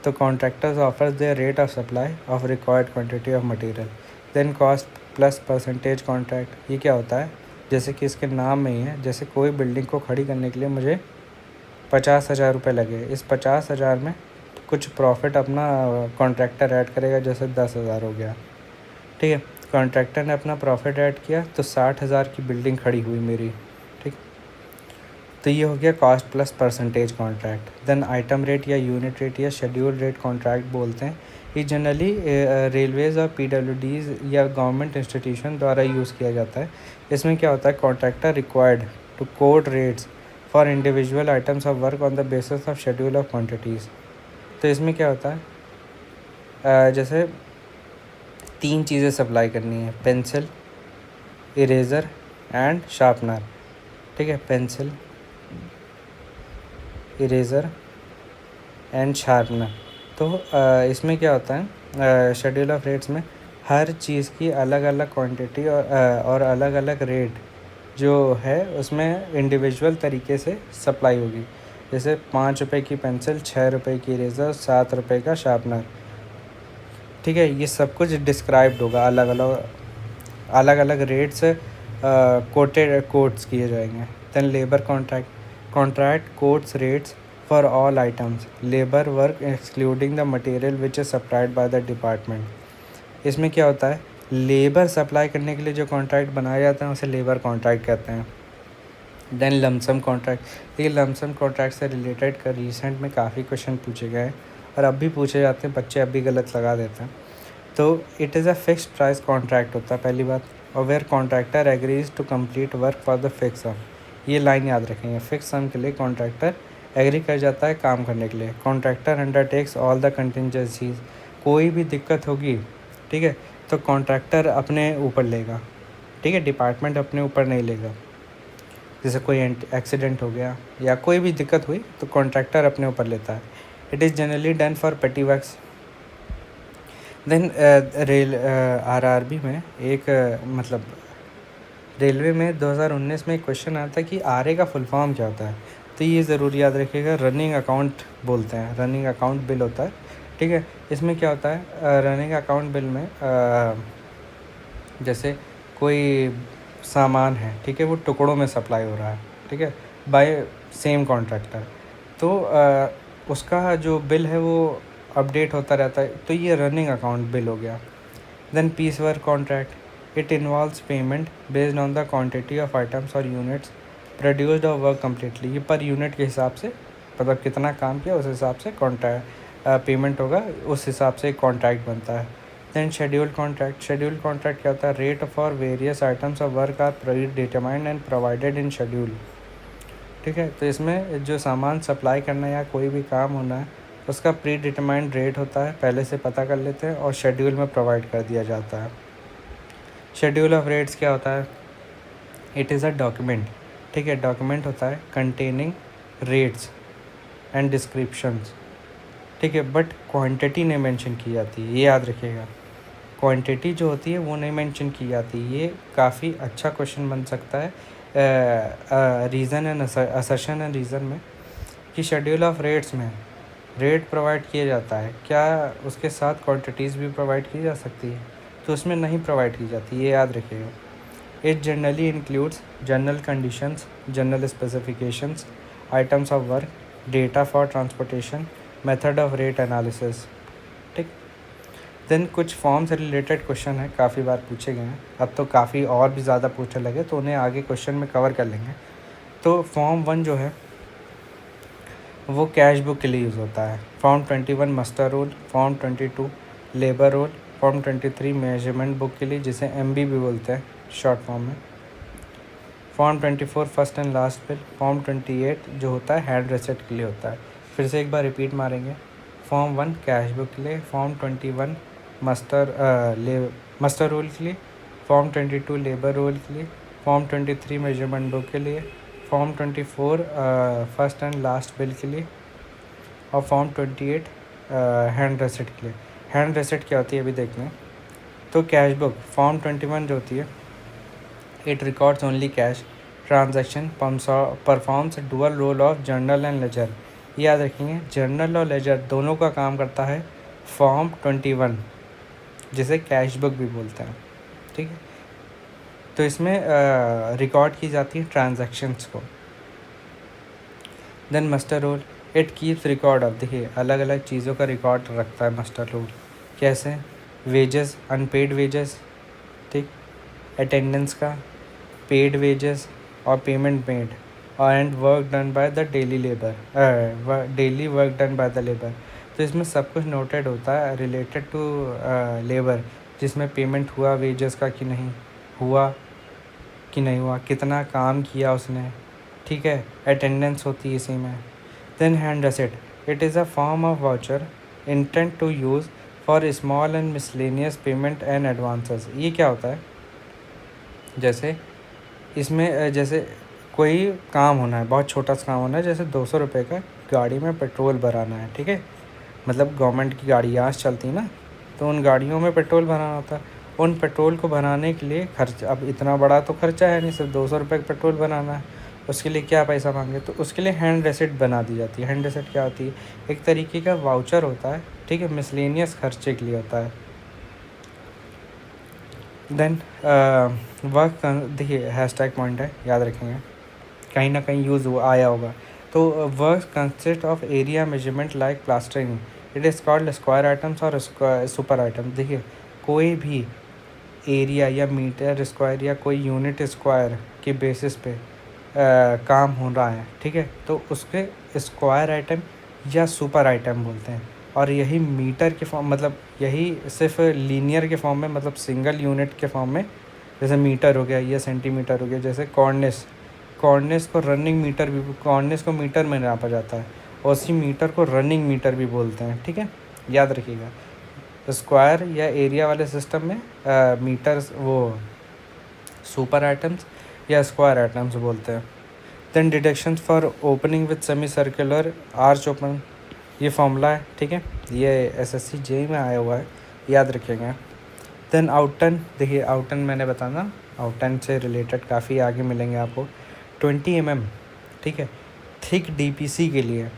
तो contractors offers their rate of supply of required quantity of material, then cost plus percentage contract. ये क्या होता है, जैसे कि इसके नाम में ही है, जैसे कोई बिल्डिंग को खड़ी करने के लिए मुझे 50,000 रुपये लगे, इस 50,000 में कुछ प्रॉफिट अपना कॉन्ट्रैक्टर ऐड करेगा, जैसे 10,000 हो गया, ठीक है। कॉन्ट्रैक्टर ने अपना प्रॉफिट ऐड किया तो 60,000 की बिल्डिंग खड़ी हुई मेरी, ठीक। तो ये हो गया cost plus percentage contract. Then item rate या यूनिट रेट या शेड्यूल रेट कॉन्ट्रैक्ट बोलते हैं। ये जनरली रेलवेज़ और PWDs या गवर्नमेंट इंस्टीट्यूशन द्वारा यूज़ किया जाता है। इसमें क्या होता है, contractor required to quote rates for individual items of work on the basis of schedule of quantities. तो इसमें क्या होता है, जैसे 3 चीज़ें सप्लाई करनी है, पेंसिल, इरेज़र एंड शार्पनर, ठीक है, पेंसिल, इरेज़र एंड शार्पनर। तो इसमें क्या होता है, शेड्यूल ऑफ रेट्स में हर चीज़ की अलग अलग क्वांटिटी और अलग अलग रेट जो है उसमें इंडिविजुअल तरीके से सप्लाई होगी। जैसे 5 रुपये की पेंसिल, 6 रुपये की इरेज़र, 7 रुपये का शार्पनर, ठीक है। ये सब कुछ डिस्क्राइब्ड होगा, अलग अलग रेट्स कोट्स किए जाएंगे। Then labour contract quotes rates for all items, labour work excluding the material which is supplied by the department. इसमें क्या होता है, लेबर सप्लाई करने के लिए जो कॉन्ट्रैक्ट बनाया जाता है उसे लेबर कॉन्ट्रैक्ट कहते हैं। देन लमसम कॉन्ट्रैक्ट, ये लमसम कॉन्ट्रैक्ट से रिलेटेड का रिसेंट में काफ़ी क्वेश्चन पूछे गए हैं और अब भी पूछे जाते हैं, बच्चे अब भी गलत लगा देते हैं। तो it is a fixed price contract होता है पहली बात, और where contractor agrees to complete work for the fix sum. ये लाइन याद रखेंगे, फिक्स सम के लिए कॉन्ट्रैक्टर एग्री कर जाता है काम करने के लिए। Contractor undertakes all the contingencies, कोई भी दिक्कत होगी, ठीक है, तो कॉन्ट्रैक्टर अपने ऊपर लेगा, ठीक है, डिपार्टमेंट अपने ऊपर नहीं लेगा। जैसे कोई एक्सीडेंट हो गया या कोई भी दिक्कत हुई तो कॉन्ट्रैक्टर अपने ऊपर लेता है। It is generally done for petty works. Then rail RRB में एक मतलब रेलवे में 2019 में एक क्वेश्चन आया था कि आरए का फुल फॉर्म क्या होता है, तो ये ज़रूर याद रखिएगा, रनिंग अकाउंट बोलते हैं, रनिंग अकाउंट बिल होता है, ठीक है। इसमें क्या होता है, रनिंग अकाउंट बिल में जैसे कोई सामान है, ठीक है, वो टुकड़ों में सप्लाई हो रहा है, ठीक है, बाय सेम कॉन्ट्रैक्टर, तो उसका जो बिल है वो अपडेट होता रहता है, तो ये रनिंग अकाउंट बिल हो गया। Then piece work contract, it involves payment based on the quantity of items और यूनिट्स प्रोड्यूस्ड और वर्क कम्प्लीटली। ये पर यूनिट के हिसाब से, मतलब कितना काम किया उस हिसाब से कॉन्ट्रैक्ट पेमेंट होगा, उस हिसाब से कॉन्ट्रैक्ट बनता है। Then scheduled contract, scheduled contract क्या होता है, rate for various items of work are predetermined and provided in schedule, ठीक है। तो इसमें जो सामान सप्लाई करना है या कोई भी काम होना है उसका प्री डिटरमाइंड रेट होता है, पहले से पता कर लेते हैं और शेड्यूल में प्रोवाइड कर दिया जाता है। शेड्यूल ऑफ रेट्स क्या होता है, इट इज़ अ डॉक्यूमेंट, ठीक है, डॉक्यूमेंट होता है कंटेनिंग रेट्स एंड डिस्क्रिप्शंस, ठीक है, बट क्वांटिटी नहीं मेंशन की जाती है, ये याद रखिएगा, क्वांटिटी जो होती है वो नहीं मेंशन की जाती। ये काफ़ी अच्छा क्वेश्चन बन सकता है reason and assertion and reason में, कि शेड्यूल ऑफ रेट्स में रेट प्रोवाइड किया जाता है, क्या उसके साथ क्वांटिटीज़ भी प्रोवाइड की जा सकती है, तो उसमें नहीं प्रोवाइड की जाती, ये याद रखिएगा। It generally includes general conditions, general specifications, items of work, data for transportation, method of rate analysis, ठीक। देन कुछ फॉर्म से रिलेटेड क्वेश्चन है, काफ़ी बार पूछे गए हैं, अब तो काफ़ी और भी ज़्यादा पूछने लगे, तो उन्हें आगे क्वेश्चन में कवर कर लेंगे। तो फॉर्म 1 जो है वो कैश बुक के लिए यूज़ होता है। Form 21 muster roll, form 22 labour roll, form 23 measurement book के लिए, जिसे MB भी बोलते हैं शॉर्ट फॉर्म में। Form 24 first and last bill, form 28 जो होता है हैंड रेसिप्ट के लिए होता है। फिर से एक बार रिपीट मारेंगे, फॉर्म 1 कैश बुक के लिए, फॉर्म 21 मस्टर रोल के लिए, फॉर्म 22 लेबर रोल के लिए, फॉर्म 23 मेजरमेंट बुक के लिए, form 24 first and last bill के लिए, और फॉर्म 28 हैंड रेसिप्ट के लिए। हैंड रेसिप्ट क्या होती है अभी देखते हैं। तो कैश बुक फॉर्म 21 जो होती है, it records only cash transaction, performs dual role of journal and ledger. याद रखेंगे, जर्नल और लेजर दोनों का काम करता है फॉर्म 21, जिसे कैश बुक भी बोलते हैं, ठीक है। तो इसमें रिकॉर्ड की जाती है ट्रांजैक्शंस को। Then muster roll, it keeps record of, देखिए अलग अलग चीज़ों का रिकॉर्ड रखता है मस्टर रोल। कैसे, वेजेस, अनपेड वेजेस, ठीक, अटेंडेंस का, पेड वेजेस और पेमेंट मेड, और and work done by the daily work done by the labour. तो इसमें सब कुछ नोटेड होता है रिलेटेड टू लेबर, जिसमें पेमेंट हुआ वेजेस का कि नहीं हुआ, कितना काम किया उसने, ठीक है, अटेंडेंस होती है इसी में। Then hand receipt, it is a form of voucher intent to use for small and miscellaneous payment and advances. ये क्या होता है, जैसे इसमें जैसे कोई काम होना है, बहुत छोटा सा काम होना है, जैसे 200 रुपये का गाड़ी में पेट्रोल भराना है, ठीक है, मतलब गवर्नमेंट की गाड़ी यहाँ से चलती ना, तो उन गाड़ियों में पेट्रोल भराना होता है। उन पेट्रोल को भराने के लिए खर्च, अब इतना बड़ा तो खर्चा है नहीं, सिर्फ 200 रुपये का पेट्रोल भराना है, उसके लिए क्या पैसा मांगे, तो उसके लिए हैंड रेसिप्ट बना दी जाती है। हैंड रेसिप्ट क्या होती है, एक तरीके का वाउचर होता है, ठीक है, मिसलेनियस खर्चे के लिए होता है। देन वर्क, देखिए हैशटैग पॉइंट है, याद रखेंगे, कहीं ना कहीं यूज़ आया होगा। तो work consist of area measurement like plastering, it is called square items और सुपर आइटम्स। देखिए कोई भी एरिया या मीटर स्क्वायर या कोई यूनिट स्क्वायर के बेसिस पे काम हो रहा है, ठीक है, तो उसके स्क्वायर आइटम या सुपर आइटम बोलते हैं। और यही मीटर के फॉर्म, मतलब यही सिर्फ लीनियर के फॉर्म में, मतलब सिंगल यूनिट के फॉर्म में, जैसे मीटर हो गया या सेंटीमीटर हो गया, जैसे कॉर्निस को रनिंग मीटर भी, कॉर्निस को मीटर में नापा जाता है और उसी मीटर को रनिंग मीटर भी बोलते हैं, ठीक है, याद रखिएगा। स्क्वायर या एरिया वाले सिस्टम में मीटर्स वो सुपर आइटम्स या स्क्वायर आइटम्स बोलते हैं। Then deductions for opening with semi circular arch open, ये फॉर्मूला है, ठीक है, ये एसएससी जेई में आया हुआ है, याद रखेंगे। देन आउटटर्न, देखिए आउटटर्न मैंने बताना, आउटटर्न से रिलेटेड काफ़ी आगे मिलेंगे आपको। 20 mm, ठीक है, थिक डीपीसी के लिए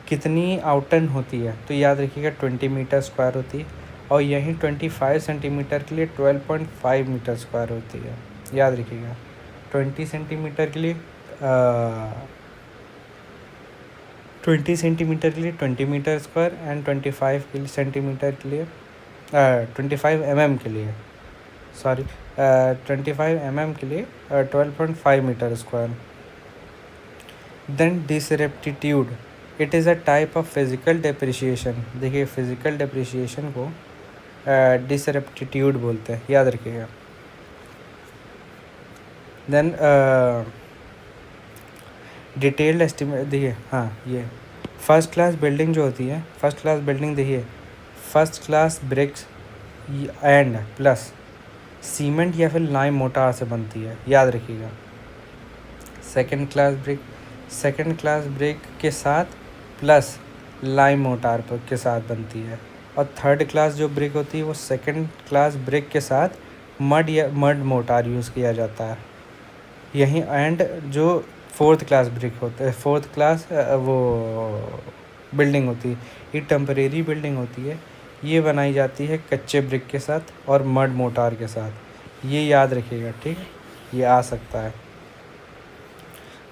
कितनी आउटटर्न होती है, तो याद रखिएगा 20 मीटर स्क्वायर होती है। और यहीं 25 सेंटीमीटर के लिए 12.5 मीटर स्क्वायर होती है, याद रखिएगा। 20 सेंटीमीटर के लिए 20 सेंटीमीटर के लिए 20 मीटर स्क्वायर एंड 25 के लिए सेंटीमीटर के लिए 25 mm के लिए, सॉरी 25 mm के लिए 12.5 metre square. Then decrepitude, it is a type of physical depreciation, देखिए फिज़िकल डेप्रिसिएशन को डिसरेप्टिट्यूड बोलते हैं, याद रखिएगा। देन डिटेल्ड एस्टिमेट, देखिए हाँ, ये फर्स्ट क्लास बिल्डिंग जो होती है, फर्स्ट क्लास बिल्डिंग देखिए, first class BRICS and plus cement या फिर लाइम मोटार से बनती है, याद रखिएगा। सेकंड क्लास ब्रिक के साथ प्लस लाइम मोटार पर के साथ बनती है। और थर्ड क्लास जो ब्रिक होती है वो सेकंड क्लास ब्रिक के साथ मड मोटार यूज़ किया जाता है। यहीं एंड जो फोर्थ क्लास ब्रिक होता है, फोर्थ क्लास वो बिल्डिंग होती है, ये टेम्परेरी बिल्डिंग होती है, ये बनाई जाती है कच्चे ब्रिक के साथ और मड मोटार के साथ, ये याद रखिएगा, ठीक, ये आ सकता है।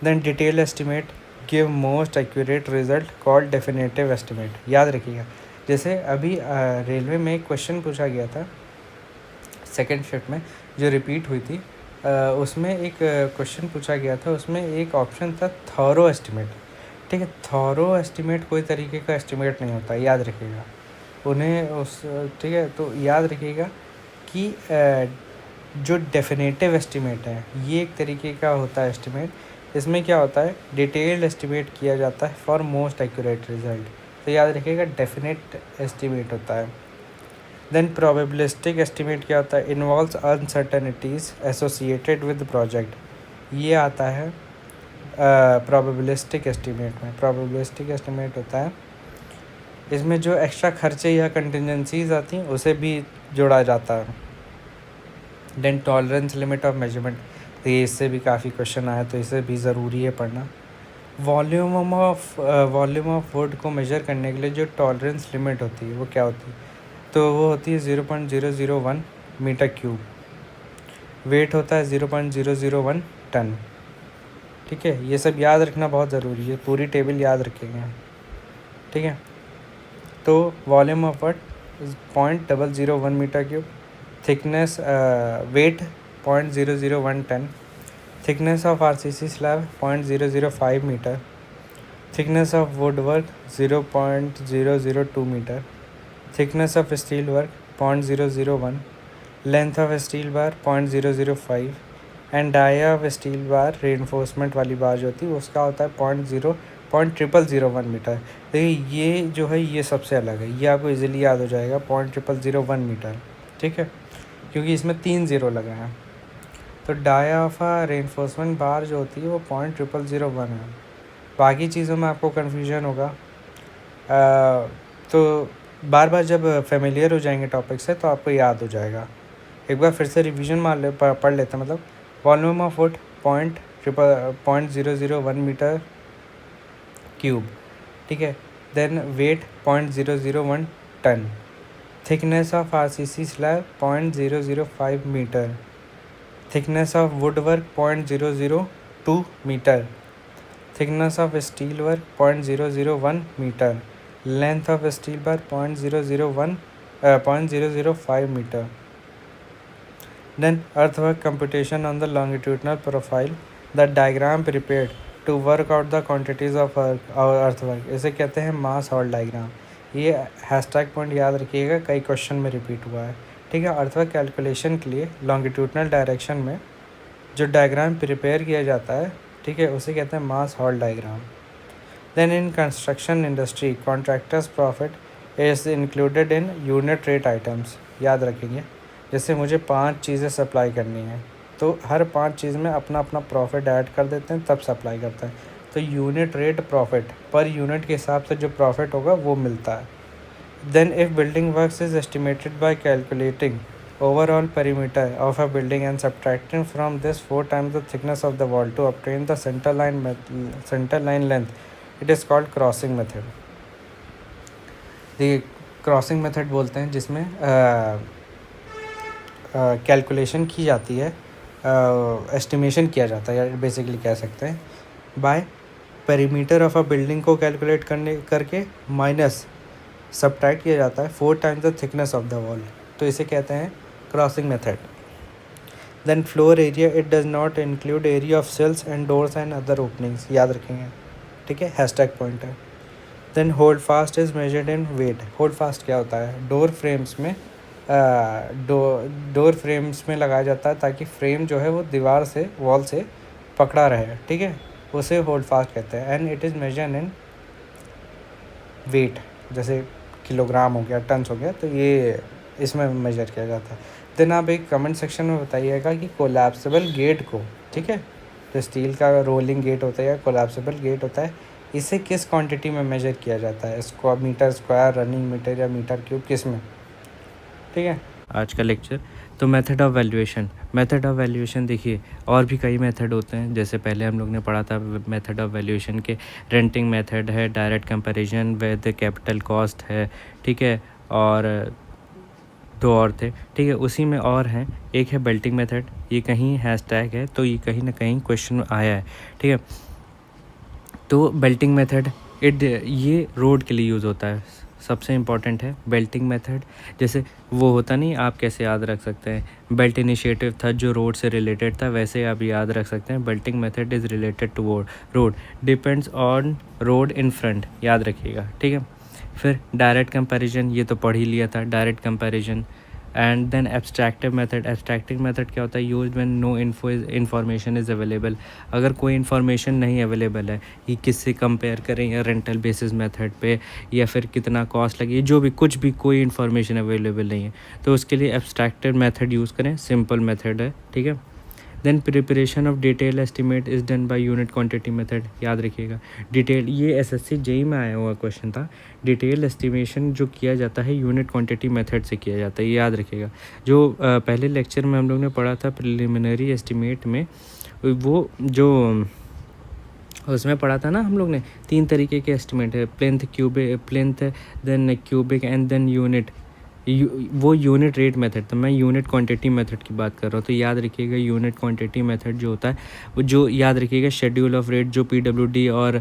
Then detail estimate give most accurate result called definitive estimate, याद रखिएगा। जैसे अभी रेलवे में एक क्वेश्चन पूछा गया था सेकेंड शिफ्ट में, जो रिपीट हुई थी, उसमें एक क्वेश्चन पूछा गया था, उसमें एक ऑप्शन था थॉरो एस्टिमेट, ठीक है। थॉरो एस्टिमेट कोई तरीके का एस्टिमेट नहीं होता, याद रखिएगा उन्हें उस, ठीक है, तो याद रखिएगा कि जो डेफिनेटिव एस्टिमेट है ये एक तरीके का होता है एस्टिमेट। इसमें क्या होता है, डिटेल्ड एस्टिमेट किया जाता है फॉर मोस्ट एक्यूरेट रिजल्ट, तो याद रखिएगा डेफिनेट एस्टिमेट होता है। देन प्रोबेबिलिस्टिक एस्टिमेट क्या होता है, involves uncertainties associated with project, ये आता है प्रोबेबिलिस्टिक एस्टिमेट में। प्रोबेबिलिस्टिक एस्टिमेट होता है, इसमें जो एक्स्ट्रा खर्चे या कंटिजेंसीज आती हैं उसे भी जोड़ा जाता है। Then tolerance limit of measurement, तो ये इससे भी काफ़ी क्वेश्चन आया, तो इसे भी ज़रूरी है पढ़ना। वॉल्यूम ऑफ वुड को मेजर करने के लिए जो टॉलरेंस लिमिट होती है वो क्या होती है, तो वो होती है 0.001 मीटर क्यूब। वेट होता है 0.001 टन, ठीक है, ये सब याद रखना बहुत ज़रूरी है, पूरी टेबल याद रखेंगे, ठीक है। तो volume of wood 0.001 metre cube, thickness weight 0.001 ton, thickness of RCC slab 0.005 metre, thickness of wood work 0.002 metre, thickness of steel work 0.001, length of steel bar 0.005 and dia of steel bar reinforcement वाली bar जो होती है उसका होता है 0.0001 metre. देखिए ये जो है ये सबसे अलग है, ये आपको इजीली याद हो जाएगा 0.0001 मीटर, ठीक है, क्योंकि इसमें 3 0 लगे हैं। तो डाया ऑफ रेनफोर्समेंट बार जो होती है वो 0.0001 है। बाकी चीज़ों में आपको कन्फ्यूजन होगा, तो बार बार जब फेमिलियर हो जाएंगे टॉपिक से तो आपको याद हो जाएगा। एक बार फिर से रिवीजन पढ़ लेते हैं। मतलब volume of wood 0.001 metre cube, ठीक है। Then weight 0.001 ton, thickness of RCC slab 0.005 metre, thickness of wood work 0.002 metre, thickness of steel work 0.001 metre, length of steel bar 0.005 metre. Then earthwork computation on the longitudinal profile the diagram prepared to work out the quantities of earthwork, इसे कहते हैं mass haul diagram. ये hashtag point याद रखिएगा, कई question में repeat हुआ है, ठीक है। अर्थवर्क कैलकुलेशन के लिए लॉन्गिट्यूडनल डायरेक्शन में जो डायग्राम प्रिपेयर किया जाता है, ठीक है, उसे कहते हैं mass haul diagram. Then in construction industry contractors profit is included in unit rate items, याद रखेंगे। जैसे मुझे 5 चीज़ें सप्लाई करनी है, तो हर 5 चीज़ में अपना अपना प्रॉफिट ऐड कर देते हैं, तब सप्लाई करते हैं। तो unit rate profit per unit के हिसाब से जो प्रॉफिट होगा वो मिलता है। Then if building works is estimated by calculating overall perimeter of a building and subtracting from this 4 times the thickness of the wall to obtain the center line length, it is called crossing method। देखिए crossing method बोलते हैं जिसमें calculation की जाती है, estimation किया जाता है, या बेसिकली कह सकते हैं by perimeter of a building को कैलकुलेट करके माइनस सब्ट्रैक्ट किया जाता है 4 times the thickness of the wall, तो इसे कहते हैं crossing method. Then floor area, it does not include area of cells and doors and other openings, याद रखेंगे, ठीक है, हैशटैग पॉइंट है। Then hold fast is measured in weight, hold fast क्या होता है, डोर फ्रेम्स में लगाया जाता है ताकि फ्रेम जो है वो दीवार से वॉल से पकड़ा रहे, ठीक है, उसे होल्ड फास्ट कहते हैं। And it is measured in weight, जैसे किलोग्राम हो गया, टन्स हो गया, तो ये इसमें मेजर किया जाता है। देन आप एक कमेंट सेक्शन में बताइएगा कि कोलैप्सिबल गेट को, ठीक है, जो स्टील का रोलिंग गेट होता है या कोलैप्सिबल गेट होता है, इसे किस क्वांटिटी में मेजर किया जाता है, मीटर स्क्वायर, रनिंग मीटर या मीटर क्यूब, किस में, ठीक है। आज का लेक्चर तो मेथड ऑफ वैल्यूएशन देखिए, और भी कई मेथड होते हैं, जैसे पहले हम लोग ने पढ़ा था मेथड ऑफ वैल्यूएशन के, रेंटिंग मेथड है, direct comparison with capital cost है, ठीक है, और 2 और थे, ठीक है, उसी में और हैं, एक है बेल्टिंग मेथड, ये कहीं हैशटैग है तो ये कहीं ना कहीं क्वेश्चन में आया है, ठीक है। तो बेल्टिंग मेथड ये रोड के लिए यूज़ होता है, सबसे इम्पॉर्टेंट है बेल्टिंग मेथड। जैसे वो होता नहीं, आप कैसे याद रख सकते हैं, बेल्ट इनिशिएटिव था जो रोड से रिलेटेड था, वैसे आप याद रख सकते हैं belting method is related to road, depends on road in front, याद रखिएगा, ठीक है। फिर डायरेक्ट कंपैरिजन, ये तो पढ़ ही लिया था, direct comparison. And then abstractive method क्या होता है, use when no information is available, अगर कोई इन्फॉर्मेशन नहीं अवेलेबल है कि किससे कंपेयर करें, या रेंटल बेसिस मेथड पे, या फिर कितना कॉस्ट लगी, जो भी कुछ भी कोई इन्फॉर्मेशन अवेलेबल नहीं है, तो उसके लिए एब्स्ट्रैक्टिव मेथड यूज़ करें, सिंपल मेथड है, ठीक है। Then preparation of detail estimate is done by unit quantity method, याद रखिएगा, डिटेल, ये एसएससी जेईई में आया हुआ क्वेश्चन था, डिटेल एस्टिमेशन जो किया जाता है यूनिट क्वांटिटी मेथड से किया जाता है, ये याद रखिएगा। जो पहले लेक्चर में हम लोग ने पढ़ा था प्रिलिमिनरी एस्टिमेट में, वो जो उसमें पढ़ा था ना हम लोग ने, 3 तरीके के एस्टिमेट है, plinth then cubic and then unit, वो यूनिट रेट मेथड था, मैं यूनिट क्वांटिटी मेथड की बात कर रहा हूँ। तो याद रखिएगा यूनिट क्वांटिटी मेथड जो होता है, वो जो याद रखिएगा शेड्यूल ऑफ रेट जो पीडब्ल्यूडी और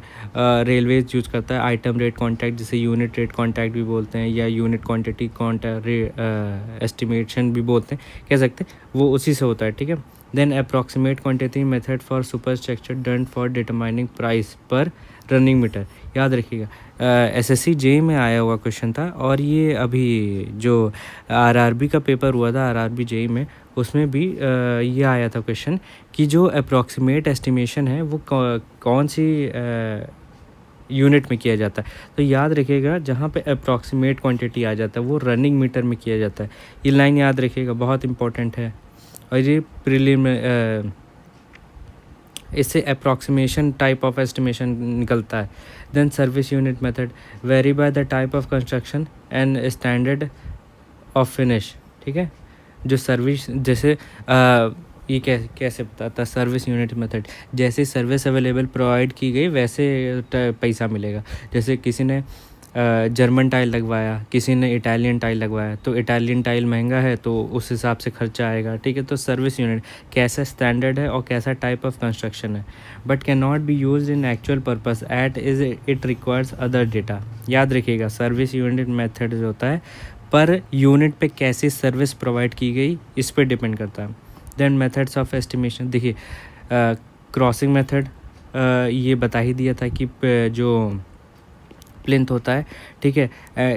रेलवेज यूज़ करता है, आइटम रेट कॉन्टैक्ट जिसे यूनिट रेट कॉन्टैक्ट भी बोलते हैं, या यूनिट क्वांटिटी एस्टिमेशन भी बोलते हैं, कह सकते हैं, वो उसी से होता है, ठीक है। Then approximate quantity method for superstructure done for determining price per running metre, याद रखिएगा, एसएससी जेईई में आया हुआ क्वेश्चन था। और ये अभी जो आरआरबी का पेपर हुआ था, आरआरबी जेईई में, उसमें भी ये आया था क्वेश्चन कि जो अप्रॉक्सीमेट एस्टिमेशन है वो कौन सी यूनिट में किया जाता है। तो याद रखिएगा जहाँ पे अप्रॉक्सीमेट क्वांटिटी आ जाता है वो रनिंग मीटर में किया जाता है, ये लाइन याद रखिएगा, बहुत इंपॉर्टेंट है। और ये इससे अप्रॉक्सीमेशन टाइप ऑफ एस्टिमेशन निकलता है। Then service unit method vary by the type of construction and standard of finish, ठीक है। जो सर्विस, जैसे ये कैसे बताता, सर्विस यूनिट मेथड, जैसे सर्विस अवेलेबल प्रोवाइड की गई वैसे पैसा मिलेगा। जैसे किसी ने जर्मन टाइल लगवाया, किसी ने इटालियन टाइल लगवाया, तो इटालियन टाइल महंगा है तो उस हिसाब से खर्चा आएगा, ठीक है। तो सर्विस यूनिट कैसा स्टैंडर्ड है और कैसा टाइप ऑफ कंस्ट्रक्शन है, but can not be use in actual purpose at is it requires other data. याद रखिएगा सर्विस यूनिट मेथड जो होता है पर यूनिट पे कैसी सर्विस प्रोवाइड की गई इस पर डिपेंड करता है। देन मेथड्स ऑफ एस्टिमेशन, देखिए क्रॉसिंग मेथड ये बता ही दिया था कि जो प्लिंथ होता है, ठीक है,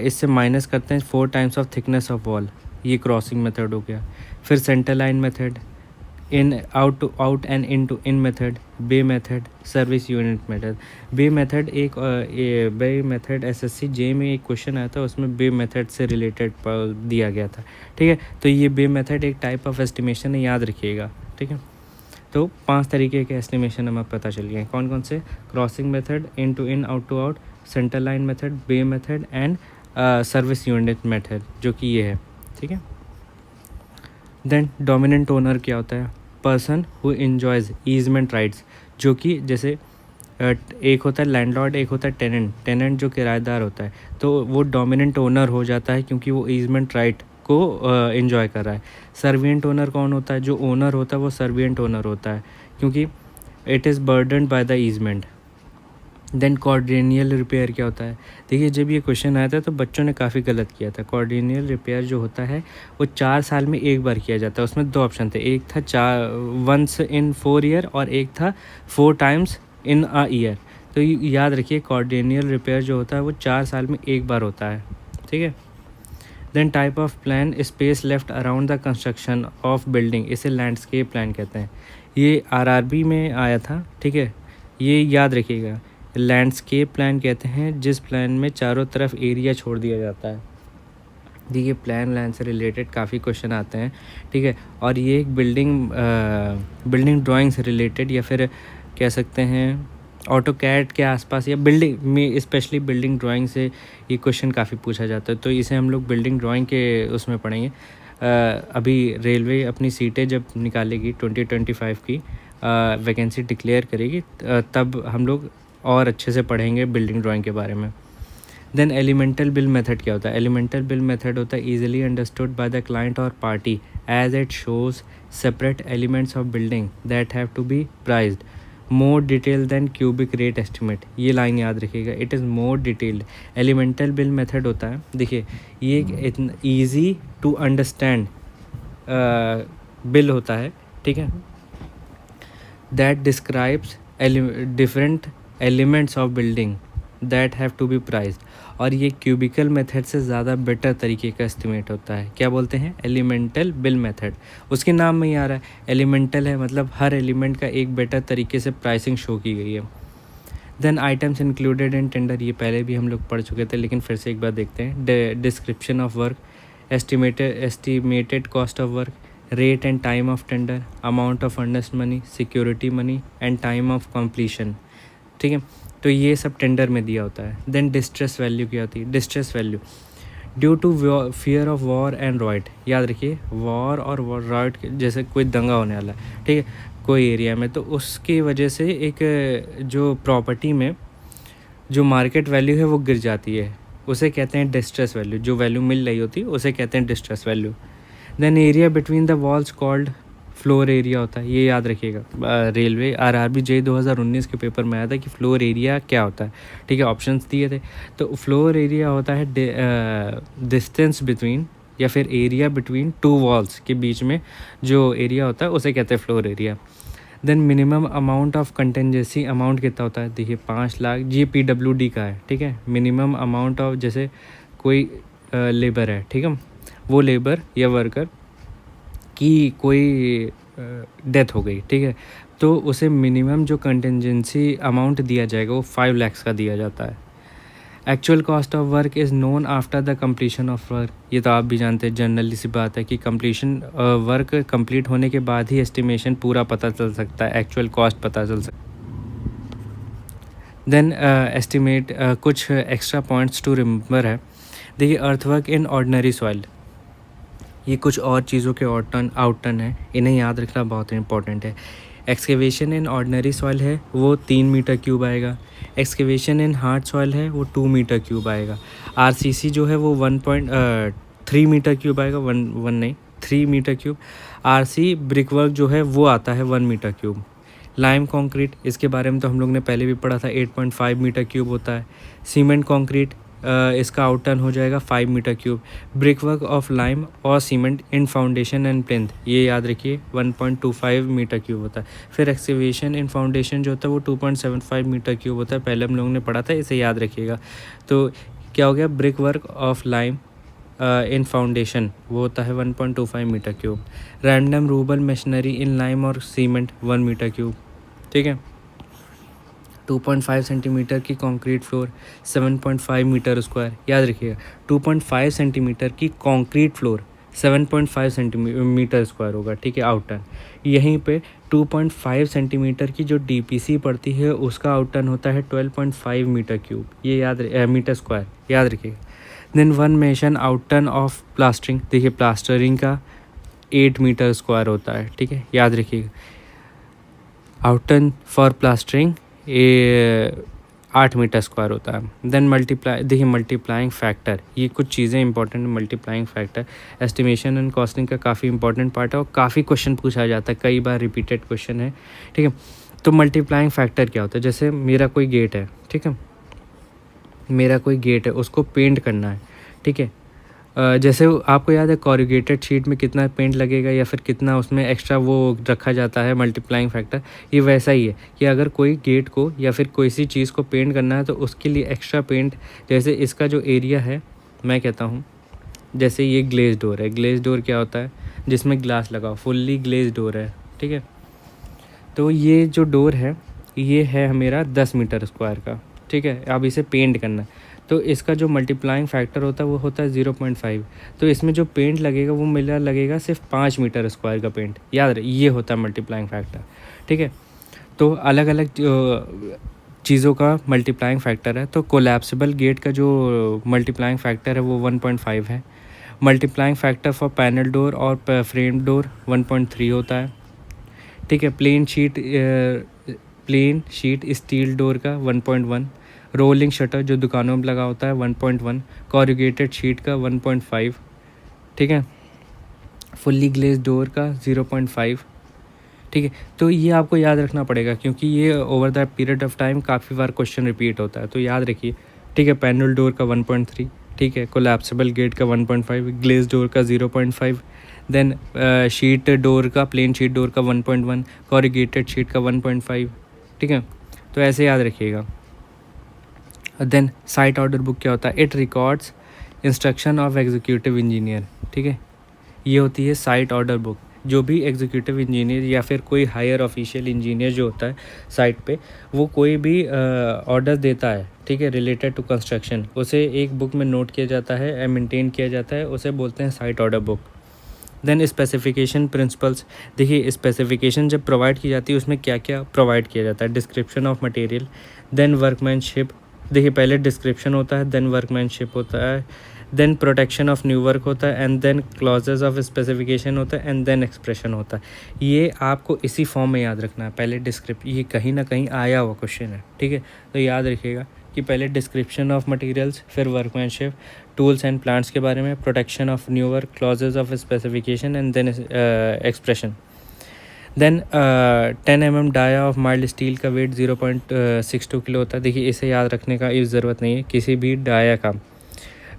इससे माइनस करते हैं 4 times of thickness of wall, ये क्रॉसिंग मेथड हो गया। फिर centre line method, in out to out and in to in method, bay method, service unit method. Bay method bay method SSC JE में एक question आया था, उसमें बे method से रिलेटेड दिया गया था, ठीक है। तो ये बे मेथड एक टाइप ऑफ एस्टिमेशन है, याद रखिएगा, ठीक है। तो 5 तरीके के एस्टिमेशन हमें पता चल गए, कौन कौन से? Crossing method, in to in, out to out, centre line method, bay method and service unit method, जो कि ये है, ठीक है। देन डोमिनेंट ओनर क्या होता है? Person who enjoys easement rights, जो कि जैसे एक होता है लैंडलॉर्ड, एक होता है टेनेंट। टेनेंट जो किराएदार होता है, तो वो डोमिनेंट ओनर हो जाता है क्योंकि वो ईजमेंट राइट को एंजॉय कर रहा है। सर्विएंट ओनर कौन होता है? जो ओनर होता है वो सर्विएंट ओनर होता है क्योंकि it is burdened by the easement. Then quadrennial repair क्या होता है? देखिए, जब ये क्वेश्चन आया था तो बच्चों ने काफ़ी गलत किया था। क्वाड्रेनियल रिपेयर जो होता है वो 4 साल में एक बार किया जाता है। उसमें 2 ऑप्शन थे, एक था वंस इन 4 ईयर और एक था 4 टाइम्स इन अ ईयर। तो याद रखिए, क्वाड्रेनियल रिपेयर जो होता है वो 4 साल में एक बार होता है, ठीक है। Then type of plan, space left around the construction of building, इसे लैंडस्केप प्लान कहते हैं। ये आरआरबी में आया था, ठीक है, ये याद रखिएगा। लैंडस्केप प्लान कहते हैं जिस प्लान में चारों तरफ एरिया छोड़ दिया जाता है। देखिए, प्लान लैंड से रिलेटेड काफ़ी क्वेश्चन आते हैं, ठीक है। और ये एक बिल्डिंग ड्राइंग से रिलेटेड, या फिर कह सकते हैं ऑटो कैड के आसपास, या बिल्डिंग में स्पेशली बिल्डिंग ड्राइंग से ये क्वेश्चन काफ़ी पूछा जाता है। तो इसे हम लोग बिल्डिंग ड्राइंग के उसमें पढ़ेंगे। अभी रेलवे अपनी सीटें जब निकालेगी 2025 की वैकेंसी डिक्लेयर करेगी, तब हम लोग और अच्छे से पढ़ेंगे बिल्डिंग ड्राइंग के बारे में। देन एलिमेंटल बिल मेथड क्या होता है? एलिमेंटल बिल मेथड होता है easily understood by the client और party as it shows separate elements of building that have to be priced more detail than cubic rate estimate. ये line याद रखिएगा, it is more detailed. Elemental bill method होता है, देखिए, ये एक easy to understand bill होता है, ठीक है, that describes different elements of building that have to be priced. और ये क्यूबिकल मेथड से ज़्यादा बेटर तरीके का एस्टिमेट होता है। क्या बोलते हैं? Elemental bill method. उसके नाम में ही आ रहा है, एलिमेंटल है, मतलब हर एलिमेंट का एक बेटर तरीके से प्राइसिंग शो की गई है। Then items included in tender, ये पहले भी हम लोग पढ़ चुके थे, लेकिन फिर से एक बार देखते हैं। Description of work, estimated cost of work, rate and time of tender, amount of earnest money, security money and time of completion, ठीक है। तो ये सब टेंडर में दिया होता है। देन डिस्ट्रेस वैल्यू क्या होती है? Distress value due to fear of war and riot, याद रखिए, वॉर और रॉयट, जैसे कोई दंगा होने वाला है, ठीक है, कोई एरिया में, तो उसकी वजह से एक जो प्रॉपर्टी में जो मार्केट वैल्यू है वो गिर जाती है, उसे कहते हैं डिस्ट्रेस वैल्यू। जो वैल्यू मिल रही होती है उसे कहते हैं distress value. Then area between the walls called floor area होता है, ये याद रखिएगा। रेलवे आरआरबी जे 2019 के पेपर में आया था कि फ्लोर एरिया क्या होता है, ठीक है, ऑप्शंस दिए थे। तो फ्लोर एरिया होता है डिस्टेंस बिटवीन, या फिर एरिया बिटवीन 2 वॉल्स के बीच में जो एरिया होता है उसे कहते हैं floor area. Then minimum amount of contingency amount कितना होता है? देखिए, 5 लाख, जी PWD का है, ठीक है। मिनिमम अमाउंट ऑफ, जैसे कोई लेबर है, ठीक है, वो लेबर या वर्कर की कोई डेथ हो गई, ठीक है, तो उसे मिनिमम जो कंटेंजेंसी अमाउंट दिया जाएगा वो 5 लाख का दिया जाता है। Actual cost of work is known after the completion of work, ये तो आप भी जानते हैं, जनरली सी बात है कि कंप्लीशन वर्क कंप्लीट होने के बाद ही एस्टिमेशन पूरा पता चल सकता है, एक्चुअल कॉस्ट पता चल सकता है। देन एस्टिमेट, कुछ एक्स्ट्रा पॉइंट्स टू रिमेंबर है। देखिए, अर्थवर्क इन ऑर्डिनरी सॉइल, ये कुछ और चीज़ों के आउटटर्न है, इन्हें याद रखना बहुत इंपॉर्टेंट है। एक्सकेवेशन इन ऑर्डिनरी सॉइल है वो 3 मीटर क्यूब आएगा। एक्सकेवेशन इन हार्ड सॉइल है वो 2 मीटर क्यूब आएगा। आरसीसी जो है वो 1.3 मीटर क्यूब आएगा, 3 मीटर क्यूब। आरसी ब्रिकवर्क जो है वो आता है 1 मीटर क्यूब। लाइम कंक्रीट, इसके बारे में तो हम लोग ने पहले भी पढ़ा था, 8.5 मीटर क्यूब होता है। सीमेंट कंक्रीट इसका आउटटर्न हो जाएगा 5 metre cube. Brick work of lime और cement in foundation and plinth, ये याद रखिए 1.25 मीटर क्यूब होता है। फिर एक्सकेवेशन इन फाउंडेशन जो होता है वो 2.75 मीटर क्यूब होता है, पहले हम लोगों ने पढ़ा था, इसे याद रखिएगा। तो क्या हो गया, brick work of lime in foundation वो होता है 1.25 metre cube. Random rubble masonry in lime और सीमेंट 1 मीटर क्यूब, ठीक है। 2.5 सेंटीमीटर की कंक्रीट फ्लोर 7.5 मीटर स्क्वायर, याद रखिएगा 2.5 सेंटीमीटर की कंक्रीट फ्लोर 7.5 सेंटीमीटर स्क्वायर होगा, ठीक है, आउटटर्न। यहीं पे 2.5 सेंटीमीटर की जो डीपीसी पड़ती है उसका आउटटर्न होता है 12.5 मीटर क्यूब, ये मीटर स्क्वायर, याद रखिएगा। Then one mason outturn of plastering, देखिए प्लास्टरिंग का 8 मीटर स्क्वायर होता है, ठीक है, याद रखिएगा। आउटटर्न फॉर प्लास्टरिंग 8 मीटर स्क्वायर होता है। देन मल्टीप्लाई, देखिए मल्टीप्लाइंग फैक्टर, ये कुछ चीज़ें important, multiplying factor estimation and costing का काफ़ी इंपॉर्टेंट पार्ट है और काफ़ी क्वेश्चन पूछा जाता है, कई बार रिपीटेड क्वेश्चन है, ठीक है। तो मल्टीप्लाइंग फैक्टर क्या होता है, जैसे मेरा कोई गेट है, ठीक है, मेरा कोई गेट है, उसको पेंट करना है, ठीक है। जैसे आपको याद है कॉरुगेटेड शीट में कितना पेंट लगेगा या फिर कितना उसमें एक्स्ट्रा वो रखा जाता है मल्टीप्लाइंग फैक्टर, ये वैसा ही है कि अगर कोई गेट को या फिर कोई सी चीज़ को पेंट करना है तो उसके लिए एक्स्ट्रा पेंट, जैसे इसका जो एरिया है, मैं कहता हूँ जैसे ये ग्लेज डोर है, ग्लेज डोर क्या होता है, जिसमें ग्लास लगा, फुल्ली ग्लेज डोर है, ठीक है। तो ये जो डोर है ये है मेरा 10 मीटर स्क्वायर का, ठीक है। अब इसे पेंट करना है तो इसका जो मल्टीप्लाइंग फैक्टर होता है वो होता है 0.5। तो इसमें जो पेंट लगेगा वो मेरा लगेगा सिर्फ 5 मीटर स्क्वायर का पेंट, याद रहे, ये होता है मल्टीप्लाइंग फैक्टर, ठीक है। तो अलग अलग चीज़ों का मल्टीप्लाइंग फैक्टर है। तो कोलैप्सिबल गेट का जो मल्टीप्लाइंग फैक्टर है वो 1.5 है। Multiplying factor for panel door और फ्रेम डोर 1.3 होता है, ठीक है। प्लेन शीट स्टील डोर का 1.1, रोलिंग शटर जो दुकानों में लगा होता है 1.1, कॉरुगेटेड शीट का 1.5, ठीक है, फुल्ली ग्लेज डोर का 0.5, ठीक है। तो ये आपको याद रखना पड़ेगा क्योंकि ये over the period of time काफ़ी बार क्वेश्चन रिपीट होता है, तो याद रखिए, ठीक है। पैनल डोर का 1.3, ठीक है, कोलैप्सिबल गेट का 1.5, ग्लेज डोर का 0.5, देन शीट डोर का, प्लेन शीट डोर का 1.1, कॉरुगेटेड शीट का 1.5, ठीक है। तो ऐसे याद रखिएगा। देन साइट ऑर्डर बुक क्या होता है, it records instruction of executive engineer, ठीक है, ये होती है साइट ऑर्डर बुक। जो भी एग्जीक्यूटिव इंजीनियर या फिर कोई हायर ऑफिशियल इंजीनियर जो होता है साइट पे, वो कोई भी ऑर्डर देता है, ठीक है, रिलेटेड टू कंस्ट्रक्शन, उसे एक बुक में नोट किया जाता है, मेंटेन किया जाता है, उसे बोलते हैं site order book. Then specification principles, देखिए स्पेसिफिकेशन जब प्रोवाइड की जाती है उसमें क्या क्या प्रोवाइड किया जाता है, description of material, then workmanship, देखिए पहले डिस्क्रिप्शन होता है, देन वर्कमैनशिप होता है, then protection of new work होता है, and then clauses of specification होता है, एंड देन एक्सप्रेशन होता है। ये आपको इसी फॉर्म में याद रखना है, पहले ये कहीं ना कहीं आया हुआ क्वेश्चन है, ठीक है। तो याद रखिएगा कि पहले डिस्क्रिप्शन ऑफ मटेरियल्स, फिर वर्कमैनशिप, टूल्स एंड प्लांट्स के बारे में, protection of new work, clauses of specification, and then expression. Then 10 mm dia of mild steel का वेट 0.62 किलो होता है। देखिए इसे याद रखने का इस ज़रूरत नहीं है, किसी भी डाया का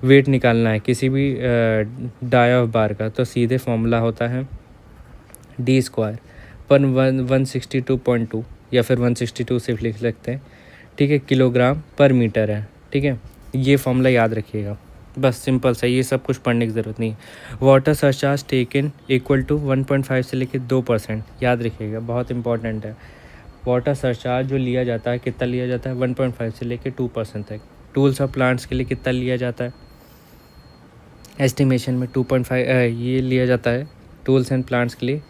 वेट निकालना है, किसी भी डाया ऑफ बार का, तो सीधे फॉर्मूला होता है d स्क्वायर पर 162.2 या फिर 162 सिर्फ लिख सकते हैं, ठीक है, किलोग्राम पर मीटर है, ठीक है। ये फॉर्मूला याद रखिएगा, बस सिंपल सा, ये सब कुछ पढ़ने की ज़रूरत नहीं है। Water surcharge taken equal to 1.5 से लेकर 2%, याद रखिएगा, बहुत इंपॉर्टेंट है। वाटर सरचार्ज जो लिया जाता है कितना लिया जाता है, 1.5 से लेकर 2% तक। टूल्स और प्लांट्स के लिए कितना लिया जाता है, एस्टिमेशन में 2.5 ये लिया जाता है टूल्स एंड प्लांट्स के लिए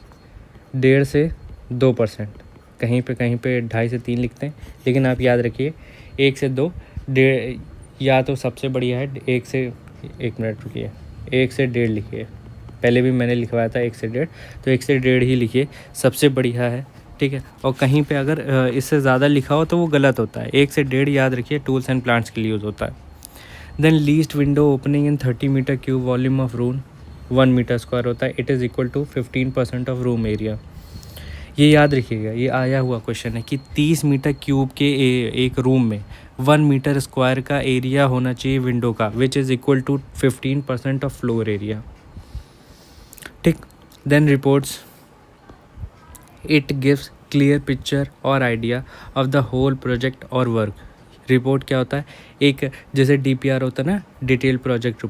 1.5 से 2%, कहीं पे 2.5 से 3 लिखते हैं, लेकिन आप याद रखिए 1 से 2, या तो सबसे बढ़िया है 1 से 1 मिनट रुकिए, 1 से 1.5 लिखिए, पहले भी मैंने लिखवाया था 1 से 1.5, तो 1 से 1.5 ही लिखिए, सबसे बढ़िया है, ठीक है। और कहीं पे अगर इससे ज़्यादा लिखा हो तो वो गलत होता है, 1 से 1.5 याद रखिए, टूल्स एंड प्लांट्स के लिए यूज़ होता है। Then least window opening in 30 metre cube volume of room 1 metre square होता है, it is equal to 15% of room area. ये याद रखिएगा, ये आया हुआ क्वेश्चन है कि 30 मीटर क्यूब के एक रूम में 1 मीटर स्क्वायर का एरिया होना चाहिए विंडो का, which is equal to 15% of floor area. ठीक, then reports it gives clear picture और idea of the whole project और वर्क। रिपोर्ट क्या होता है, एक जैसे DPR होता है ना, डिटेल प्रोजेक्ट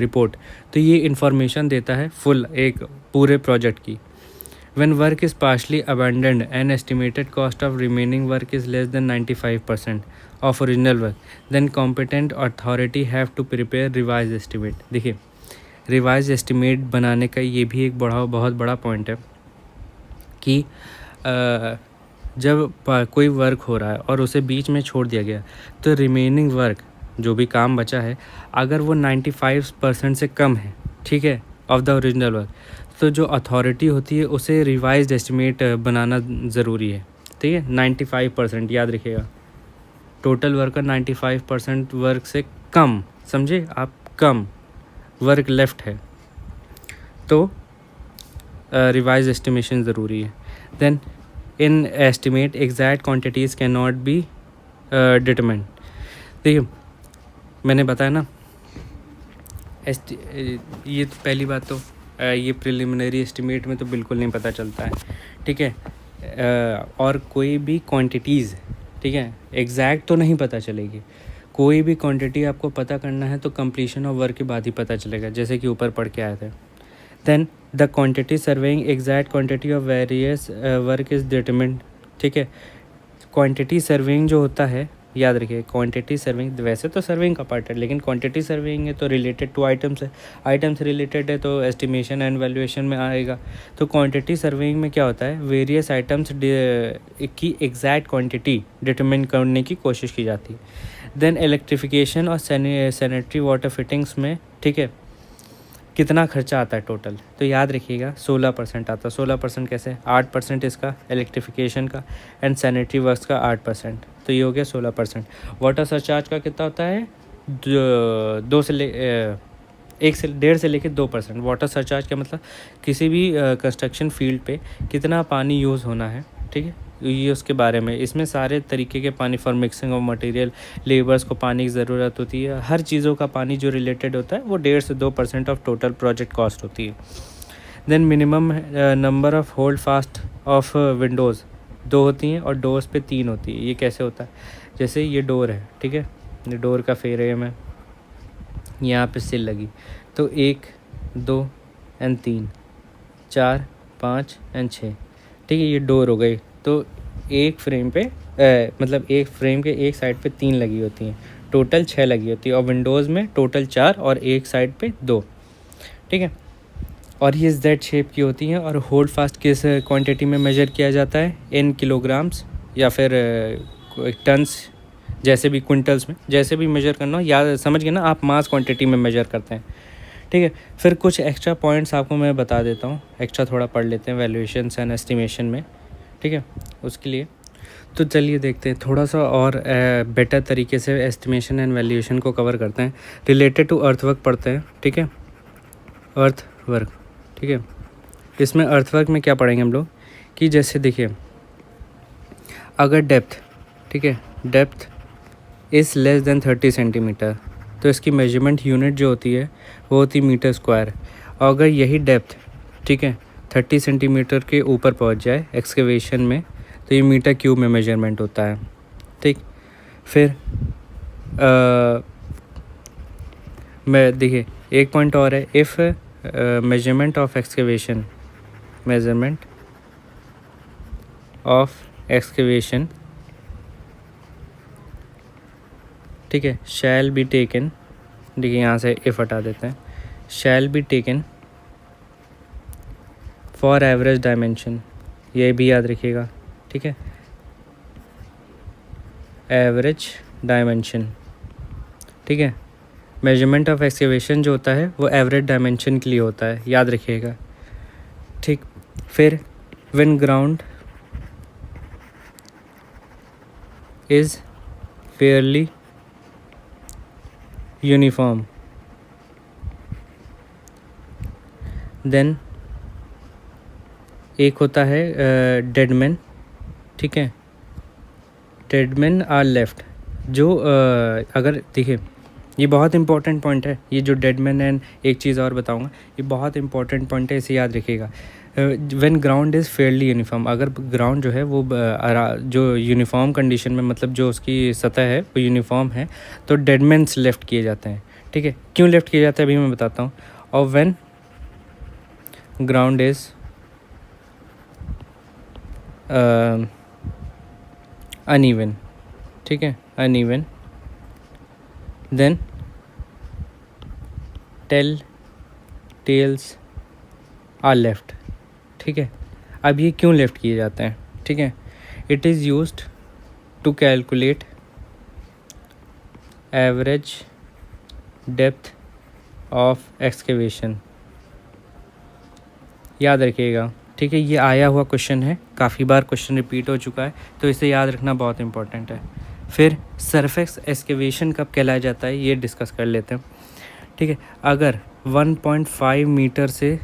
रिपोर्ट, तो ये इंफॉर्मेशन देता है फुल एक पूरे प्रोजेक्ट की। When work is partially abandoned, an estimated cost of remaining work is less than 95% of original work, then competent authority have to prepare revised estimate। देखिए, revise estimate बनाने का ये भी एक बहुत बड़ा पॉइंट है कि जब कोई वर्क हो रहा है और उसे बीच में छोड़ दिया गया, तो रिमेनिंग वर्क जो भी काम बचा है, अगर वो 95% से कम है, ठीक है, ऑफ द ओरिजिनल वर्क, तो जो अथॉरिटी होती है उसे रिवाइज्ड एस्टिमेट बनाना ज़रूरी है। ठीक है, 95% याद रखिएगा, टोटल वर्क का 95% वर्क से कम, समझे आप, कम वर्क लेफ्ट है, तो रिवाइज एस्टिमेशन ज़रूरी है। Then in estimate exact quantities can not be determined. देखिए, मैंने बताया ना, ये तो पहली बात, तो ये प्रिलिमिनरी एस्टिमेट में तो बिल्कुल नहीं पता चलता है, ठीक है, और कोई भी क्वांटिटीज़, ठीक है, एग्जैक्ट तो नहीं पता चलेगी। कोई भी क्वांटिटी आपको पता करना है तो कंप्लीशन ऑफ वर्क के बाद ही पता चलेगा, जैसे कि ऊपर पढ़ के आए थे। Then the quantity surveying exact quantity of various work is determined. ठीक है, क्वांटिटी सर्वेइंग जो होता है, याद रखिए, क्वांटिटी सर्विंग वैसे तो सर्विंग का पार्ट है, लेकिन क्वांटिटी सर्विंग है तो रिलेटेड टू आइटम्स है, आइटम से रिलेटेड है तो एस्टिमेशन एंड वैल्यूएशन में आएगा। तो क्वांटिटी सर्विंग में क्या होता है, वेरियस आइटम्स की एग्जैक्ट क्वांटिटी डिटरमिन करने की कोशिश की जाती है। देन इलेक्ट्रिफिकेशन और सैनिटरी वाटर फिटिंग्स में, ठीक है, कितना खर्चा आता है टोटल, तो याद रखिएगा 16% आता है। 16% कैसे, 8% इसका इलेक्ट्रिफिकेशन का एंड सैनिटरी वर्क्स का 8%, तो ये हो गया 16%। वाटर सरचार्ज का कितना होता है, 1 से लेकर 2%। वाटर सरचार्ज का मतलब किसी भी कंस्ट्रक्शन फील्ड पे कितना पानी यूज़ होना है, ठीक है, ये उसके बारे में। इसमें सारे तरीके के पानी, for mixing of material, labours को पानी की ज़रूरत होती है, हर चीज़ों का पानी जो रिलेटेड होता है वो 1.5 से 2% ऑफ टोटल प्रोजेक्ट कॉस्ट होती है। Then minimum number of hold fast of windows 2 होती हैं और डोर्स पे 3 होती है। ये कैसे होता है, जैसे ये डोर है, ठीक है, ये डोर का फ्रेम है, यहाँ पे सिल लगी, तो 1, 2 एंड 3, 4, 5 एंड 6, ठीक है, ये डोर हो गई। तो एक फ्रेम पे मतलब एक फ्रेम के एक साइड पे 3 लगी होती हैं, टोटल 6 लगी होती है, और विंडोज़ में टोटल 4 और एक साइड पे 2, ठीक है, और ये जेड शेप की होती हैं। और होल्ड फास्ट किस क्वांटिटी में मेजर किया जाता है, इन किलोग्राम्स या फिर टन्स, जैसे भी क्विंटल्स में, जैसे भी मेजर करना हो, याद समझ गए ना आप, मास क्वांटिटी में मेजर करते हैं, ठीक है। फिर कुछ एक्स्ट्रा पॉइंट्स आपको मैं बता देता हूँ, एक्स्ट्रा थोड़ा पढ़ लेते हैं वैल्यूएशन एंड एस्टिमेशन में, ठीक है, उसके लिए। तो चलिए देखते हैं थोड़ा सा और बेटर तरीके से एस्टिमेशन एंड वैल्यूएशन को कवर करते हैं। रिलेटेड टू अर्थ वर्क पढ़ते हैं, ठीक है, अर्थ वर्क, ठीक है। इसमें अर्थ वर्क में क्या पढ़ेंगे हम लोग कि जैसे देखिए, अगर डेप्थ, ठीक है, depth is less than 30 centimetre, तो इसकी मेजरमेंट यूनिट जो होती है वो होती मीटर स्क्वायर। और अगर यही डेप्थ, ठीक है, 30 सेंटीमीटर के ऊपर पहुंच जाए एक्सकेवेशन में, तो ये मीटर क्यूब में मेजरमेंट होता है, ठीक। फिर मैं देखिए एक पॉइंट और है, if measurement of excavation, measurement of excavation, ठीक है, शैल बी टेकन, देखिए यहाँ से इफ़ हटा देते हैं, shall be taken for average dimension, ये भी याद रखिएगा, ठीक है, एवरेज डायमेंशन, ठीक है। मेजरमेंट ऑफ एक्सकेवेशन जो होता है वो एवरेज डायमेंशन के लिए होता है, याद रखिएगा, ठीक। फिर when ground is fairly uniform, then एक होता है डेड मैन, ठीक है, डेड मैन आर लेफ्ट। जो अगर देखिए ये बहुत इंपॉर्टेंट पॉइंट है, ये जो डेड मैन एंड एक चीज़ और बताऊंगा, ये बहुत इंपॉर्टेंट पॉइंट है, इसे याद रखिएगा। When ground is fairly uniform, अगर ग्राउंड जो है वो जो यूनिफॉर्म कंडीशन में, मतलब जो उसकी सतह है वो यूनिफॉर्म है, तो डेड मैन्स लेफ्ट किए जाते हैं, ठीक है। क्यों लेफ्ट किए जाते हैं अभी मैं बताता हूँ। और व्हेन ग्राउंड इज़ अनइवन, ठीक है, uneven, then tails are left, ठीक है। अब ये क्यों लेफ्ट किए जाते हैं, ठीक है। It is used to calculate average depth of excavation, याद रखिएगा, ठीक है। ये आया हुआ क्वेश्चन है, काफ़ी बार क्वेश्चन रिपीट हो चुका है, तो इसे याद रखना बहुत इंपॉर्टेंट है। फिर सरफेस एक्सकेवेशन कब कहलाया जाता है ये डिस्कस कर लेते हैं, ठीक है। अगर 1.5 मीटर से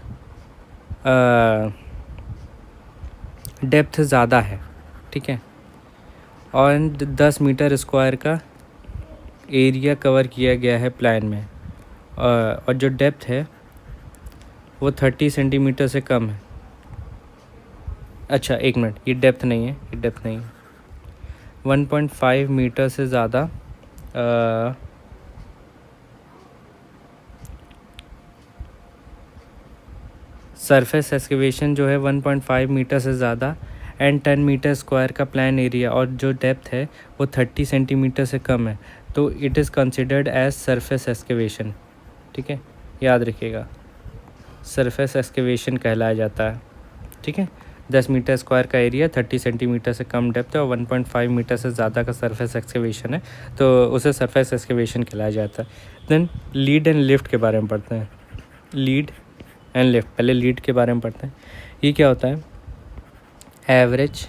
डेप्थ ज़्यादा है, ठीक है, और 10 मीटर स्क्वायर का एरिया कवर किया गया है प्लान में, और जो डेप्थ है वो 30 सेंटीमीटर से कम है। अच्छा एक मिनट, ये डेप्थ नहीं है, ये डेप्थ नहीं है। 1.5 मीटर से ज़्यादा सरफेस एक्सकेवेशन जो है 1.5 मीटर से ज़्यादा एंड 10 मीटर स्क्वायर का प्लान एरिया, और जो डेप्थ है वो 30 सेंटीमीटर से कम है, तो it is considered as surface excavation, ठीक है, याद रखिएगा, सरफेस एक्सकेवेशन कहलाया जाता है, ठीक है। 10 मीटर स्क्वायर का एरिया, 30 सेंटीमीटर से कम डेप्थ है और 1.5 मीटर से ज़्यादा का सरफेस एक्सकेवेशन है, तो उसे सरफेस एक्सकेवेशन कहलाया जाता है। देन लीड एंड लिफ्ट के बारे में पढ़ते हैं। लीड एंड लिफ्ट, पहले लीड के बारे में पढ़ते हैं। ये क्या होता है, एवरेज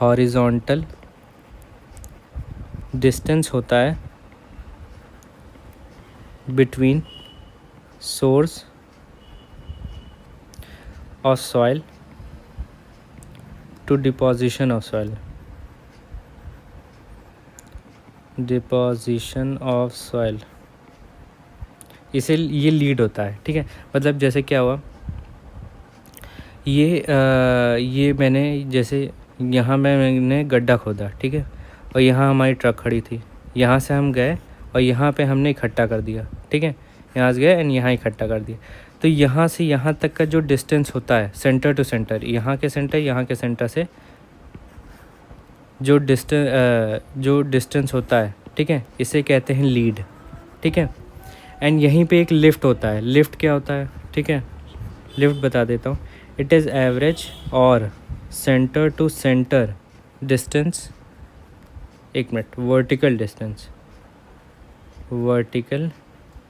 हॉरिजॉन्टल डिस्टेंस होता है between source of soil to deposition of soil, deposition of soil, इसे ये लीड होता है, ठीक है। मतलब जैसे क्या हुआ, ये मैंने जैसे यहाँ मैंने गड्ढा खोदा, ठीक है, और यहाँ हमारी ट्रक खड़ी थी, यहाँ से हम गए और यहाँ पे हमने इकट्ठा कर दिया, ठीक है, यहाँ से गए एंड यहाँ इकट्ठा कर दिया। तो यहाँ से यहाँ तक का जो डिस्टेंस होता है सेंटर टू सेंटर, यहाँ के सेंटर से जो डिस्टेंस होता है, ठीक है, इसे कहते हैं लीड, ठीक है। एंड यहीं पे एक लिफ्ट होता है। लिफ्ट क्या होता है, ठीक है, लिफ्ट बता देता हूँ। इट इज़ एवरेज और सेंटर टू सेंटर डिस्टेंस, एक minute, vertical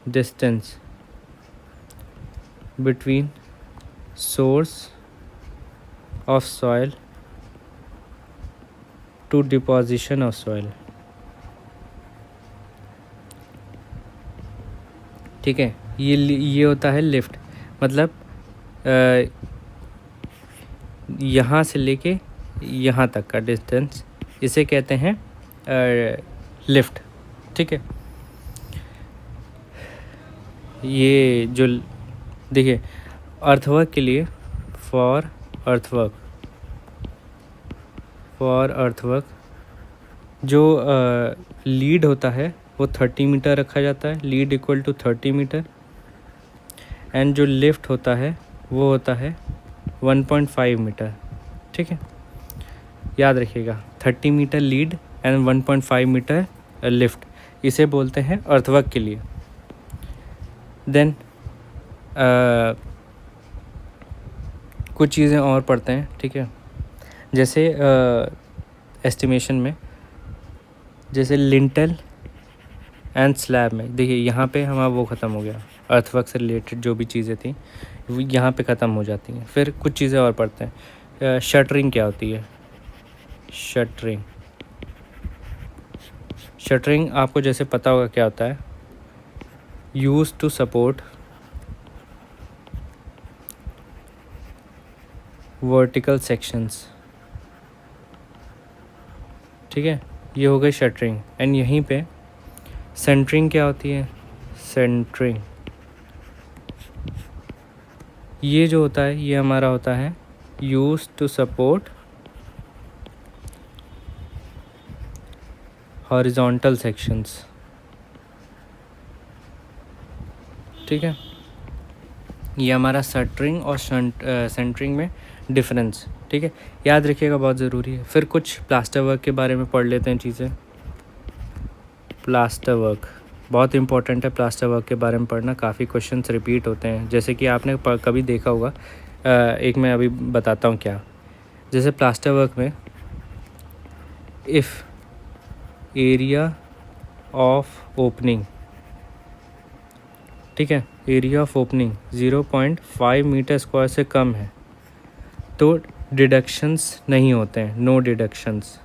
distance between source of soil to deposition of soil, ठीक है। ये होता है लिफ्ट, मतलब यहाँ से लेके यहाँ तक का डिस्टेंस, इसे कहते हैं लिफ्ट, ठीक है। ये जो देखिए अर्थवर्क के लिए, फॉर अर्थवर्क जो लीड होता है वो 30 मीटर रखा जाता है, lead equal to 30 metre, and जो लिफ्ट होता है वो होता है 1.5 मीटर, ठीक है, याद रखिएगा, 30 metre lead and 1.5 metre lift, इसे बोलते हैं अर्थवर्क के लिए। देन कुछ चीज़ें और पढ़ते हैं, ठीक है, जैसे एस्टिमेशन में, जैसे लिंटल एंड स्लैब में, देखिए यहाँ पे हमारा वो ख़त्म हो गया, अर्थवर्क से रिलेटेड जो भी चीज़ें थी वो यहाँ पे ख़त्म हो जाती हैं। फिर कुछ चीज़ें और पढ़ते हैं। शटरिंग क्या होती है, शटरिंग आपको जैसे पता होगा क्या होता है, use to support vertical sections, ठीक है, ये हो गई शटरिंग। एंड यहीं पे सेंटरिंग क्या होती है, सेंटरिंग ये जो होता है ये हमारा होता है use to support horizontal sections, ठीक है। ये हमारा शटरिंग और सेंटरिंग में डिफरेंस, ठीक है, याद रखिएगा, बहुत ज़रूरी है। फिर कुछ प्लास्टर वर्क के बारे में पढ़ लेते हैं चीज़ें। प्लास्टर वर्क बहुत इंपॉर्टेंट है, प्लास्टर वर्क के बारे में पढ़ना, काफ़ी क्वेश्चंस रिपीट होते हैं, जैसे कि आपने कभी देखा होगा। एक मैं अभी बताता हूँ क्या। जैसे प्लास्टर वर्क में इफ़ एरिया ऑफ ओपनिंग, ठीक है, area of opening 0.5 metre square से कम है तो डिडक्शंस नहीं होते हैं, नो डिडक्शंस।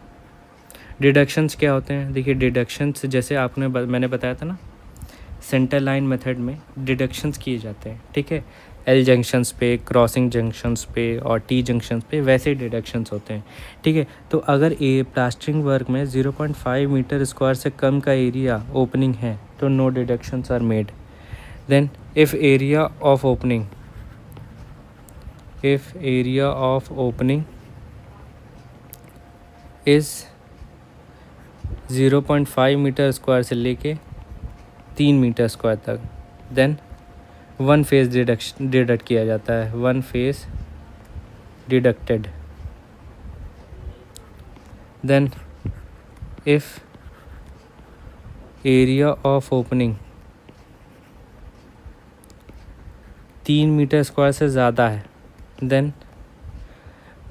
डिडक्शंस क्या होते हैं, देखिए डिडक्शंस जैसे मैंने बताया था ना, सेंटर लाइन मेथड में डिडक्शंस किए जाते हैं, ठीक है, एल जंक्शंस पे, क्रॉसिंग जंक्शंस पे और टी जंक्शंस पे वैसे डिडक्शंस होते हैं, ठीक है। तो अगर प्लास्टरिंग वर्क में 0.5 मीटर स्क्वायर से कम का एरिया ओपनिंग है तो no deductions are made. Then if area of opening is 0.5 metre square से लेके 3 मीटर स्क्वायर तक, देन वन फेस डिडक्ट किया जाता है, one face deducted. Then if area of opening 3 metre square से ज़्यादा है, देन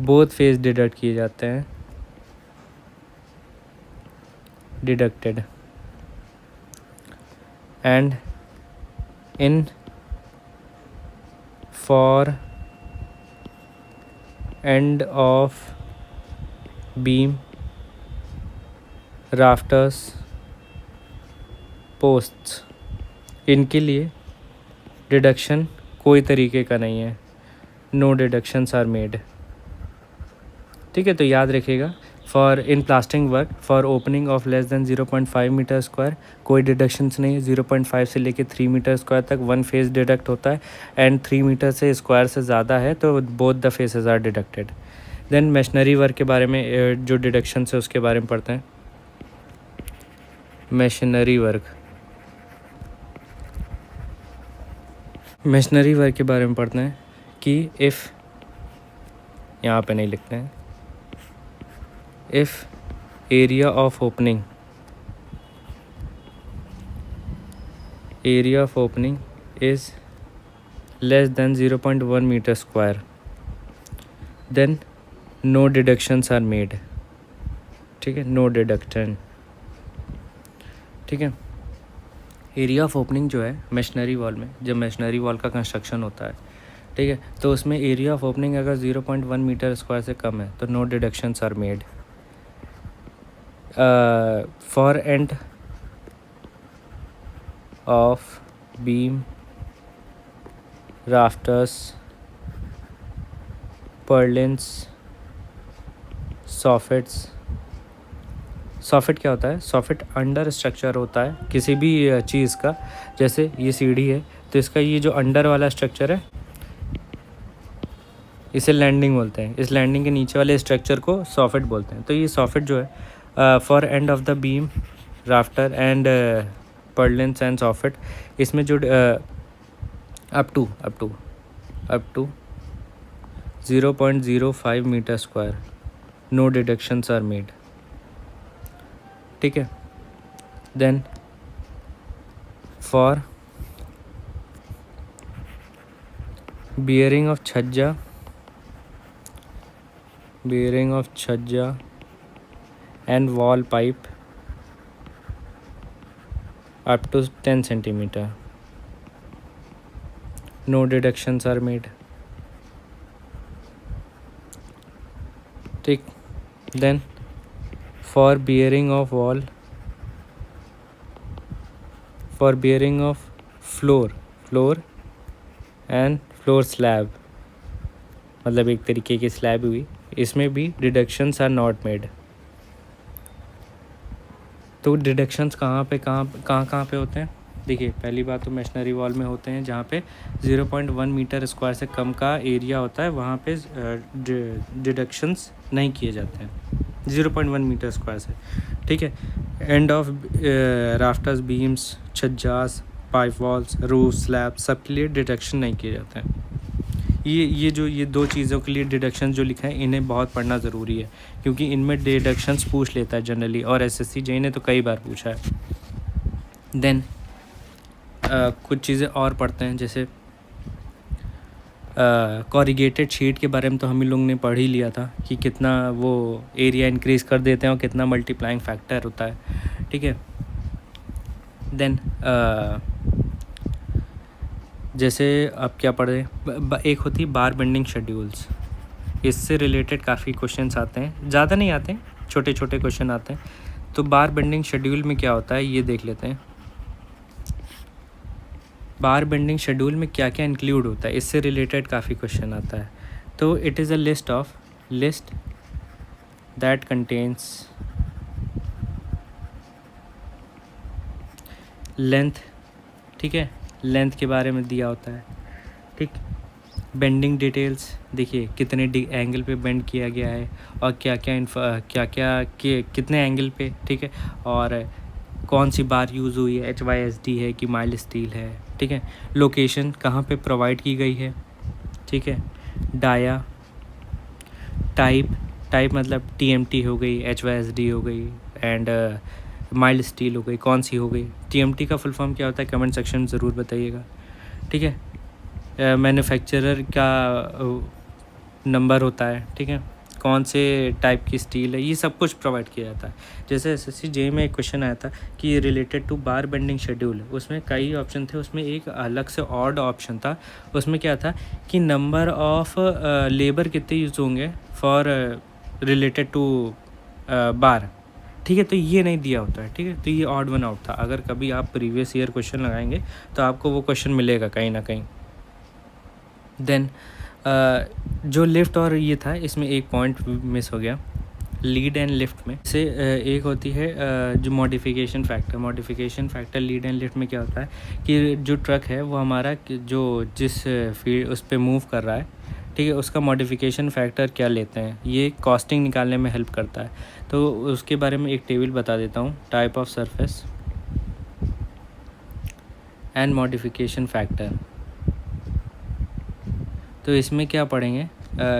बोथ फेस डिडक्ट किए जाते हैं, deducted. And in for end of beam, rafters, posts, इनके लिए डिडक्शन कोई तरीके का नहीं है, नो डिडक्शंस आर मेड, ठीक है। तो याद रखिएगा, for in plastering work for opening of less than 0.5 metre square कोई डिडक्शंस नहीं है, 0.5 से लेके 3 मीटर स्क्वायर तक वन फेस डिडक्ट होता है, एंड 3 मीटर से स्क्वायर से ज़्यादा है तो both the faces are deducted. Then masonry work के बारे में जो डिडक्शंस है उसके बारे में पढ़ते हैं। मशीनरी वर्क के बारे में पढ़ते हैं कि इफ़, यहाँ पे नहीं लिखते हैं, if area of opening is less than 0.1 metre square then no deductions are made, ठीक है, नो डिडक्शन, ठीक है। एरिया ऑफ ओपनिंग जो है मशीनरी वॉल में, जब मशीनरी वॉल का कंस्ट्रक्शन होता है, ठीक है, तो उसमें एरिया ऑफ ओपनिंग अगर 0.1 मीटर स्क्वायर से कम है तो no deductions are made. For end of beam, rafters, purlins, soffits. Soffit क्या होता है, सॉफिट अंडर स्ट्रक्चर होता है किसी भी चीज़ का, जैसे ये सीढ़ी है तो इसका ये जो अंडर वाला स्ट्रक्चर है इसे लैंडिंग बोलते हैं, इस लैंडिंग के नीचे वाले स्ट्रक्चर को सॉफिट बोलते हैं। तो ये सॉफिट जो है for end of the beam, rafter and purlins and soffit, इसमें जो up to 0.05 metre square no deductions are made, ठीक है। देन फॉर बियरिंग ऑफ छज्जा and wall pipe up to 10 centimeter no deductions are made, ठीक। then for bearing of floor and floor slab मतलब एक तरीके की स्लैब हुई, इसमें भी डिडक्शंस आर नॉट मेड। तो डिडक्शंस कहाँ पे होते हैं? देखिए, पहली बात तो मेशनरी वॉल में होते हैं जहाँ पे 0.1 मीटर स्क्वायर से कम का एरिया होता है, वहाँ पे डिडक्शंस नहीं किए जाते हैं 0.1 मीटर स्क्वायर से, ठीक है। End of rafters, beams, chhajjas, pipe walls, roof, slab, सब के लिए डिडक्शन नहीं किए जाते हैं। ये दो चीज़ों के लिए डिडक्शन जो लिखा है इन्हें बहुत पढ़ना ज़रूरी है, क्योंकि इनमें डिडक्शंस पूछ लेता है जनरली, और एसएससी जेई ने तो कई बार पूछा है। देन कुछ चीज़ें और पढ़ते हैं, जैसे कॉरिगेटेड शीट के बारे में तो हम ही लोग ने पढ़ ही लिया था कि कितना वो एरिया इंक्रीज़ कर देते हैं और कितना मल्टीप्लाइंग फैक्टर होता है, ठीक है। देन जैसे अब क्या पढ़े, एक होती है बार बेंडिंग शेड्यूल्स, इससे रिलेटेड काफ़ी क्वेश्चंस आते हैं, ज़्यादा नहीं आते हैं, छोटे छोटे क्वेश्चन आते हैं। तो बार बेंडिंग शेड्यूल में क्या होता है ये देख लेते हैं। बार बेंडिंग शेड्यूल में क्या क्या इंक्लूड होता है, इससे रिलेटेड काफ़ी क्वेश्चन आता है। तो it is a list that contains length, ठीक है, लेंथ के बारे में दिया होता है, ठीक। बेंडिंग डिटेल्स, देखिए कितने एंगल पे बेंड किया गया है और कितने एंगल पे, ठीक है, और कौन सी बार यूज़ हुई है, HYSD है कि माइल्ड स्टील है, ठीक है। लोकेशन कहाँ पे प्रोवाइड की गई है, ठीक है। डाया टाइप मतलब TMT हो गई, HYSD हो गई, एंड माइल्ड स्टील हो गई, कौन सी हो गई। TMT का फुल फॉर्म क्या होता है कमेंट सेक्शन में ज़रूर बताइएगा, ठीक है। मैन्युफैक्चरर का नंबर होता है, ठीक है, कौन से टाइप की स्टील है, ये सब कुछ प्रोवाइड किया जाता है। जैसे SSC जेई में एक क्वेश्चन आया था कि related to bar bending schedule, उसमें कई ऑप्शन थे, उसमें एक अलग से ऑड ऑप्शन था, उसमें क्या था कि नंबर ऑफ लेबर कितने यूज़ होंगे फॉर रिलेटेड टू बार, ठीक है। तो ये नहीं दिया होता है, ठीक है, तो ये ऑड वन आउट था। अगर कभी आप प्रीवियस ईयर क्वेश्चन लगाएंगे तो आपको वो क्वेश्चन मिलेगा कहीं ना कहीं। देन जो लिफ्ट और ये था, इसमें एक पॉइंट मिस हो गया, लीड एंड लिफ्ट में से एक होती है जो modification factor lead and lift में क्या होता है कि जो ट्रक है वो हमारा जो जिस फील्ड उस पर मूव कर रहा है, ठीक है, उसका मॉडिफिकेशन फैक्टर क्या लेते हैं, ये कॉस्टिंग निकालने में हेल्प करता है। तो उसके बारे में एक टेबल बता देता हूँ, type of surface and modification factor. तो इसमें क्या पढ़ेंगे,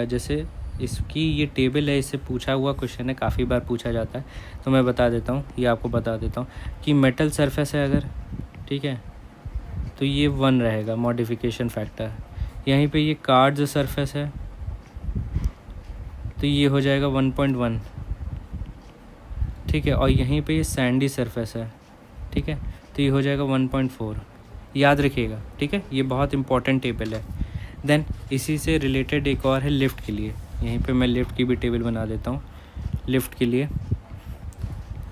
जैसे इसकी ये टेबल है, इससे पूछा हुआ क्वेश्चन है, काफ़ी बार पूछा जाता है, तो मैं बता देता हूँ, ये आपको बता देता हूँ कि मेटल सरफेस है अगर, ठीक है, तो ये 1 रहेगा मॉडिफिकेशन फैक्टर। यहीं पे ये कार्ड सरफेस है तो ये हो जाएगा 1.1, ठीक है, और यहीं पे ये सैंडी सरफेस है, ठीक है, तो ये हो जाएगा 1.4, याद रखिएगा, ठीक है, ये बहुत इंपॉर्टेंट टेबल है। देन इसी से रिलेटेड एक और है लिफ्ट के लिए, यहीं पे मैं लिफ्ट की भी टेबल बना देता हूँ, लिफ्ट के लिए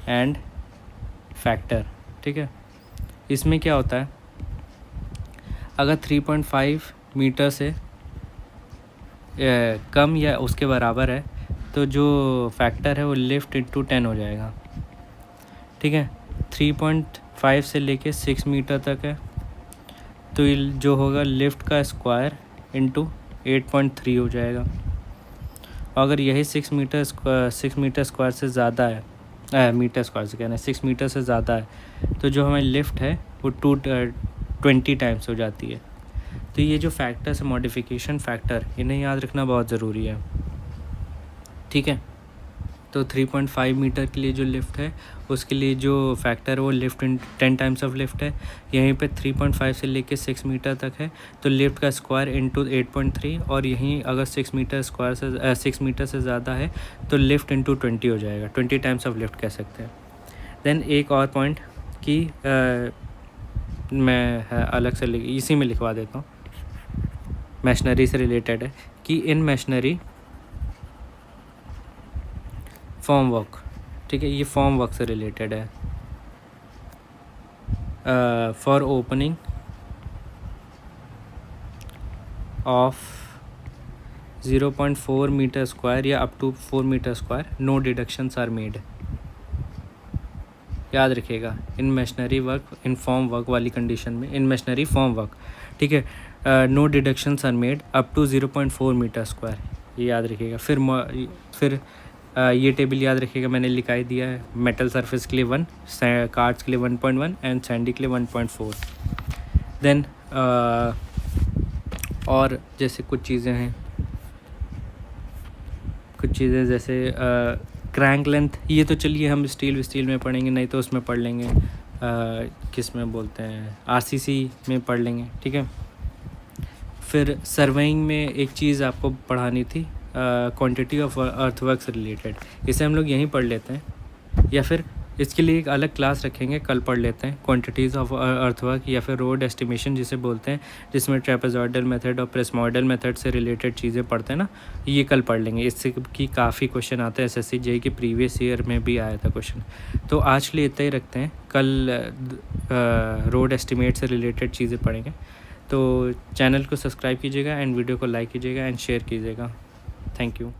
एंड फैक्टर, ठीक है। इसमें क्या होता है, अगर 3.5 मीटर से कम या उसके बराबर है तो जो फैक्टर है वो लिफ्ट इंटू 10 हो जाएगा, ठीक है। 3.5 से लेके 6 मीटर तक है तो जो होगा लिफ्ट का स्क्वायर इंटू 8.3 हो जाएगा। अगर यही 6 मीटर स्क्वायर से ज़्यादा है, मीटर स्क्वायर से कहना है 6 मीटर से ज़्यादा है, तो जो हमारी लिफ्ट है वो 20 टाइम्स हो जाती है। तो ये जो फैक्टर्स है मॉडिफिकेशन फैक्टर, इन्हें याद रखना बहुत ज़रूरी है, ठीक है। तो 3.5 मीटर के लिए जो लिफ्ट है उसके लिए जो फैक्टर है वो lift in 10 times of lift है। यहीं पे 3.5 से लेके 6 मीटर तक है तो लिफ्ट का स्क्वायर इंटू 8.3, और यहीं अगर 6 मीटर से ज़्यादा है तो लिफ्ट इंटू 20 हो जाएगा, 20 टाइम्स ऑफ लिफ्ट कह सकते हैं। देन एक और पॉइंट कि मैं अलग से इसी में लिखवा देता हूँ, मशीनरी से रिलेटेड है कि इन मशीनरी फॉर्म वर्क, ठीक है, ये फॉर्म वर्क से रिलेटेड है। For opening of 0.4 metre square या up to 4 metre square, no deductions are made. याद रखिएगा, in machinery work, in form work वाली कंडीशन में, इन मशीनरी फॉर्म वर्क, ठीक है, no deductions are made up to 0.4 metre square, ये याद रखिएगा। फिर ये टेबल याद रखिएगा, मैंने लिखाई दिया है। मेटल सरफेस के लिए 1, कार्ड्स के लिए 1.1 एंड सैंडी के लिए 1.4। देन और जैसे कुछ चीज़ें हैं, कुछ चीज़ें जैसे क्रैंक लेंथ, ये तो चलिए हम स्टील में पढ़ेंगे, नहीं तो उसमें पढ़ लेंगे, किस में बोलते हैं, आरसीसी में पढ़ लेंगे, ठीक है। फिर सर्वेइंग में एक चीज़ आपको पढ़ानी थी, क्वांटिटी ऑफ अर्थवर्क से रिलेटेड, इसे हम लोग यहीं पढ़ लेते हैं, या फिर इसके लिए एक अलग क्लास रखेंगे, कल पढ़ लेते हैं क्वांटिटीज़ ऑफ अर्थवर्क या फिर रोड एस्टिमेशन जिसे बोलते हैं, जिसमें ट्रेपेजॉइडल मेथड और प्रिस्मोइडल मेथड से रिलेटेड चीज़ें पढ़ते हैं ना, ये कल पढ़ लेंगे। इससे की काफ़ी क्वेश्चन आते हैं, एसएससी जेईई के प्रीवियस ईयर में भी आया था क्वेश्चन। तो आज के लिए इतना ही रखते हैं, कल रोड एस्टिमेट से रिलेटेड चीज़ें पढ़ेंगे। तो चैनल को सब्सक्राइब कीजिएगा एंड वीडियो को लाइक कीजिएगा एंड शेयर कीजिएगा। Thank you.